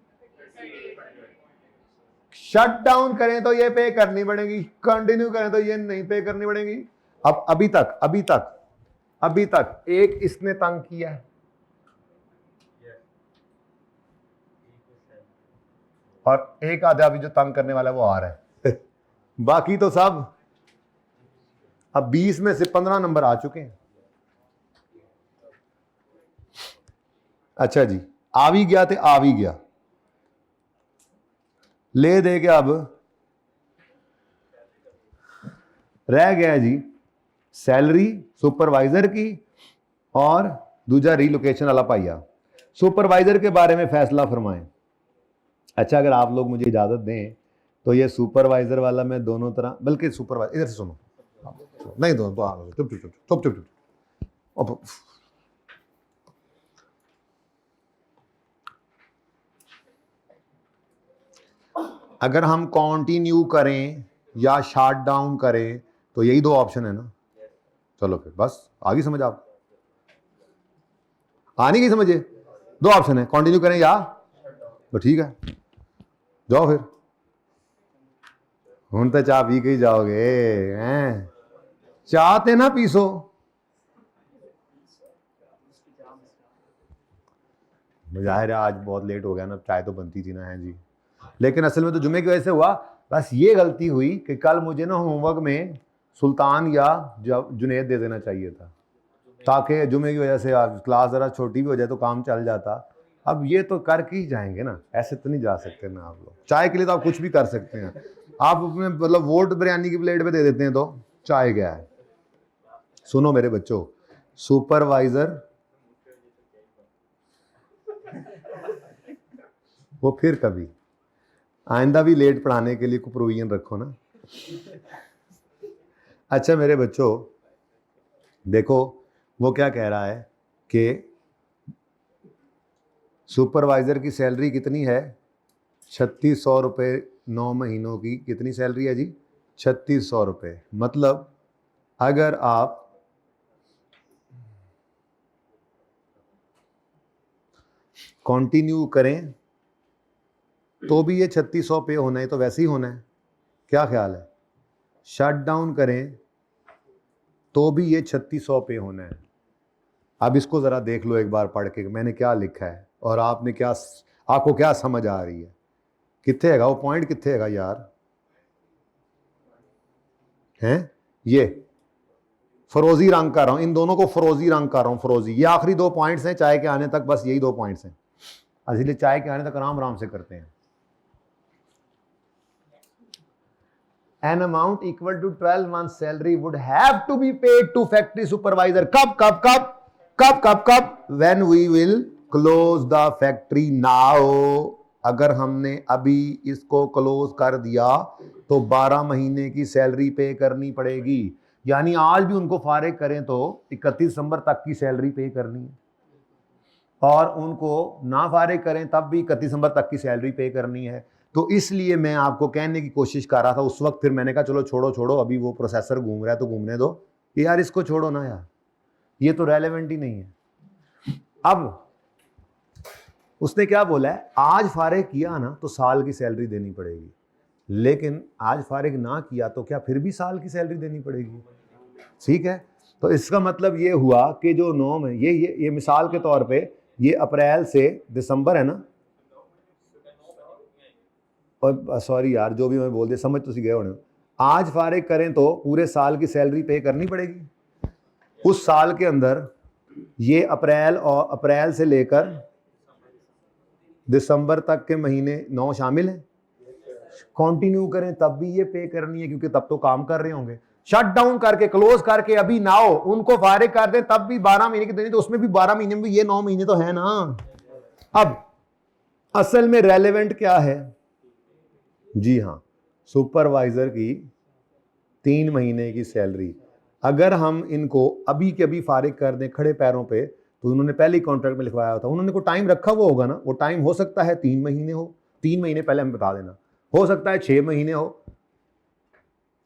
शट डाउन करें तो ये पे करनी पड़ेगी, कंटिन्यू करें तो ये नहीं पे करनी पड़ेगी। अब अभी तक एक इसने तंग किया है, और एक आधा अभी जो तंग करने वाला है वो आ रहा है। बाकी तो सब, अब 20 में से 15 नंबर आ चुके हैं। अच्छा जी, आ भी गया तो आ भी गया, ले दे के अब रह गया जी सैलरी सुपरवाइजर की और दूसरा रीलोकेशन वाला पाइया। सुपरवाइजर के बारे में फैसला फरमाएं। अच्छा अगर आप लोग मुझे इजाजत दें तो ये सुपरवाइजर वाला मैं दोनों तरह, बल्कि सुपरवाइजर इधर से सुनो, नहीं दोनों तो चुप चुप चुप चुप चुप। अगर हम कंटिन्यू करें या शट डाउन करें तो यही दो ऑप्शन है ना। चलो फिर बस आ गई समझ, आप आ नहीं गई समझे? दो ऑप्शन है, कंटिन्यू करें या तो ठीक है, जाओ फिर। हूं तो चाह पी के ही जाओगे हैं, चाहते ना पीसो। जाहिर है आज बहुत लेट हो गया ना, चाय तो बनती थी ना है जी, लेकिन असल में तो जुमे की वजह से हुआ। बस ये गलती हुई कि कल मुझे ना होमवर्क में सुल्तान या जुनेद दे देना चाहिए था, ताकि जुमे की वजह से आज क्लास ज़रा छोटी भी हो जाए तो काम चल जाता। अब ये तो करके ही जाएंगे ना, ऐसे तो नहीं जा सकते ना आप लोग। चाय के लिए तो आप कुछ भी कर सकते हैं, आप अपने मतलब वोट बिरयानी की प्लेट पे दे देते हैं तो चाय क्या है। सुनो मेरे बच्चों, सुपरवाइजर वो फिर कभी आइंदा भी लेट पढ़ाने के लिए कोई प्रोविजन रखो ना। अच्छा मेरे बच्चों देखो, वो क्या कह रहा है कि सुपरवाइजर की सैलरी कितनी है, 3600 रुपये 9 महीनों की। कितनी सैलरी है जी? 3600 रुपये। मतलब अगर आप कंटिन्यू करें तो भी ये 3600 पे होना है, तो वैसे ही होना है। क्या ख्याल है? शट डाउन करें तो भी ये 3600 पे होना है। अब इसको ज़रा देख लो एक बार पढ़ के मैंने क्या लिखा है और आपने क्या, आपको क्या समझ आ रही है। कितने हैगा वो पॉइंट, कितने हैगा यार? हैं ये फरोजी रंग कर रहा हूं, इन दोनों को फरोजी रंग कर रहा हूं, फरोजी। ये आखिरी दो पॉइंट्स हैं चाय के आने तक, बस यही दो पॉइंट्स हैं, इसलिए चाय के आने तक आराम आराम से करते हैं। An amount equal to 12 months salary would have to be paid to factory supervisor. कब कब कब कब कब कब? When we will close the factory now. अगर हमने अभी इसको क्लोज कर दिया तो 12 महीने की सैलरी पे करनी पड़ेगी। यानी आज भी उनको फारिग करें तो 31 दिसंबर तक की सैलरी पे करनी है, और उनको ना फारिग करें तब भी 31 दिसंबर तक की सैलरी पे करनी है। तो इसलिए मैं आपको कहने की कोशिश कर रहा था उस वक्त, फिर मैंने कहा चलो छोड़ो छोड़ो, अभी वो प्रोसेसर घूम रहा है तो घूमने दो, यार इसको छोड़ो ना यार, ये तो रेलेवेंट ही नहीं है। अब उसने क्या बोला है, आज फारिग किया ना तो साल की सैलरी देनी पड़ेगी, लेकिन आज फारिग ना किया तो क्या फिर भी साल की सैलरी देनी पड़ेगी? ठीक है, तो इसका मतलब ये हुआ कि जो 9 में ये मिसाल के तौर पे ये अप्रैल से दिसंबर है ना, और सॉरी यार जो भी मैं बोल दिया समझ तो गए होने। आज फारिग करें तो पूरे साल की सैलरी पे करनी पड़ेगी। उस साल के अंदर ये अप्रैल से लेकर दिसंबर तक के महीने 9 शामिल हैं। कंटिन्यू करें तब भी ये पे करनी है, क्योंकि तब तो काम कर रहे होंगे। शट डाउन करके क्लोज करके अभी ना हो उनको फारिग कर दें तब भी 12 महीने की देनी, तो उसमें भी 12 महीने में भी ये 9 महीने तो है ना। अब असल में रेलेवेंट क्या है जी? हाँ, सुपरवाइजर की 3 महीने की सैलरी। अगर हम इनको अभी के अभी फारिग कर दें खड़े पैरों पे, तो उन्होंने पहले ही कॉन्ट्रैक्ट में लिखवाया था, उन्होंने को टाइम रखा हुआ होगा ना, वो टाइम हो सकता है 3 महीने हो, 3 महीने पहले हमें बता देना, हो सकता है 6 महीने हो,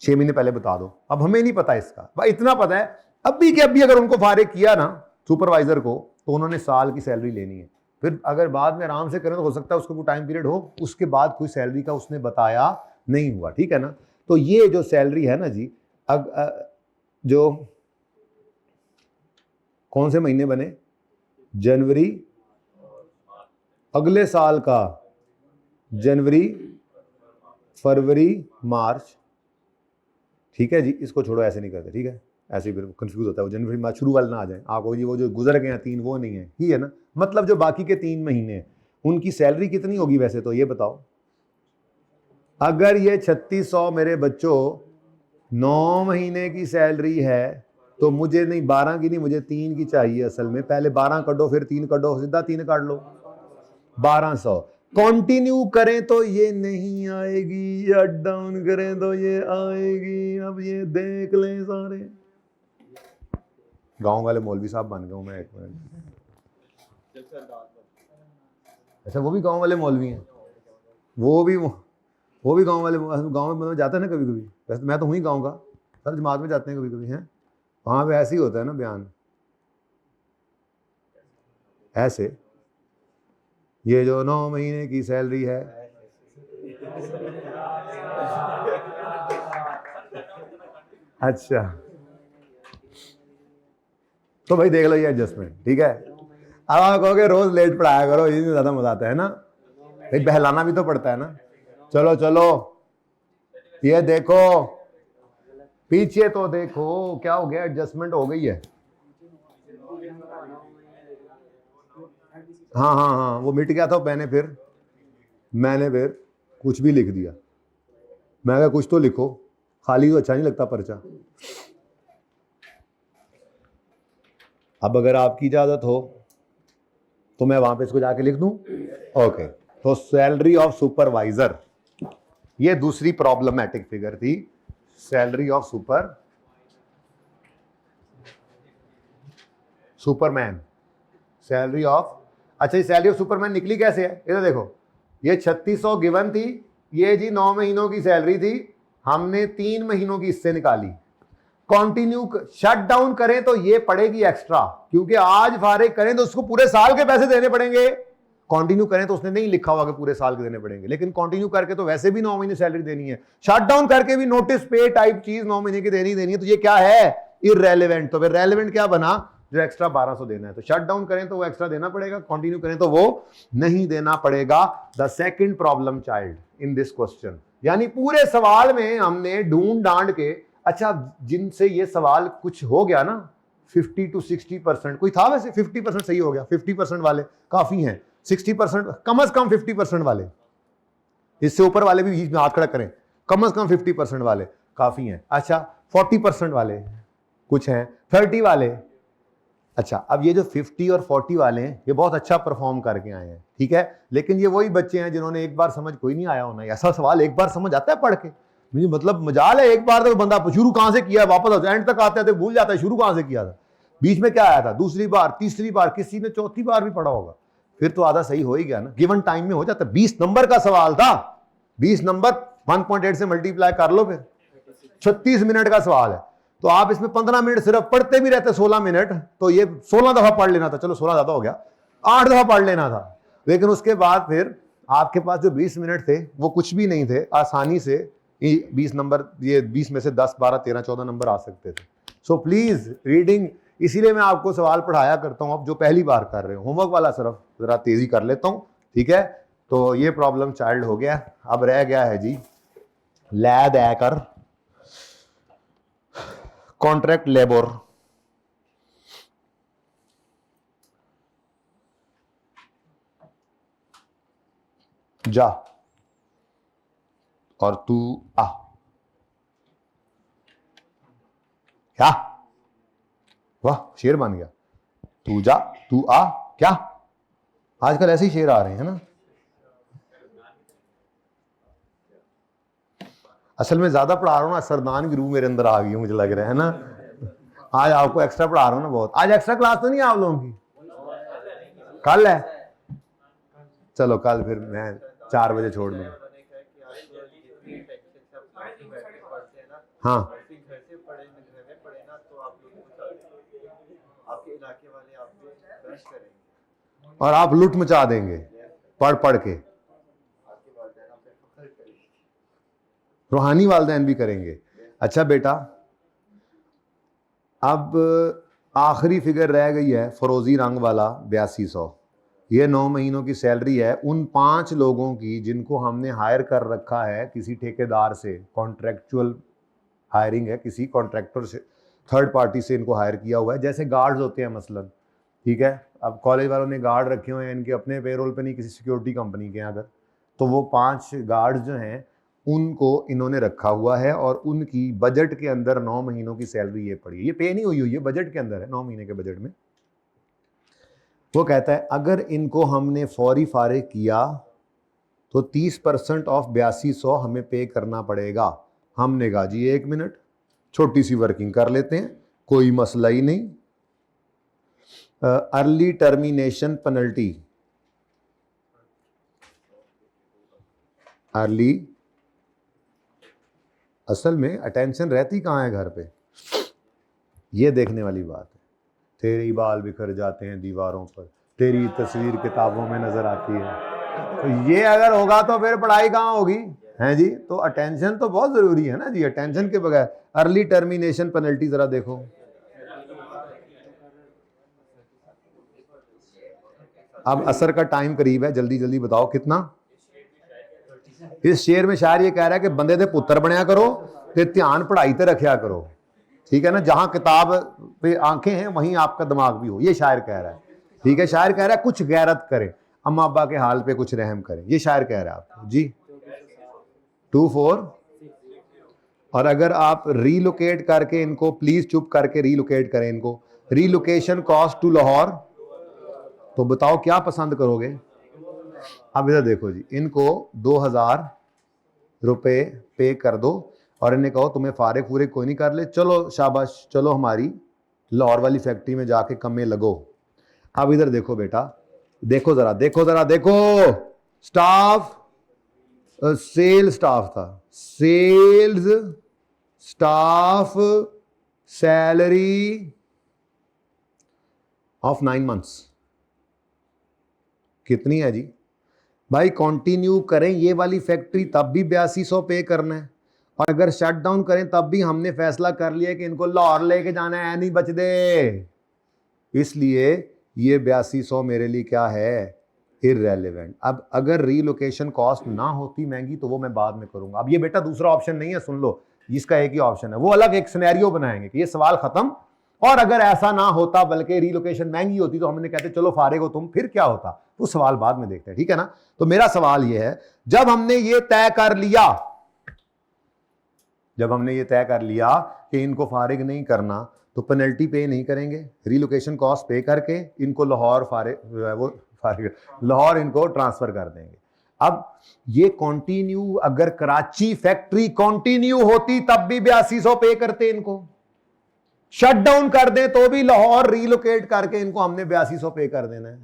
6 महीने पहले बता दो। अब हमें नहीं पता इसका, भाई इतना पता है अभी के अभी अगर उनको फारिग किया ना सुपरवाइजर को तो उन्होंने साल की सैलरी लेनी है। फिर अगर बाद में आराम से करें तो हो सकता है उसको कोई टाइम पीरियड हो, उसके बाद कोई सैलरी का उसने बताया नहीं हुआ, ठीक है ना। तो ये जो सैलरी है ना जी, जो कौन से महीने बने, जनवरी अगले साल का, जनवरी फरवरी मार्च, ठीक है जी, इसको छोड़ो ऐसे नहीं करते, ठीक है, ऐसे फिर कंफ्यूज होता है, वो जनवरी मार्च शुरू वाले ना आ जाए आपको, ये वो जो गुजर गए हैं 3 वो नहीं है, ही है ना, मतलब जो बाकी के 3 महीने उनकी सैलरी कितनी होगी वैसे तो ये बताओ। अगर ये 3600 मेरे बच्चों 9 महीने की सैलरी है तो मुझे नहीं 12 की नहीं, मुझे 3 की चाहिए असल में। पहले 12 कटो फिर 3 कटो, सीधा 3 काट लो, 1200। कंटिन्यू करें तो ये नहीं आएगी, शट डाउन करें तो ये आएगी। अब ये देख लें सारे, गांव वाले मौलवी साहब बन गया मैं एक मिनट। अच्छा वो भी गांव वाले मौलवी हैं, वो भी गांव वाले, गांव में जाता है ना कभी कभी, वैसे मैं तो हूँ ही गांव का, सर जमात में जाते हैं कभी कभी, हैं वहाँ पे ऐसे ही होता है ना बयान, ऐसे ये जो 9 महीने की सैलरी है, अच्छा तो भाई देख लो ये एडजस्टमेंट, ठीक है। अब आप कहोगे रोज लेट पढ़ाया करो, ये ज्यादा मजा आता है ना, भाई बहलाना भी तो पड़ता है ना। चलो चलो ये देखो पीछे तो देखो क्या हो गया, एडजस्टमेंट हो गई है। हाँ हाँ हाँ वो मिट गया था, मैंने फिर कुछ भी लिख दिया। मैं कहा कुछ तो लिखो, खाली तो अच्छा नहीं लगता पर्चा। अब अगर आपकी इजाजत हो तो मैं वहां पे इसको जाके लिख दूं। ओके, तो सैलरी ऑफ सुपरवाइजर, ये दूसरी प्रॉब्लमैटिक फिगर थी, salary of Superman, salary of, अच्छा ये सैलरी ऑफ सुपरमैन निकली कैसे है, ये तो देखो, ये 3600 गिवन थी, ये जी 9 महीनों की सैलरी थी, हमने 3 महीनों की इससे निकाली। कंटिन्यू शट डाउन करें तो ये पड़ेगी एक्स्ट्रा, क्योंकि आज फारिग करें तो उसको पूरे साल के पैसे देने पड़ेंगे, कंटिन्यू करें तो उसने नहीं लिखा हुआ कि पूरे साल के देने पड़ेंगे, लेकिन कंटिन्यू करके तो वैसे भी 9 महीने सैलरी देनी है, शट डाउन करके भी नोटिस पे टाइप चीज 9 महीने की देनी है, तो ये क्या है, इररेलेवेंट। तो फिर रेलेवेंट क्या बना, जो एक्स्ट्रा 1200 देना है, तो शट डाउन करें तो वो एक्स्ट्रा देना पड़ेगा, कंटिन्यू करें तो वो नहीं देना पड़ेगा। The second problem child in this question, यानी पूरे सवाल में हमने ढूंढ डांड के, अच्छा जिनसे ये सवाल कुछ हो गया ना 50 to 60%, कोई था वैसे 50% सही हो गया, 50% वाले काफी हैं, 60% कम से कम 50% वाले, इससे ऊपर वाले भी बीच में हाथ खड़ा करें, कम से कम 50% वाले काफी हैं। अच्छा 40% वाले कुछ हैं, 30 वाले, अच्छा अब ये जो 50 और 40 वाले हैं ये बहुत अच्छा परफॉर्म करके आए हैं, ठीक है, लेकिन ये वही बच्चे हैं जिन्होंने एक बार समझ कोई नहीं आया होना, ऐसा सवाल एक बार समझ आता है पढ़ के, मुझे मतलब मजाल है, एक बार तो बंदा शुरू कहां से किया, वापस एंड तक आते आते भूल जाता है शुरू कहां से किया था, बीच में क्या आया था, दूसरी बार तीसरी बार, किसी ने चौथी बार भी पढ़ा होगा, फिर तो आधा सही हो ही गया ना, गिवन टाइम में हो जाता है। 20 नंबर का सवाल था, 20 नंबर 1.8 से मल्टीप्लाई कर लो, फिर 36 मिनट का सवाल है, तो आप इसमें 15 मिनट सिर्फ पढ़ते भी रहते, 16 मिनट, तो ये 16 दफा पढ़ लेना था, चलो 16 ज्यादा हो गया, 8 दफा पढ़ लेना था, लेकिन उसके बाद फिर आपके पास जो 20 मिनट थे वो कुछ भी नहीं थे, आसानी से 20 नंबर, ये 20 में से 10 12 13 14 नंबर आ सकते थे। सो प्लीज रीडिंग, इसीलिए मैं आपको सवाल पढ़ाया करता हूं, अब जो पहली बार कर रहे हो होमवर्क वाला सिर्फ जरा तेजी कर लेता हूं, ठीक है। तो ये प्रॉब्लम चाइल्ड हो गया, अब रह गया है जी लैद एकर कॉन्ट्रैक्ट लेबर, जा और तू आ, क्या, वाह शेर बन गया, तू जा तू आ, क्या आजकल ऐसे ही शेर आ रहे हैं ना, असल में ज्यादा पढ़ा रहा हूं ना, सरदान की रूह मेरे अंदर आ गई मुझे लग रहा है ना, आज आपको एक्स्ट्रा पढ़ा रहा हूं ना बहुत, आज एक्स्ट्रा क्लास तो नहीं आप लोगों की, कल है, चलो कल फिर मैं 4 बजे छोड़ दूंगा, हाँ और आप लूट मचा देंगे पढ़ पढ़ के, रूहानी वालदैन भी करेंगे। अच्छा बेटा अब आखिरी फिगर रह गई है फरोजी रंग वाला 8200, ये 9 महीनों की सैलरी है उन 5 लोगों की जिनको हमने हायर कर रखा है किसी ठेकेदार से, कॉन्ट्रैक्चुअल हायरिंग है, किसी कॉन्ट्रैक्टर से, थर्ड पार्टी से इनको हायर किया हुआ है, जैसे गार्ड्स होते हैं मसलन, ठीक है, अब कॉलेज वालों ने गार्ड रखे हुए हैं इनके अपने पेरोल पे नहीं, किसी सिक्योरिटी कंपनी के हैं अगर, तो वो 5 गार्ड्स जो हैं उनको इन्होंने रखा हुआ है और उनकी बजट के अंदर 9 महीनों की सैलरी ये पड़ी है, ये पे नहीं हुई हुई है, बजट के अंदर है, 9 महीने के बजट में। वो कहता है अगर इनको हमने फौरी फारिग किया तो 30% ऑफ 8200 हमें पे करना पड़ेगा। हमने कहा जी 1 मिनट छोटी सी वर्किंग कर लेते हैं, कोई मसला ही नहीं। अर्ली टर्मिनेशन पेनल्टी, अर्ली असल में अटेंशन रहती कहाँ है घर पे, ये देखने वाली बात है। तेरे बाल बिखर जाते हैं दीवारों पर, तेरी तस्वीर किताबों में नजर आती है, तो ये अगर होगा तो फिर पढ़ाई कहाँ होगी, हैं जी। तो अटेंशन तो बहुत जरूरी है ना जी, अटेंशन के बगैर। अर्ली टर्मिनेशन पेनल्टी जरा देखो, अब असर का टाइम करीब है, जल्दी जल्दी बताओ कितना। इस शेर में शायर ये कह रहा है कि बंदे दे पुत्र बनया करो ते ध्यान पढ़ाई ते रखा करो, ठीक है ना। जहां किताब पे आंखें हैं वहीं आपका दिमाग भी हो, ये शायर कह रहा है, ठीक है। शायर कह रहा है कुछ गैरत करें, अम्मा अब्बा के हाल पे कुछ रहम करें, ये शायर कह रहा है आपको जी। 2-4। और अगर आप रीलोकेट करके इनको, प्लीज चुप करके रीलोकेट करें इनको, रीलोकेशन कॉस्ट टू लाहौर, तो बताओ क्या पसंद करोगे। अब इधर देखो जी, इनको 2000 रुपए पे कर दो और इन्हें कहो तुम्हें फारिग फूरिग कोई नहीं, कर ले, चलो शाबाश, चलो हमारी लाहौर वाली फैक्ट्री में जाके कमे लगो। अब इधर देखो बेटा, देखो जरा, देखो जरा, देखो स्टाफ, सेल स्टाफ था, sales staff salary of 9 months कितनी है जी भाई। कंटिन्यू करें ये वाली फैक्ट्री तब भी 8200 पे करना है, और अगर शट डाउन करें तब भी हमने फैसला कर लिया कि इनको लाहौर लेके जाना है, नहीं बच दे। इसलिए ये 8200 मेरे लिए क्या है, इररेलेवेंट। अब अगर रीलोकेशन कॉस्ट ना होती महंगी तो वो मैं बाद में करूंगा। अब ये बेटा दूसरा ऑप्शन नहीं है, सुन लो, इसका एक ही ऑप्शन है, वो अलग एक सिनेरियो बनाएंगे कि ये सवाल खत्म। और अगर ऐसा ना होता बल्कि रीलोकेशन महंगी होती तो हमने कहते चलो फारिग हो तुम, फिर क्या होता, तो सवाल बाद में देखते हैं, ठीक है ना। तो मेरा सवाल ये है, जब हमने ये तय कर लिया, जब हमने ये तय कर लिया कि इनको फारिग नहीं करना, तो पेनल्टी पे नहीं करेंगे, रीलोकेशन कॉस्ट पे करके इनको लाहौर लाहौर इनको ट्रांसफर कर देंगे। अब ये कंटिन्यू, अगर कराची फैक्ट्री कंटिन्यू होती तब भी 8200 पे करते इनको, शट डाउन कर दें तो भी लाहौर रीलोकेट करके इनको हमने 8200 पे कर देना है।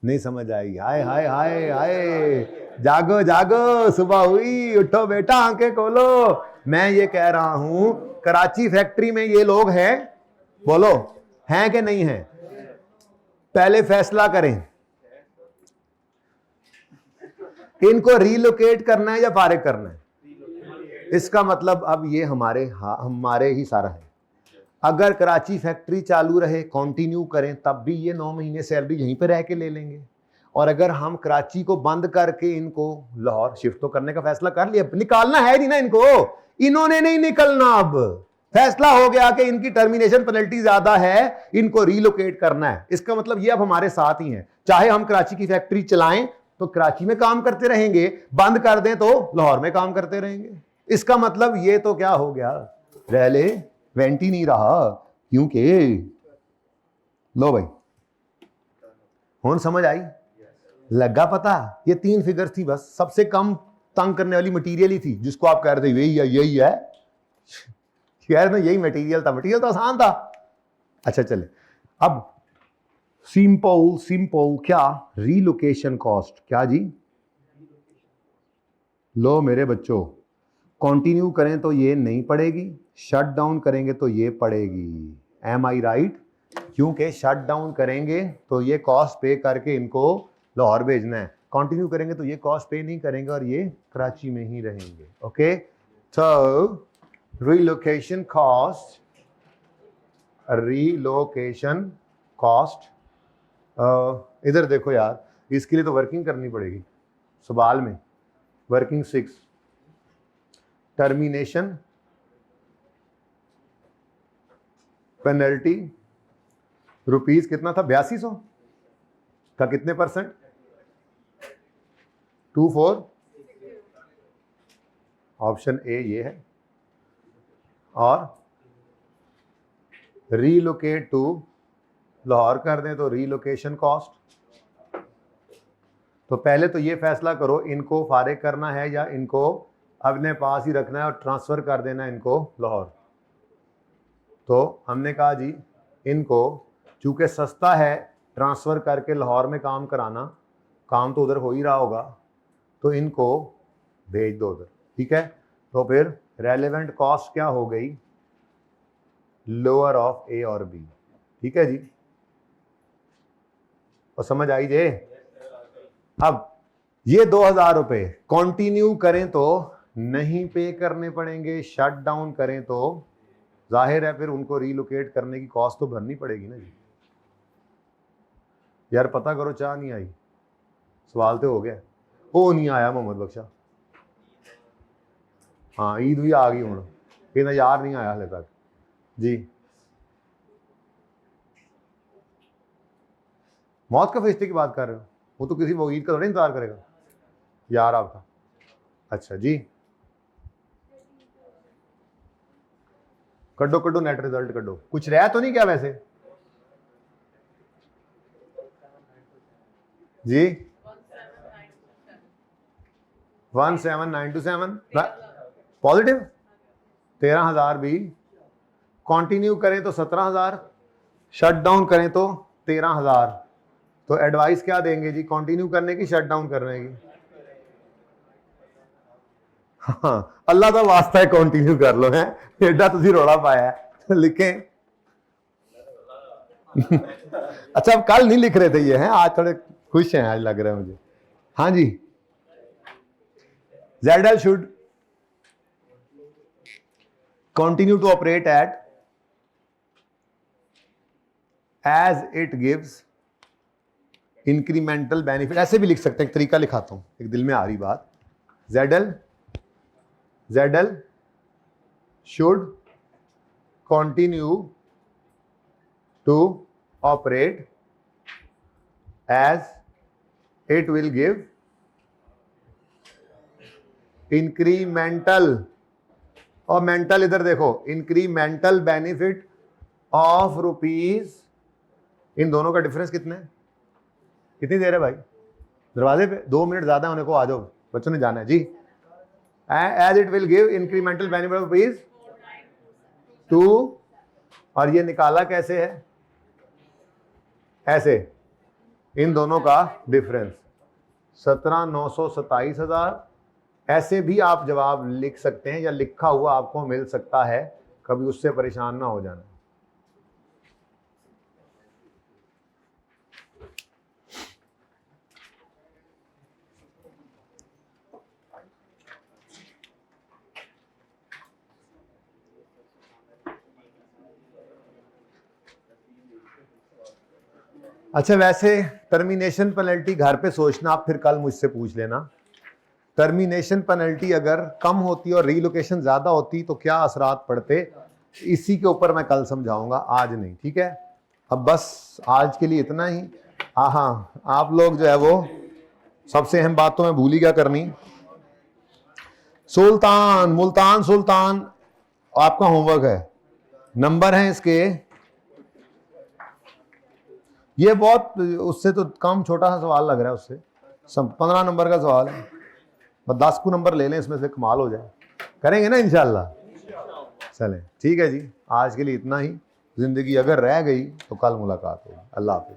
नहीं समझ आई, हाय हाय हाय हाय, जागो जागो, सुबह हुई, उठो बेटा, आंखें खोलो। मैं ये कह रहा हूं कराची फैक्ट्री में ये लोग हैं, बोलो हैं कि नहीं हैं, पहले फैसला करें, इनको रीलोकेट करना है या फारिग करना है। इसका मतलब अब ये हमारे ही सारा है। अगर कराची फैक्ट्री चालू रहे, कंटिन्यू करें, तब भी ये 9 महीने सैलरी यहीं पे रह के ले लेंगे। और अगर हम कराची को बंद करके इनको लाहौर शिफ्ट तो करने का फैसला कर लिया, निकालना है नहीं ना इनको, इन्होंने नहीं निकलना। अब फैसला हो गया कि इनकी टर्मिनेशन पेनल्टी ज्यादा है, इनको रीलोकेट करना है। इसका मतलब ये अब हमारे साथ ही है, चाहे हम कराची की फैक्ट्री चलाएं तो कराची में काम करते रहेंगे, बंद कर दें तो लाहौर में काम करते रहेंगे। इसका मतलब ये तो क्या हो गया, रेलेवेंट ही नहीं रहा, क्योंकि लो भाई हुन समझ आई, लगा पता। ये 3 फिगर्स थी बस, सबसे कम तंग करने वाली मटेरियल ही थी, जिसको आप कह रहे थे यही है खैर में यही मटेरियल था, मटेरियल तो आसान था। अच्छा चले, अब सिंपल क्या, रीलोकेशन कॉस्ट क्या जी। लो मेरे बच्चों, कंटिन्यू करें तो ये नहीं पड़ेगी, शट डाउन करेंगे तो ये पड़ेगी। एम आई राइट? क्योंकि शट डाउन करेंगे तो ये कॉस्ट पे करके इनको लाहौर भेजना है, कंटिन्यू करेंगे तो ये कॉस्ट पे नहीं करेंगे और ये कराची में ही रहेंगे। ओके, तो रीलोकेशन कॉस्ट, इधर देखो यार, इसके लिए तो वर्किंग करनी पड़ेगी सवाल में, वर्किंग 6, टर्मिनेशन पेनल्टी रुपीस कितना था, 8200 का कितने परसेंट, 24, ऑप्शन ए ये है। और रीलोकेट टू लाहौर कर दें तो रीलोकेशन कॉस्ट, तो पहले तो ये फैसला करो इनको फारिग करना है या इनको अपने पास ही रखना है और ट्रांसफर कर देना है इनको लाहौर। तो हमने कहा जी इनको चूंकि सस्ता है ट्रांसफर करके लाहौर में काम कराना, काम तो उधर हो ही रहा होगा, तो इनको भेज दो उधर, ठीक है। तो फिर रेलेवेंट कॉस्ट क्या हो गई, लोअर ऑफ ए और बी। ठीक है जी, और समझ आई जे। अब ये 2000 रुपए कंटिन्यू करें तो नहीं पे करने पड़ेंगे, शट डाउन करें तो जाहिर है फिर उनको रीलोकेट करने की कॉस्ट तो भरनी पड़ेगी ना जी। यार पता करो, चाह नहीं आई, सवाल तो हो गया। ओ नहीं आया मोहम्मद बख्शा, हाँ ईद भी आ गई हूँ, कहना यार नहीं आया हाले तक जी। मौत का फरिश्ते की बात कर रहे हो, वो तो किसी वो ईद का थोड़ा इंतजार करेगा यार आपका। अच्छा जी, कड्डो कड्डो नेट रिजल्ट कड्डो, कुछ रहा तो नहीं क्या वैसे जी। 17927 पॉजिटिव, 13,000 भी कंटिन्यू करें तो 17,000, शट डाउन करें तो 13,000। तो एडवाइस क्या देंगे जी, कंटिन्यू करने की शट डाउन करने की? हाँ अल्लाह का वास्ता है कंटिन्यू कर लो, है एडा तुसी रोड़ा पाया है लिखें। अच्छा अब कल नहीं लिख रहे थे ये, हैं आज थोड़े खुश हैं आज लग रहा है मुझे। हाँ जी, ZL should continue to operate at as it gives incremental benefit। ऐसे भी लिख सकते हैं, एक तरीका लिखाता हूं, एक दिल में आ रही बात। ZL should continue to operate as it will give incremental, और मेंटल इधर देखो, इंक्रीमेंटल बेनिफिट ऑफ रुपीज। इन दोनों का डिफरेंस कितना है, कितनी देर है भाई? दरवाजे पे 2 मिनट ज्यादा होने को, आ जाओ बच्चों ने जाना है जी। As it will give incremental benefit of rupees 2, और ये निकाला कैसे है, ऐसे, इन दोनों का डिफरेंस 17,927,000। ऐसे भी आप जवाब लिख सकते हैं, या लिखा हुआ आपको मिल सकता है, कभी उससे परेशान ना हो जाना। अच्छा वैसे टर्मिनेशन पेनल्टी घर पे सोचना, आप फिर कल मुझसे पूछ लेना। टर्मिनेशन पेनल्टी अगर कम होती और रीलोकेशन ज्यादा होती तो क्या असरात पड़ते, इसी के ऊपर मैं कल समझाऊंगा, आज नहीं। ठीक है, अब बस आज के लिए इतना ही। हाँ आप लोग जो है वो सबसे अहम बात तो मैं भूल ही क्या करनी, सुल्तान, मुल्तान सुल्तान आपका होमवर्क है, नंबर है इसके, ये बहुत उससे तो कम छोटा सा सवाल लग रहा है, उससे 15 नंबर का सवाल है, 10 को नंबर ले लें इसमें से, कमाल हो जाए, करेंगे ना इंशाल्लाह। चलें ठीक है जी, आज के लिए इतना ही। जिंदगी अगर रह गई तो कल मुलाकात होगी। अल्लाह हाफिज।